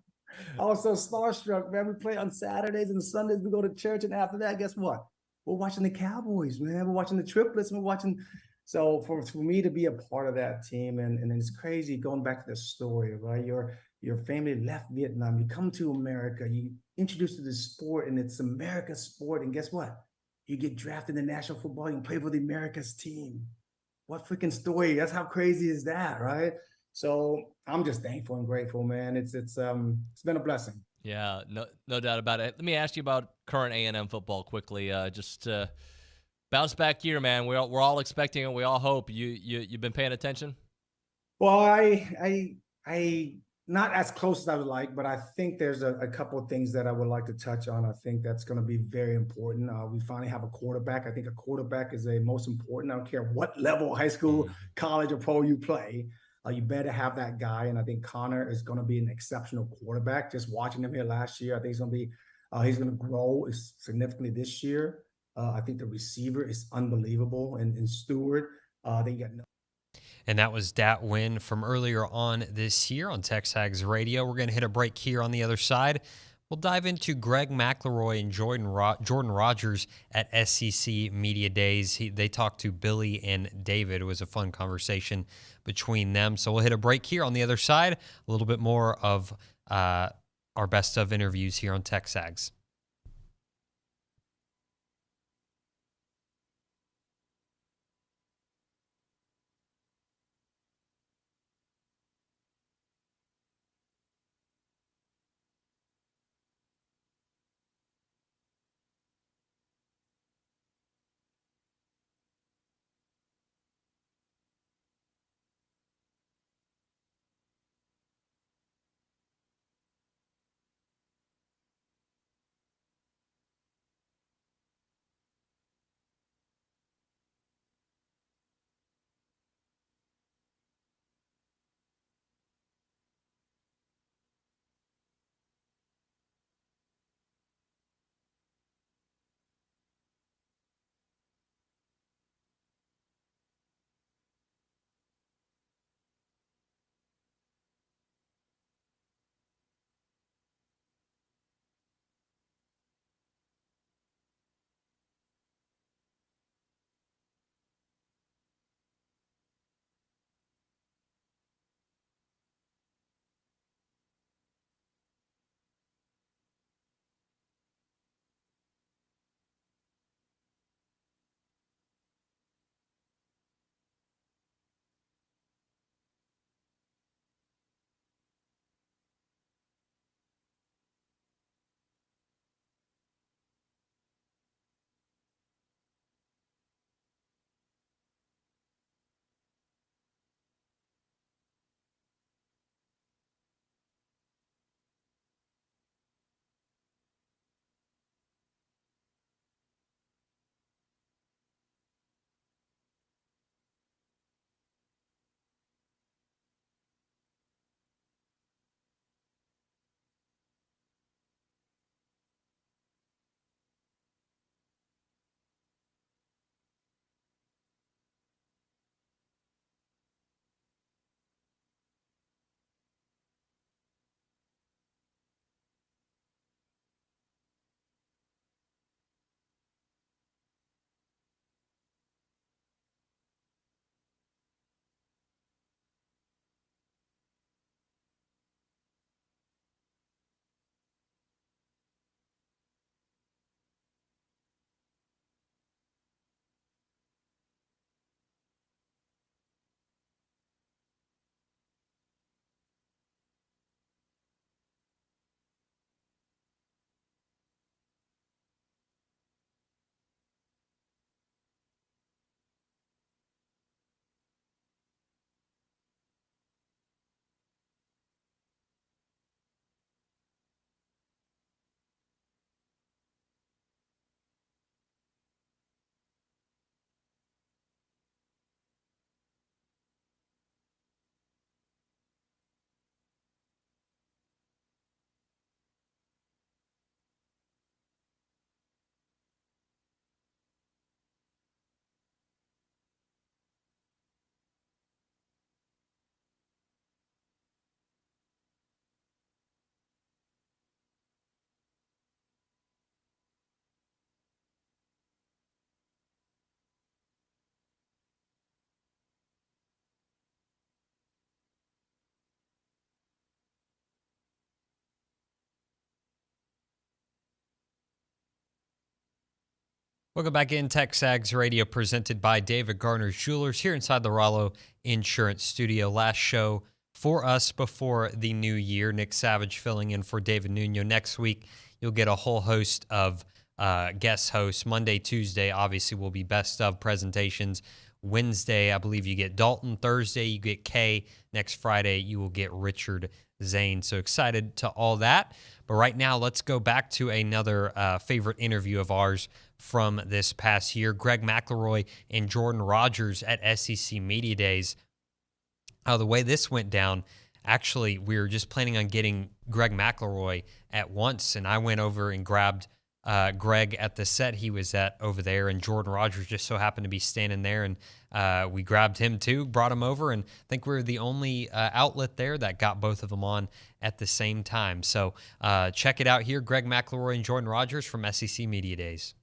was so starstruck, man. We play on Saturdays and Sundays. We go to church, and after that, guess what? We're watching the Cowboys, man. We're watching the triplets. We're watching. So for me to be a part of that team, and it's crazy going back to the story, right? Your family left Vietnam. You come to America. You introduced to this sport, and it's America's sport. And guess what? You get drafted in the National Football. You play for the America's team. What freaking story? That's how crazy is that, right? So I'm just thankful and grateful, man. It's been a blessing. Yeah, no doubt about it. Let me ask you about current A&M football quickly. Just bounce back year, man. We're all expecting it. We all hope. You've been paying attention? Well, I not as close as I would like, but I think there's a couple of things that I would like to touch on. I think that's going to be very important. We finally have a quarterback. I think a quarterback is the most important. I don't care what level, high school, college, or pro you play. You better have that guy. And I think Connor is going to be an exceptional quarterback. Just watching him here last year, I think he's going to be He's going to grow significantly this year. I think the receiver is unbelievable. And Stewart, they got no. And that was Dat Nguyen from earlier on this year on TexAgs Radio. We're going to hit a break here on the other side. We'll dive into Greg McElroy and Jordan Rogers at SEC Media Days. They talked to Billy and David. It was a fun conversation between them. So we'll hit a break here on the other side. A little bit more of our best of interviews here on TexAgs. Welcome back in TexAgs Radio, presented by David Garner's Jewelers here inside the Rollo Insurance Studio. Last show for us before the new year. Nick Savage filling in for David Nuno. Next week, you'll get a whole host of guest hosts. Monday, Tuesday, obviously, will be best of presentations. Wednesday, I believe you get Dalton. Thursday, you get Kay. Next Friday, you will get Richard Zane. So excited to all that. But right now, let's go back to another favorite interview of ours from this past year. Greg McElroy and Jordan Rogers at SEC Media Days. The way this went down, actually, we were just planning on getting Greg McElroy at once, and I went over and grabbed Greg at the set he was at over there, and Jordan Rogers just so happened to be standing there, and we grabbed him too, brought him over, and I think we were the only outlet there that got both of them on at the same time. So check it out here, Greg McElroy and Jordan Rogers from SEC Media Days.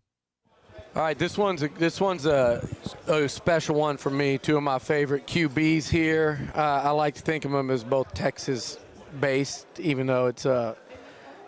All right, this one's a special one for me. Two of my favorite QBs here. I like to think of them as both Texas-based, even though it's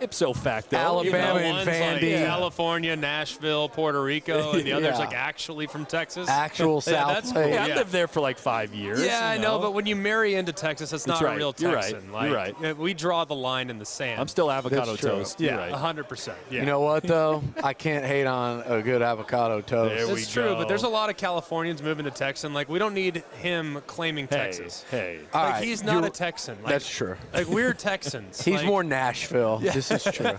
ipso facto. Alabama and Vandy. Like California, Nashville, Puerto Rico, and the other's like actually from Texas. Actual South. That's cool. Yeah. I lived there for like 5 years. Yeah, I know, but when you marry into Texas, it's not a real Texan. You're right. We draw the line in the sand. I'm still avocado toast. Yeah, 100%. Yeah. You know what, though? I can't hate on a good avocado toast. It's true, but there's a lot of Californians moving to Texan. Like, we don't need him claiming Texas. Hey. All like, right, he's not a Texan. Like, that's true. Like, we're Texans. He's like, more Nashville. Yeah. This is true.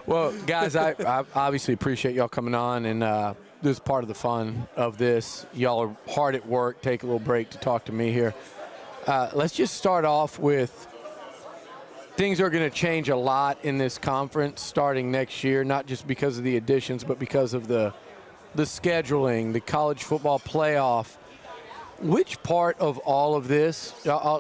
Well, guys, I obviously appreciate y'all coming on, and this is part of the fun of this. Y'all are hard at work. Take a little break to talk to me here. Let's just start off with things are going to change a lot in this conference starting next year, not just because of the additions, but because of the scheduling, the college football playoff. Which part of all of this,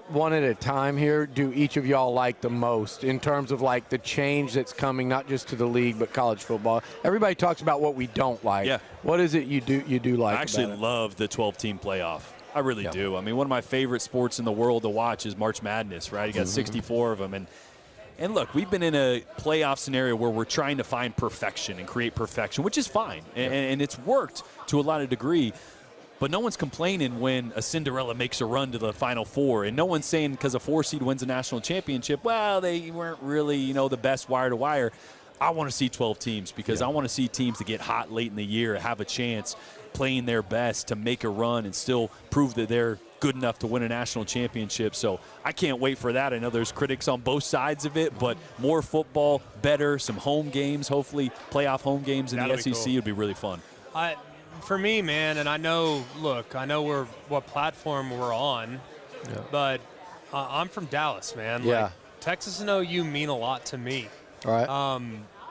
one at a time here, do each of y'all like the most in terms of like the change that's coming, not just to the league, but college football? Everybody talks about what we don't like. Yeah. What is it you do like? I actually love the 12-team playoff. I really do. I mean, one of my favorite sports in the world to watch is March Madness, right? You got 64 of them. And look, we've been in a playoff scenario where we're trying to find perfection and create perfection, which is fine. And it's worked to a lot of degree. But no one's complaining when a Cinderella makes a run to the Final Four. And no one's saying because a 4 seed wins a national championship, well, they weren't really, the best wire to wire. I want to see 12 teams because I want to see teams that get hot late in the year have a chance playing their best to make a run and still prove that they're good enough to win a national championship. So I can't wait for that. I know there's critics on both sides of it, but more football, better, some home games, hopefully playoff home games in the SEC would be really fun. For me, man, and I know what platform we're on, but I'm from Dallas, man. Yeah. Like, Texas and OU mean a lot to me. All right.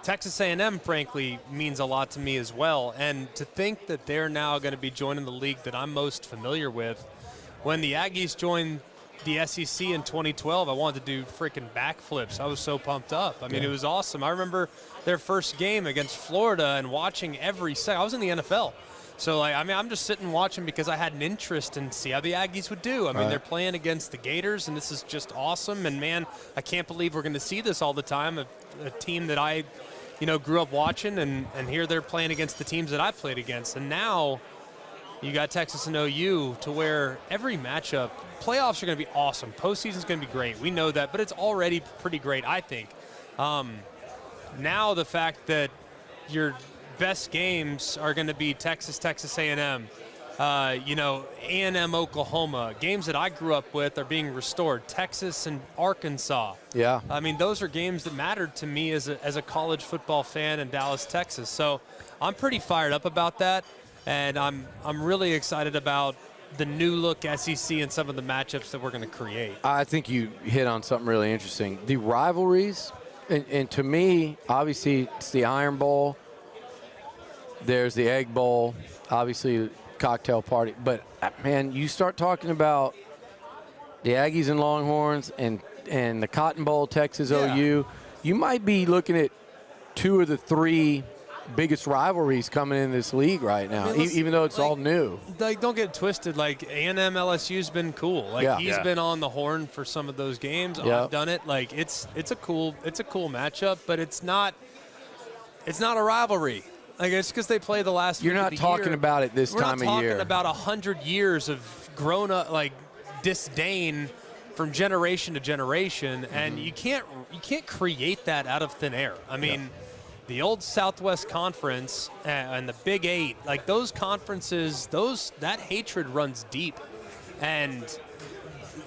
Texas A&M, frankly, means a lot to me as well. And to think that they're now going to be joining the league that I'm most familiar with. When the Aggies joined the SEC in 2012, I wanted to do freaking backflips. I was so pumped up. I mean, it was awesome. I remember their first game against Florida and watching every second. I was in the NFL. So, I'm just sitting watching because I had an interest in see how the Aggies would do. I mean, they're playing against the Gators, and this is just awesome. And, man, I can't believe we're going to see this all the time, a team that I, grew up watching, and here they're playing against the teams that I played against. And now you got Texas and OU to where every matchup, playoffs are going to be awesome. Postseason's going to be great. We know that, but it's already pretty great, I think. Now the fact that your best games are going to be Texas A&M, A&M, Oklahoma. Games that I grew up with are being restored. Texas and Arkansas. Yeah. I mean, those are games that mattered to me as a college football fan in Dallas, Texas. So I'm pretty fired up about that, and I'm really excited about the new look SEC and some of the matchups that we're going to create. I think you hit on something really interesting. The rivalries, and to me, obviously, it's the Iron Bowl. There's the Egg Bowl, obviously cocktail party. But, man, you start talking about the Aggies and Longhorns and the Cotton Bowl, Texas OU, you might be looking at 2 of the 3 biggest rivalries coming in this league right now, even though it's all new. Like, don't get twisted. Like, A&M LSU's been cool. Like, he's been on the horn for some of those games. I've done it. Like, it's a cool matchup, but it's not a rivalry. Like, it's because they play the last You're not talking about it this time of year. We're not talking about 100 years of grown-up, like, disdain from generation to generation, and you can't create that out of thin air. I mean, the old Southwest Conference and the Big 8, like those conferences, that hatred runs deep. And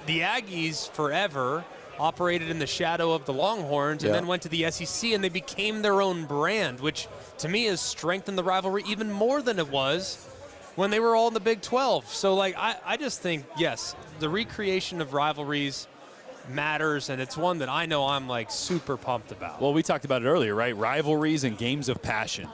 the Aggies forever operated in the shadow of the Longhorns and then went to the SEC, and they became their own brand, which to me has strengthened the rivalry even more than it was when they were all in the Big 12. So, like, I just think, yes, the recreation of rivalries matters, and it's one that I know I'm like super pumped about. Well, we talked about it earlier, right? Rivalries and games of passion.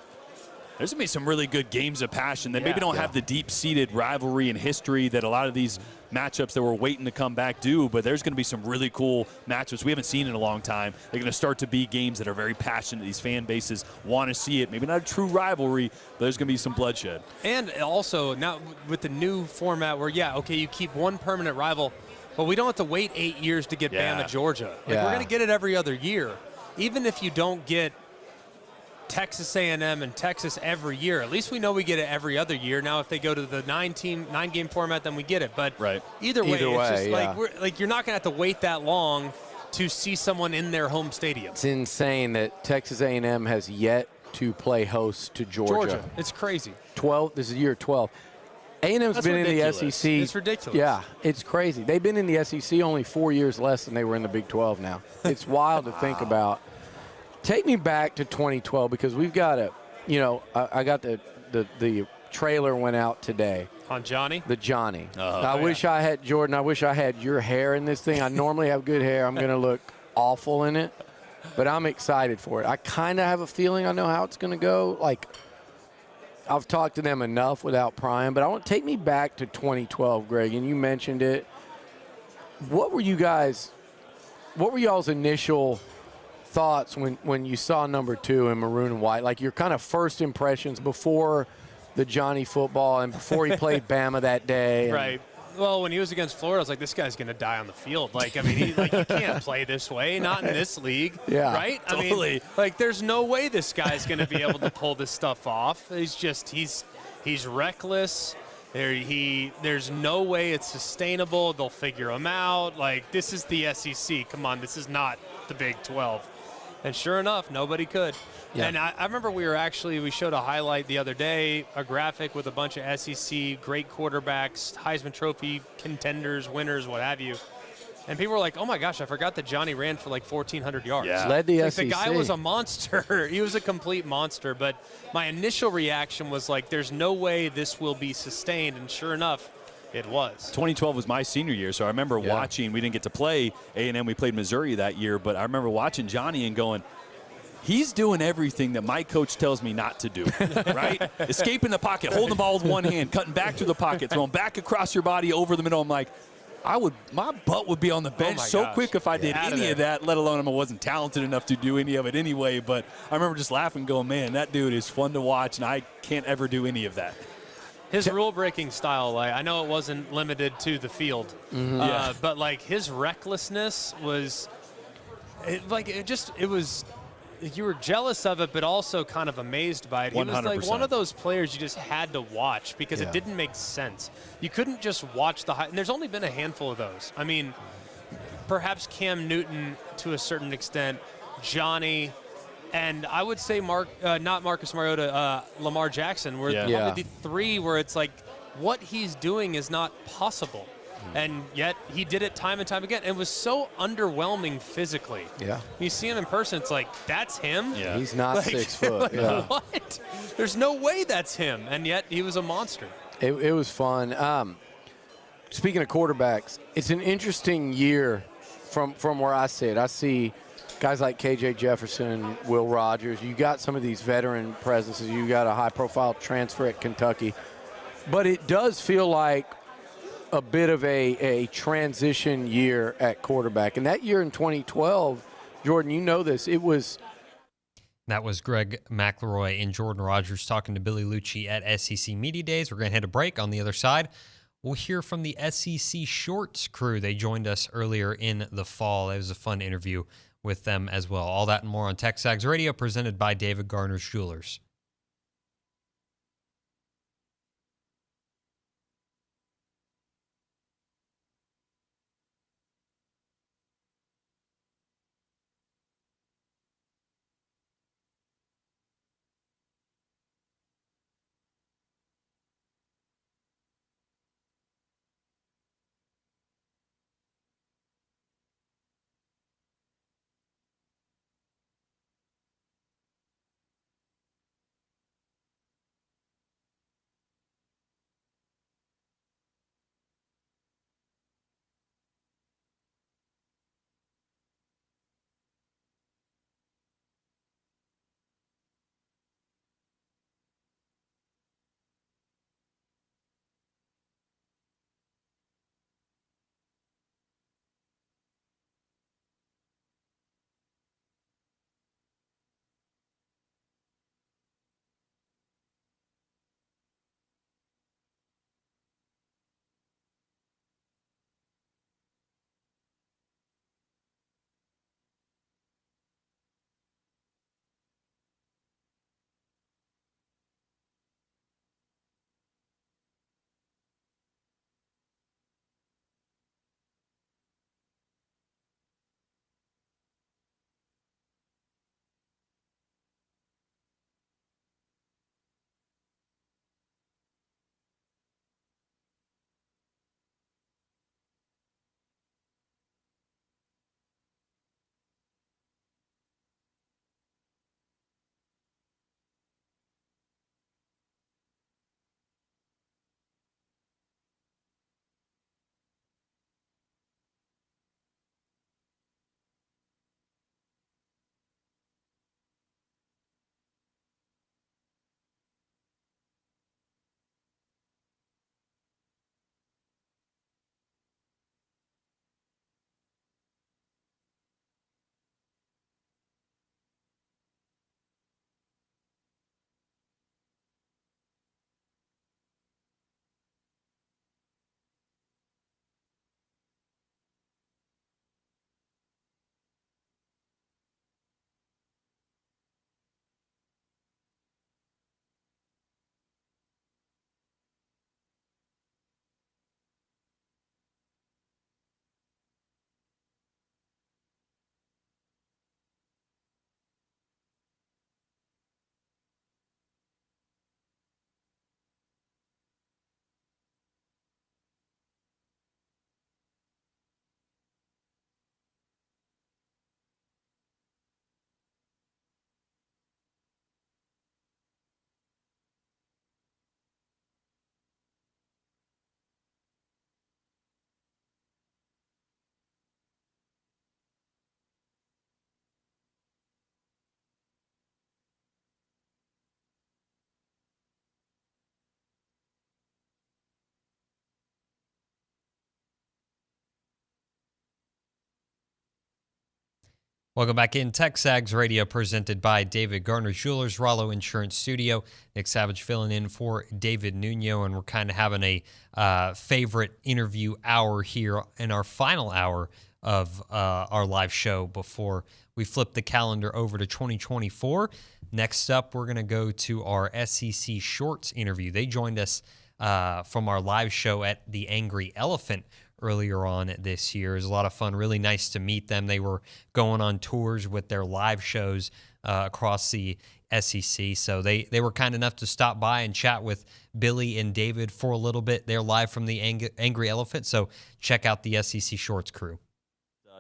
There's going to be some really good games of passion that maybe don't have the deep-seated rivalry and history that a lot of these matchups that we're waiting to come back do, but there's going to be some really cool matchups we haven't seen in a long time. They're going to start to be games that are very passionate. These fan bases want to see it. Maybe not a true rivalry, but there's going to be some bloodshed. And also, now with the new format where, you keep one permanent rival, but we don't have to wait 8 years to get Bama, Georgia. We're going to get it every other year. Even if you don't get Texas A&M and Texas every year, at least we know we get it every other year. Now, if they go to the 9-game format, then we get it. But either way, it's just like you're not going to have to wait that long to see someone in their home stadium. It's insane that Texas A&M has yet to play host to Georgia. It's crazy. 12. This is year 12. A&M's been ridiculous. In the SEC. It's ridiculous. Yeah, it's crazy. They've been in the SEC only 4 years less than they were in the Big 12 now. It's wild to think about. Take me back to 2012 because we've got I got the trailer went out today. On Johnny? The Johnny. I wish I had, Jordan, I wish I had your hair in this thing. I normally have good hair. I'm going to look awful in it, but I'm excited for it. I kind of have a feeling I know how it's going to go. Like, I've talked to them enough without prying, but I want to take me back to 2012, Greg, and you mentioned it. What were y'all's initial thoughts when you saw number 2 in maroon and white, like your kind of first impressions before the Johnny football and before he played Bama that day? Right. Well, when he was against Florida, I was like, this guy's going to die on the field. Like, I mean, you can't play this way, not in this league. Yeah, right? Totally. I mean, like, there's no way this guy's going to be able to pull this stuff off. He's reckless. There's no way it's sustainable. They'll figure him out. Like, this is the SEC. Come on, this is not the Big 12. And sure enough, nobody could. Yeah. And I remember we showed a highlight the other day, a graphic with a bunch of SEC great quarterbacks, Heisman Trophy contenders, winners, what have you. And people were like, oh, my gosh, I forgot that Johnny ran for like 1,400 yards. Yeah. Led the SEC. The guy was a monster. He was a complete monster. But my initial reaction was like, there's no way this will be sustained. And sure enough, it was. 2012 was my senior year, so I remember watching. We didn't get to play A&M. We played Missouri that year, but I remember watching Johnny and going, he's doing everything that my coach tells me not to do, right? Escaping the pocket, holding the ball with one hand, cutting back through the pocket, throwing back across your body over the middle. I'm like, my butt would be on the bench quick if I did any of that, let alone I wasn't talented enough to do any of it anyway. But I remember just laughing, going, man, that dude is fun to watch, and I can't ever do any of that. His rule-breaking style, I know it wasn't limited to the field, but like his recklessness was, you were jealous of it, but also kind of amazed by it. He 100%. Was like one of those players you just had to watch because it didn't make sense. You couldn't just watch and there's only been a handful of those. I mean, perhaps Cam Newton to a certain extent, Johnny, and I would say not Marcus Mariota, Lamar Jackson were probably the three where it's like what he's doing is not possible. And yet he did it time and time again. It was so underwhelming physically. Yeah. You see him in person, it's like, that's him? Yeah. He's not 6 foot. Yeah. What? There's no way that's him. And yet he was a monster. It was fun. Speaking of quarterbacks, it's an interesting year from where I sit. I see guys like KJ Jefferson, Will Rogers. You got some of these veteran presences. You got a high-profile transfer at Kentucky. But it does feel like a bit of a transition year at quarterback. And that year in 2012, Jordan, you know this, it was... That was Greg McElroy and Jordan Rogers talking to Billy Liucci at SEC Media Days. We're going to hit a break. On the other side, we'll hear from the SEC Shorts crew. They joined us earlier in the fall. It was a fun interview with them as well. All that and more on TexAgs Radio, presented by David Garner's Jewelers. Welcome back in. TexAgs Radio presented by David Gardner Jewelers, Rollo Insurance Studio. Nick Savage filling in for David Nuno, and we're kind of having a favorite interview hour here in our final hour of our live show before we flip the calendar over to 2024. Next up, we're going to go to our SEC Shorts interview. They joined us from our live show at the Angry Elephant earlier on this year. It was a lot of fun. Really nice to meet them. They were going on tours with their live shows across the SEC. So they were kind enough to stop by and chat with Billy and David for a little bit. They're live from the Angry Elephant. So check out the SEC Shorts crew.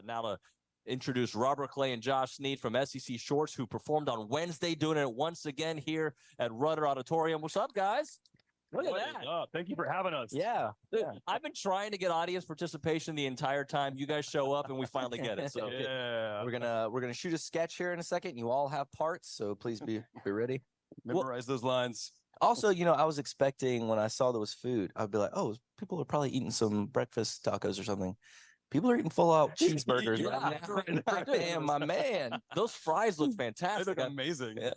Now to introduce Robert Clay and Josh Snead from SEC Shorts, who performed on Wednesday, doing it once again here at Rudder Auditorium. What's up, guys? Look at that. Thank you for having us. Yeah. Dude, I've been trying to get audience participation the entire time. You guys show up and we finally get it. So yeah. We're gonna shoot a sketch here in a second. You all have parts, so please be ready. Memorize those lines. Also, I was expecting when I saw there was food, I'd be like, oh, people are probably eating some breakfast tacos or something. People are eating full-out cheeseburgers right now. Damn, my man. Those fries look fantastic. They look amazing. Yeah.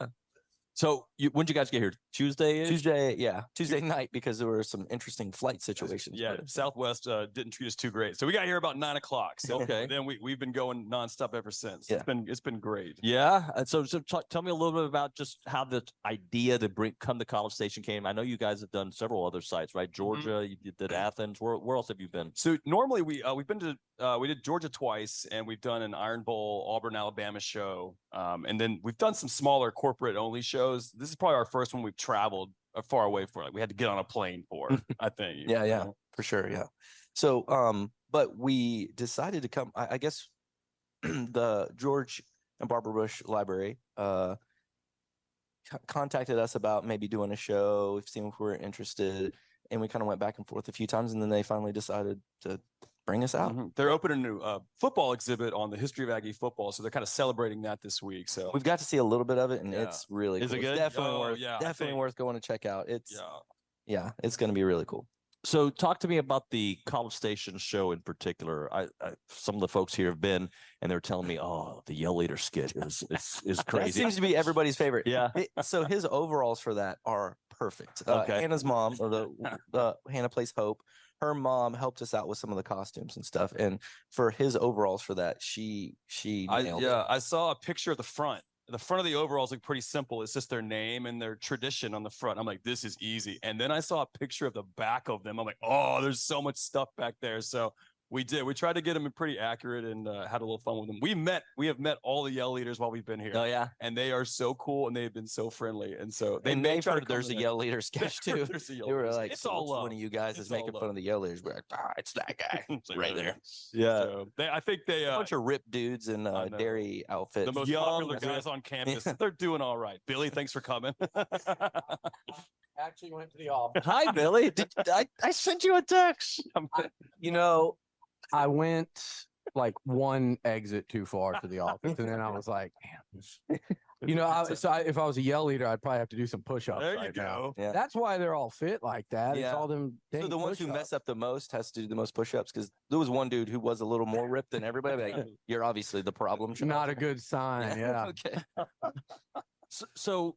So when did you guys get here? Tuesday? Tuesday night, because there were some interesting flight situations. Yeah, Southwest didn't treat us too great, so we got here about 9 o'clock. So then we've been going nonstop ever since. Yeah. It's been great. Yeah, and so tell me a little bit about just how the idea to come to College Station came. I know you guys have done several other sites, right? Georgia, you did Athens. Where else have you been? So normally we've been to we did Georgia twice, and we've done an Iron Bowl, Auburn, Alabama show, and then we've done some smaller corporate only shows. This is probably our first one we've traveled far away for. Like we had to get on a plane for. I think. Yeah, for sure. Yeah. So, but we decided to come. I guess the George and Barbara Bush Library contacted us about maybe doing a show. We've seen if we were interested, and we kind of went back and forth a few times, and then they finally decided to bring us out. They're opening a new football exhibit on the history of Aggie football, so they're kind of celebrating that this week. So we've got to see a little bit of it, and it's really Is cool. it good? It's definitely worth going to check out. It's it's going to be really cool. So talk to me about the College Station show in particular. Some of the folks here have been, and they're telling me, oh, the Yell Leader skit is crazy. That seems to be everybody's favorite. Yeah. So his overalls for that are perfect. Okay. Hannah's mom, or the Hannah Plays Hope, her mom helped us out with some of the costumes and stuff. And for his overalls for that, she nailed it. I saw a picture of the front. The front of the overalls look pretty simple. It's just their name and their tradition on the front. I'm like, this is easy. And then I saw a picture of the back of them. I'm like, oh, there's so much stuff back there. So we tried to get them in pretty accurate and had a little fun with them. We have met all the Yell Leaders while we've been here. Oh yeah. And they are so cool, and they've been so friendly. And so they've heard there's a Yell Leader sketch too. They were like, it's all love. One of you guys is making fun of the Yell Leaders. We're like, it's that guy right there. Yeah. So I think they a bunch of ripped dudes in dairy outfits. The most popular guys on campus. They're doing all right. Billy, thanks for coming. Actually went to the office. Hi, Billy. I sent you a text. I went like one exit too far to the office, and then I was like, "Damn!" If I was a Yell Leader, I'd probably have to do some push-ups. There you go. Yeah. That's why they're all fit like that. Yeah. It's all them. So the ones who mess up the most has to do the most push-ups, because there was one dude who was a little more ripped than everybody. Like, you're obviously the problem. Not a good sign. Yeah. Okay. So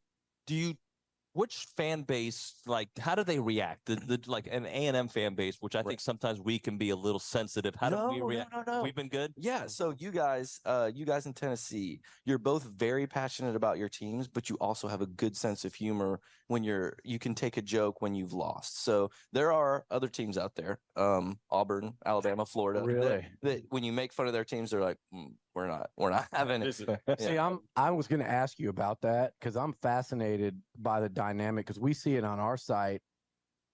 which fan base, like, how do they react? Like an A&M fan base, which I think sometimes we can be a little sensitive. How do we react? No. We've been good. Yeah. So you guys in Tennessee, you're both very passionate about your teams, but you also have a good sense of humor when you can take a joke when you've lost. So there are other teams out there, Auburn, Alabama, Florida. Really? That when you make fun of their teams, they're like, we're not having it. See, I was going to ask you about that, because I'm fascinated by the dynamic, because we see it on our site.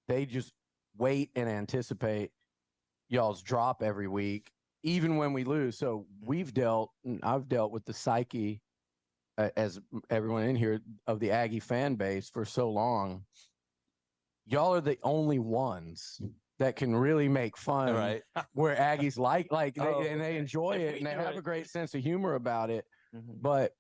They just wait and anticipate y'all's drop every week, even when we lose. So I've dealt with the psyche, as everyone in here, of the Aggie fan base for so long. Y'all are the only ones that can really make fun, right? Where Aggies they enjoy it, and they have a great sense of humor about it. Mm-hmm. But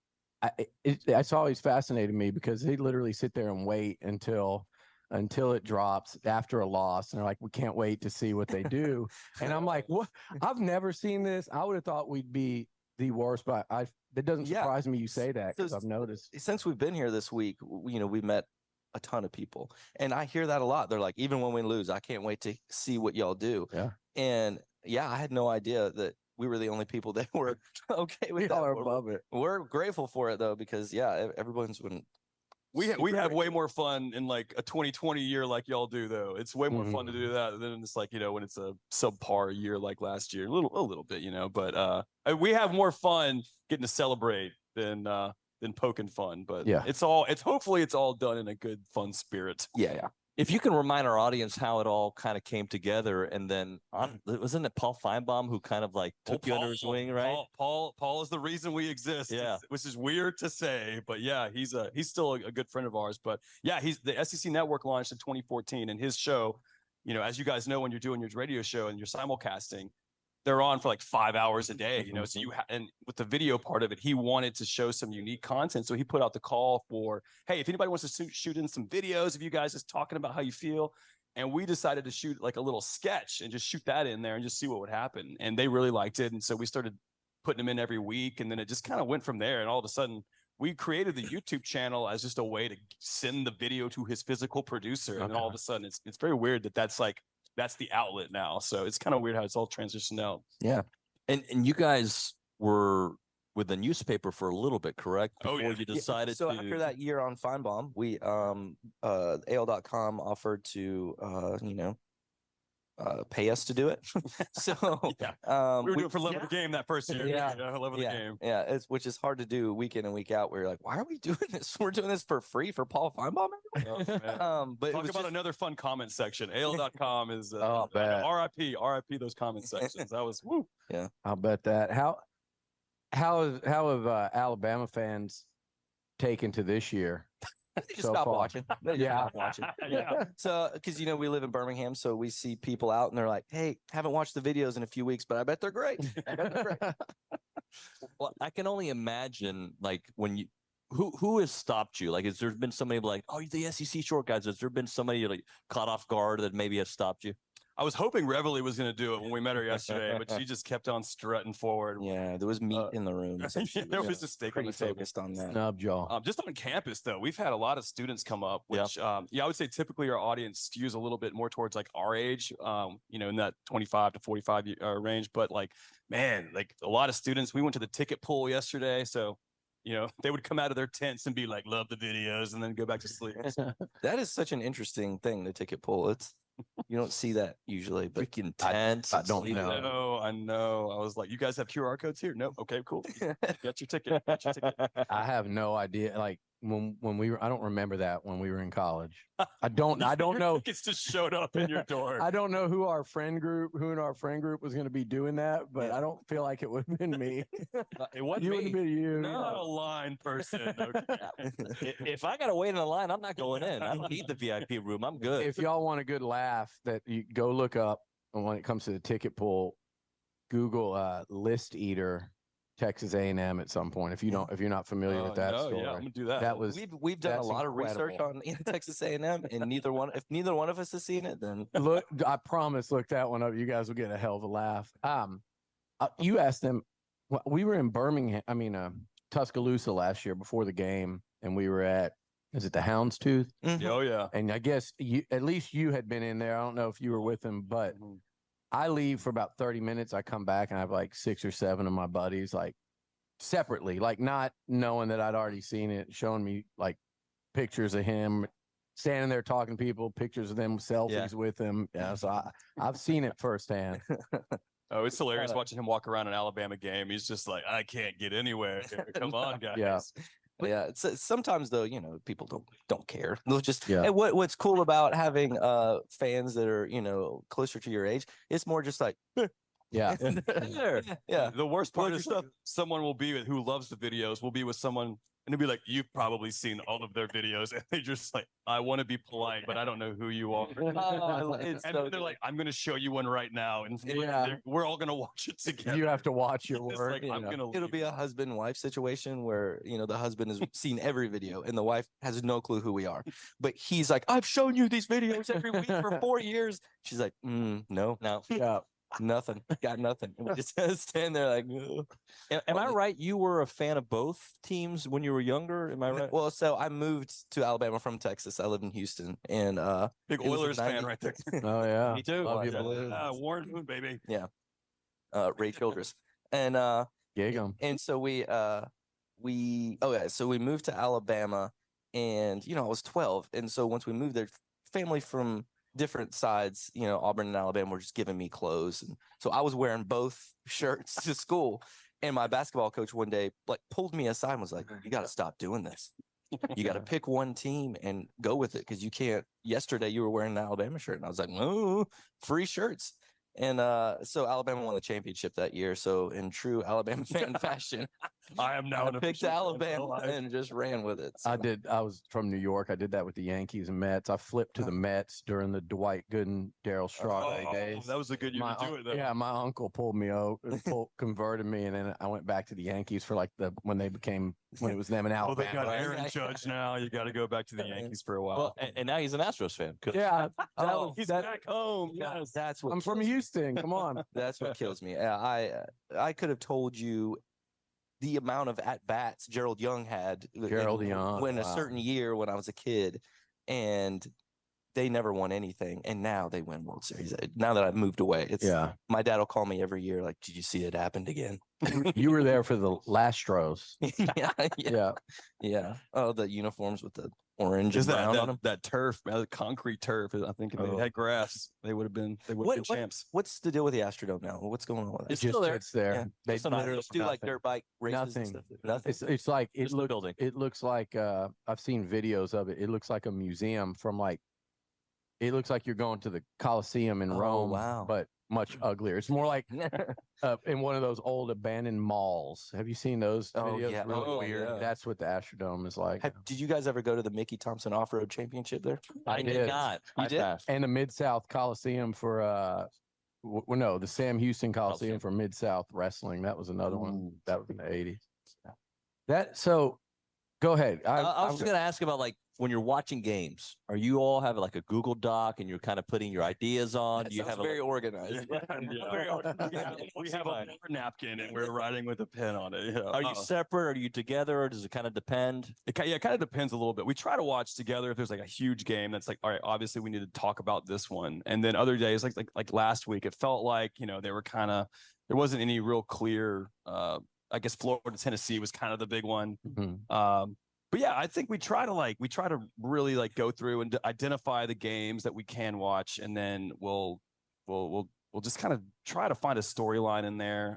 it's always fascinated me, because they literally sit there and wait until it drops after a loss, and they're like, we can't wait to see what they do. And I'm like, what? I've never seen this. I would have thought we'd be the worst, but That doesn't surprise me you say that, because So I've noticed. Since we've been here this week, we met a ton of people, and I hear that a lot. They're like, even when we lose, I can't wait to see what y'all do. Yeah. And I had no idea that we were the only people that were okay with that. Y'all are above it. We're grateful for it though, because everyone's been. We have way more fun in like a 2020 year like y'all do though. It's way more fun to do that than it's like, when it's a subpar year like last year. A little bit, but we have more fun getting to celebrate than poking fun. But hopefully it's all done in a good fun spirit. Yeah. If you can remind our audience how it all kind of came together, and then wasn't it Paul Feinbaum who kind of like took you under his wing, right? Paul is the reason we exist. Yeah, which is weird to say, but he's still a good friend of ours. But he's the SEC Network launched in 2014, and his show, as you guys know, when you're doing your radio show and you're simulcasting, they're on for like 5 hours a day, so and with the video part of it, he wanted to show some unique content. So he put out the call for, hey, if anybody wants to shoot in some videos of you guys just talking about how you feel. And we decided to shoot like a little sketch and just shoot that in there and just see what would happen. And they really liked it. And so we started putting them in every week. And then it just kind of went from there. And all of a sudden we created the YouTube channel as just a way to send the video to his physical producer. And then all of a sudden it's very weird that's the outlet now. So it's kind of weird how it's all transitioned out. Yeah. And you guys were with the newspaper for a little bit, correct? Before you decided so after that year on Feinbaum, we AL.com offered to pay us to do it. So we were doing it for love of the game that first year. Love of the game. Yeah, which is hard to do week in and week out. Where you're like, why are we doing this? We're doing this for free for Paul Feinbaum. But talk about another fun comment section. AL.com is RIP those comment sections. That was woo. Yeah, I'll bet that. How have Alabama fans taken to this year? They just stopped watching. Watching. Yeah. So, because we live in Birmingham, so we see people out, and they're like, "Hey, haven't watched the videos in a few weeks, but I bet they're great." Well, I can only imagine, like, when you who has stopped you? Like, has there been somebody like, "Oh, the SEC short guys"? Has there been somebody like caught off guard that maybe has stopped you? I was hoping Reveille was going to do it when we met her yesterday, but she just kept on strutting forward. Yeah, there was meat in the room. So there was a steak on the table. Focused on that. Snub jaw. Just on campus, though, we've had a lot of students come up, which, I would say typically our audience skews a little bit more towards like our age, in that 25 to 45 range. But like, man, like a lot of students, we went to the ticket pool yesterday. So, they would come out of their tents and be like, love the videos, and then go back to sleep. That is such an interesting thing, the ticket pool. You don't see that usually, but freaking tense. I don't know. I know. I was like, you guys have QR codes here? Nope. Okay, cool. Got your ticket. I have no idea. Like when we were, I don't remember that when we were in college. I don't know. It's just showed up in your door. I don't know who in our friend group was going to be doing that, but I don't feel like it would have been me. It wasn't you. Would have been you. I'm not a line person. Okay. If I got to wait in a line, I'm not going in. I don't need the VIP room. I'm good. If y'all want a good laugh, that you go look up, and when it comes to the ticket pool, Google list eater Texas A&M at some point. If you're not familiar with that story, I'm gonna do that. That was we've done a lot of research on Texas A&M, and if neither one of us has seen it, then look. I promise. Look that one up. You guys will get a hell of a laugh. You asked them. We were in Birmingham. Tuscaloosa last year before the game, and we were at. Is it the Houndstooth? Mm-hmm. Oh yeah. And I guess at least you had been in there. I don't know if you were with them, but. I leave for about 30 minutes. I come back and I have like 6 or 7 of my buddies, like separately, like not knowing that I'd already seen it, showing me like pictures of him standing there talking to people, pictures of them, selfies with him. Yeah, so I've seen it firsthand. Oh, it's hilarious watching him walk around an Alabama game. He's just like, I can't get anywhere here. Come on, guys. Yeah. Yeah, it's sometimes though, people don't care. They'll just. And what's cool about having fans that are closer to your age, it's more just like. Yeah. Yeah. The worst part is someone will be with who loves the videos will be with someone and they'll be like, you've probably seen all of their videos, and they just like, I want to be polite, but I don't know who you are. And they're like, I'm going to show you one right now, and we're all going to watch it together. You have to watch your work. Like, it'll be a husband-wife situation where the husband has seen every video and the wife has no clue who we are, but he's like, I've shown you these videos every week for 4 years. She's like, no. Yeah. Nothing. Got nothing. We just stand there like. Am I right? You were a fan of both teams when you were younger. Am I right? Well, so I moved to Alabama from Texas. I live in Houston, and Big Oilers fan right there. Oh yeah, me too. Love you, Blue. Warren Moon, baby. Yeah, Ray Childress, and Gig 'em. and so so we moved to Alabama, and I was 12, and so once we moved there, family from different sides, Auburn and Alabama were just giving me clothes, and so I was wearing both shirts to school. And my basketball coach one day pulled me aside and was like, "You got to stop doing this. You got to pick one team and go with it because you can't." Yesterday you were wearing an Alabama shirt, and I was like, "Oh, free shirts." And so Alabama won the championship that year. So in true Alabama fan fashion, I am now picked Alabama and just ran with it. So. I was from New York. I did that with the Yankees and Mets. I flipped to the Mets during the Dwight Gooden, Darryl Strawberry days. That was a good year to do it, though. Yeah, my uncle pulled me over, converted me, and then I went back to the Yankees for when it was them in Alabama. Well, they got Aaron Judge now. You got to go back to the Yankees for a while. Well, and now he's an Astros fan. Yeah, he's back home. Yes. That's what I'm from Houston. Come on. That's what kills me. Yeah, I could have told you the amount of at bats Gerald Young had. When a certain year when I was a kid, and they never won anything, and now they win World Series. Now that I've moved away, my dad will call me every year like, "Did you see it happened again?" You were there for the Lastros. yeah. Oh, the uniforms with the orange and brown on them. That turf, the concrete turf. I think if they had grass, they would have been champs. What's the deal with the Astrodome now? What's going on with that? It's still there. It's there. Yeah. They literally do like dirt bike races. Nothing. And stuff. Nothing. It's like Just the building. It looks like I've seen videos of it. It looks like a museum from it looks like you're going to the Coliseum in Rome. Wow. But much uglier. It's more like in one of those old abandoned malls. Have you seen those videos? Yeah. Really weird. Yeah. That's what the Astrodome is like. Did you guys ever go to the Mickey Thompson Off-Road Championship there? I did not. You did? And the Mid-South Coliseum for the Sam Houston Coliseum for Mid-South Wrestling. That was another one. That was in the 80s. Go ahead. I was just going to ask about when you're watching games, are you all have a Google Doc and you're kind of putting your ideas on? Do you have very organized? We have a napkin and we're writing with a pen on it. Are you separate? Are you together? Or does it kind of depend? It kind of depends a little bit. We try to watch together if there's a huge game that's all right, obviously we need to talk about this one. And then other days, like last week, it felt like, they were there wasn't any real clear, I guess Florida, Tennessee was kind of the big one. Mm-hmm. But yeah, I think we try to really go through and identify the games that we can watch, and then we'll just kind of try to find a storyline in there.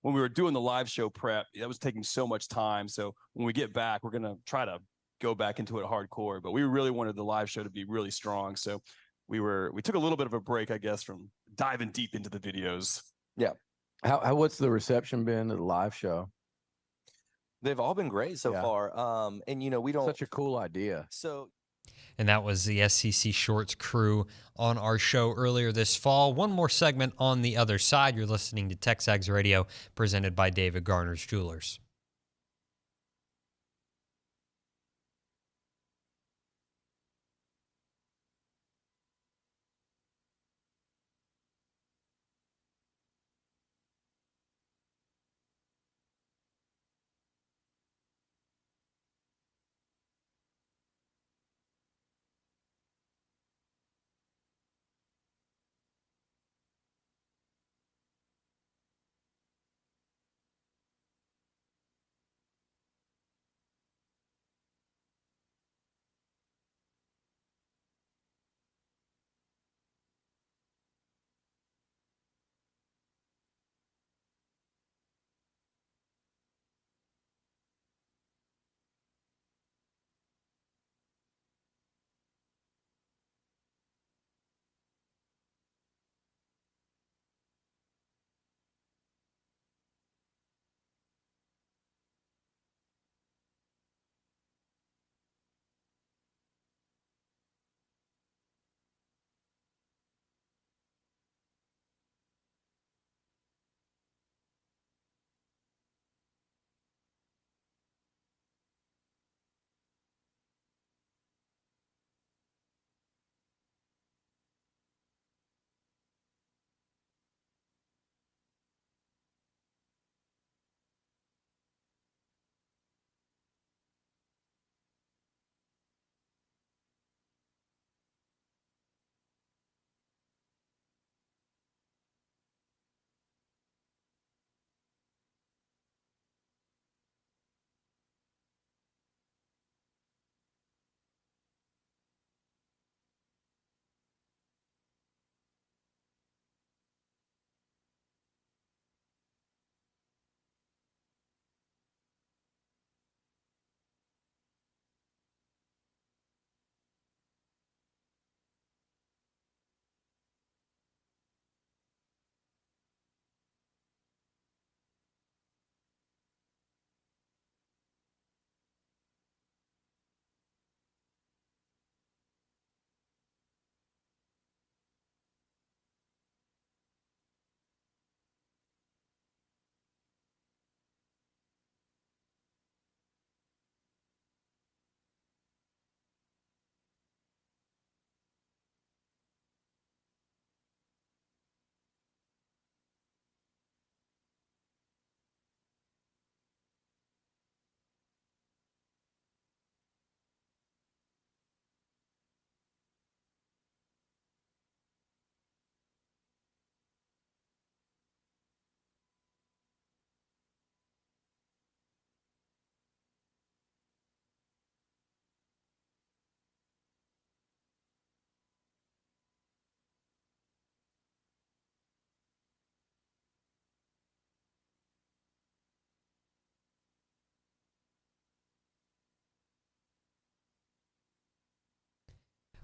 When we were doing the live show prep, that was taking so much time. So when we get back, we're gonna try to go back into it hardcore. But we really wanted the live show to be really strong, so we took a little bit of a break, I guess, from diving deep into the videos. Yeah. What's the reception been to the live show? They've all been great so far. And we don't such a cool idea. So And that was the SEC Shorts crew on our show earlier this fall. One more segment on the other side. You're listening to TexAgs Radio, presented by David Garner's Jewelers.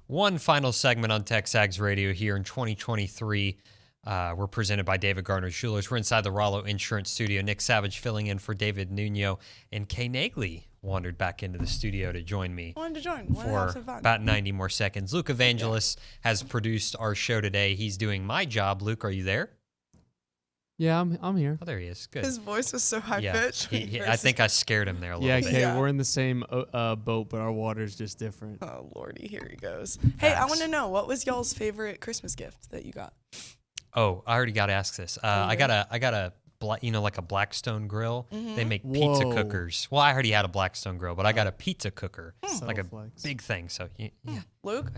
One final segment on TexAgs Radio here in 2023. We're presented by David Gardner Jewelers. We're inside the Rollo Insurance Studio. Nick Savage filling in for David Nuno, and Kay Naegeli wandered back into the studio to join me. Wanted to join. Wanted to have for some fun. about 90 more seconds. Luke Evangelos has produced our show today. He's doing my job. Luke, are you there? Yeah, I'm here. Oh, there he is. Good. His voice was so high pitched. I think I scared him there a little bit. Yeah, Kay, we're in the same boat, but our water's just different. Oh, Lordy, here he goes. Hey, I want to know, what was y'all's favorite Christmas gift that you got? Oh, I already got to ask this. I got a like a Blackstone grill. Mhm. They make pizza cookers. Well, I already had a Blackstone grill, but I got a pizza cooker, like a big thing. So yeah. Luke?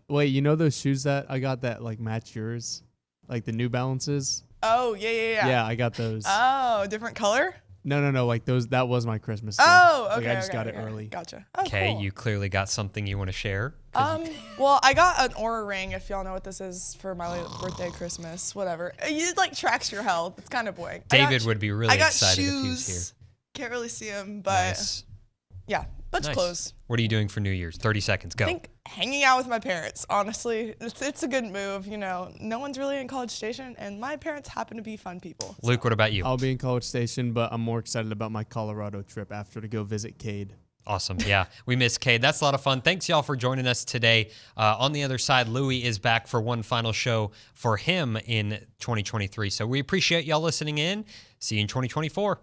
Wait, you know those shoes that I got that like match yours, like the New Balances? Oh, yeah. Yeah, I got those. Oh, different color? No, like those. That was my Christmas. Oh, gift. okay. Like, I just got it early. Gotcha. Oh, Okay, cool. you clearly got something you want to share. Well, I got an Aura ring, if y'all know what this is, for my birthday, Christmas, whatever. It like tracks your health. It's kind of boring. David would be really I got excited shoes. if he was here. Can't really see them, but yeah, bunch of clothes. What are you doing for New Year's? 30 seconds. Go. I think hanging out with my parents, honestly. It's a good move, you know. No one's really in College Station, and my parents happen to be fun people. Luke, what about you? I'll be in College Station, but I'm more excited about my Colorado trip after to go visit Cade. Awesome. Yeah, we miss Cade. That's a lot of fun. Thanks, y'all, for joining us today. On the other side, Louie is back for one final show for him in 2023. So we appreciate y'all listening in. See you in 2024.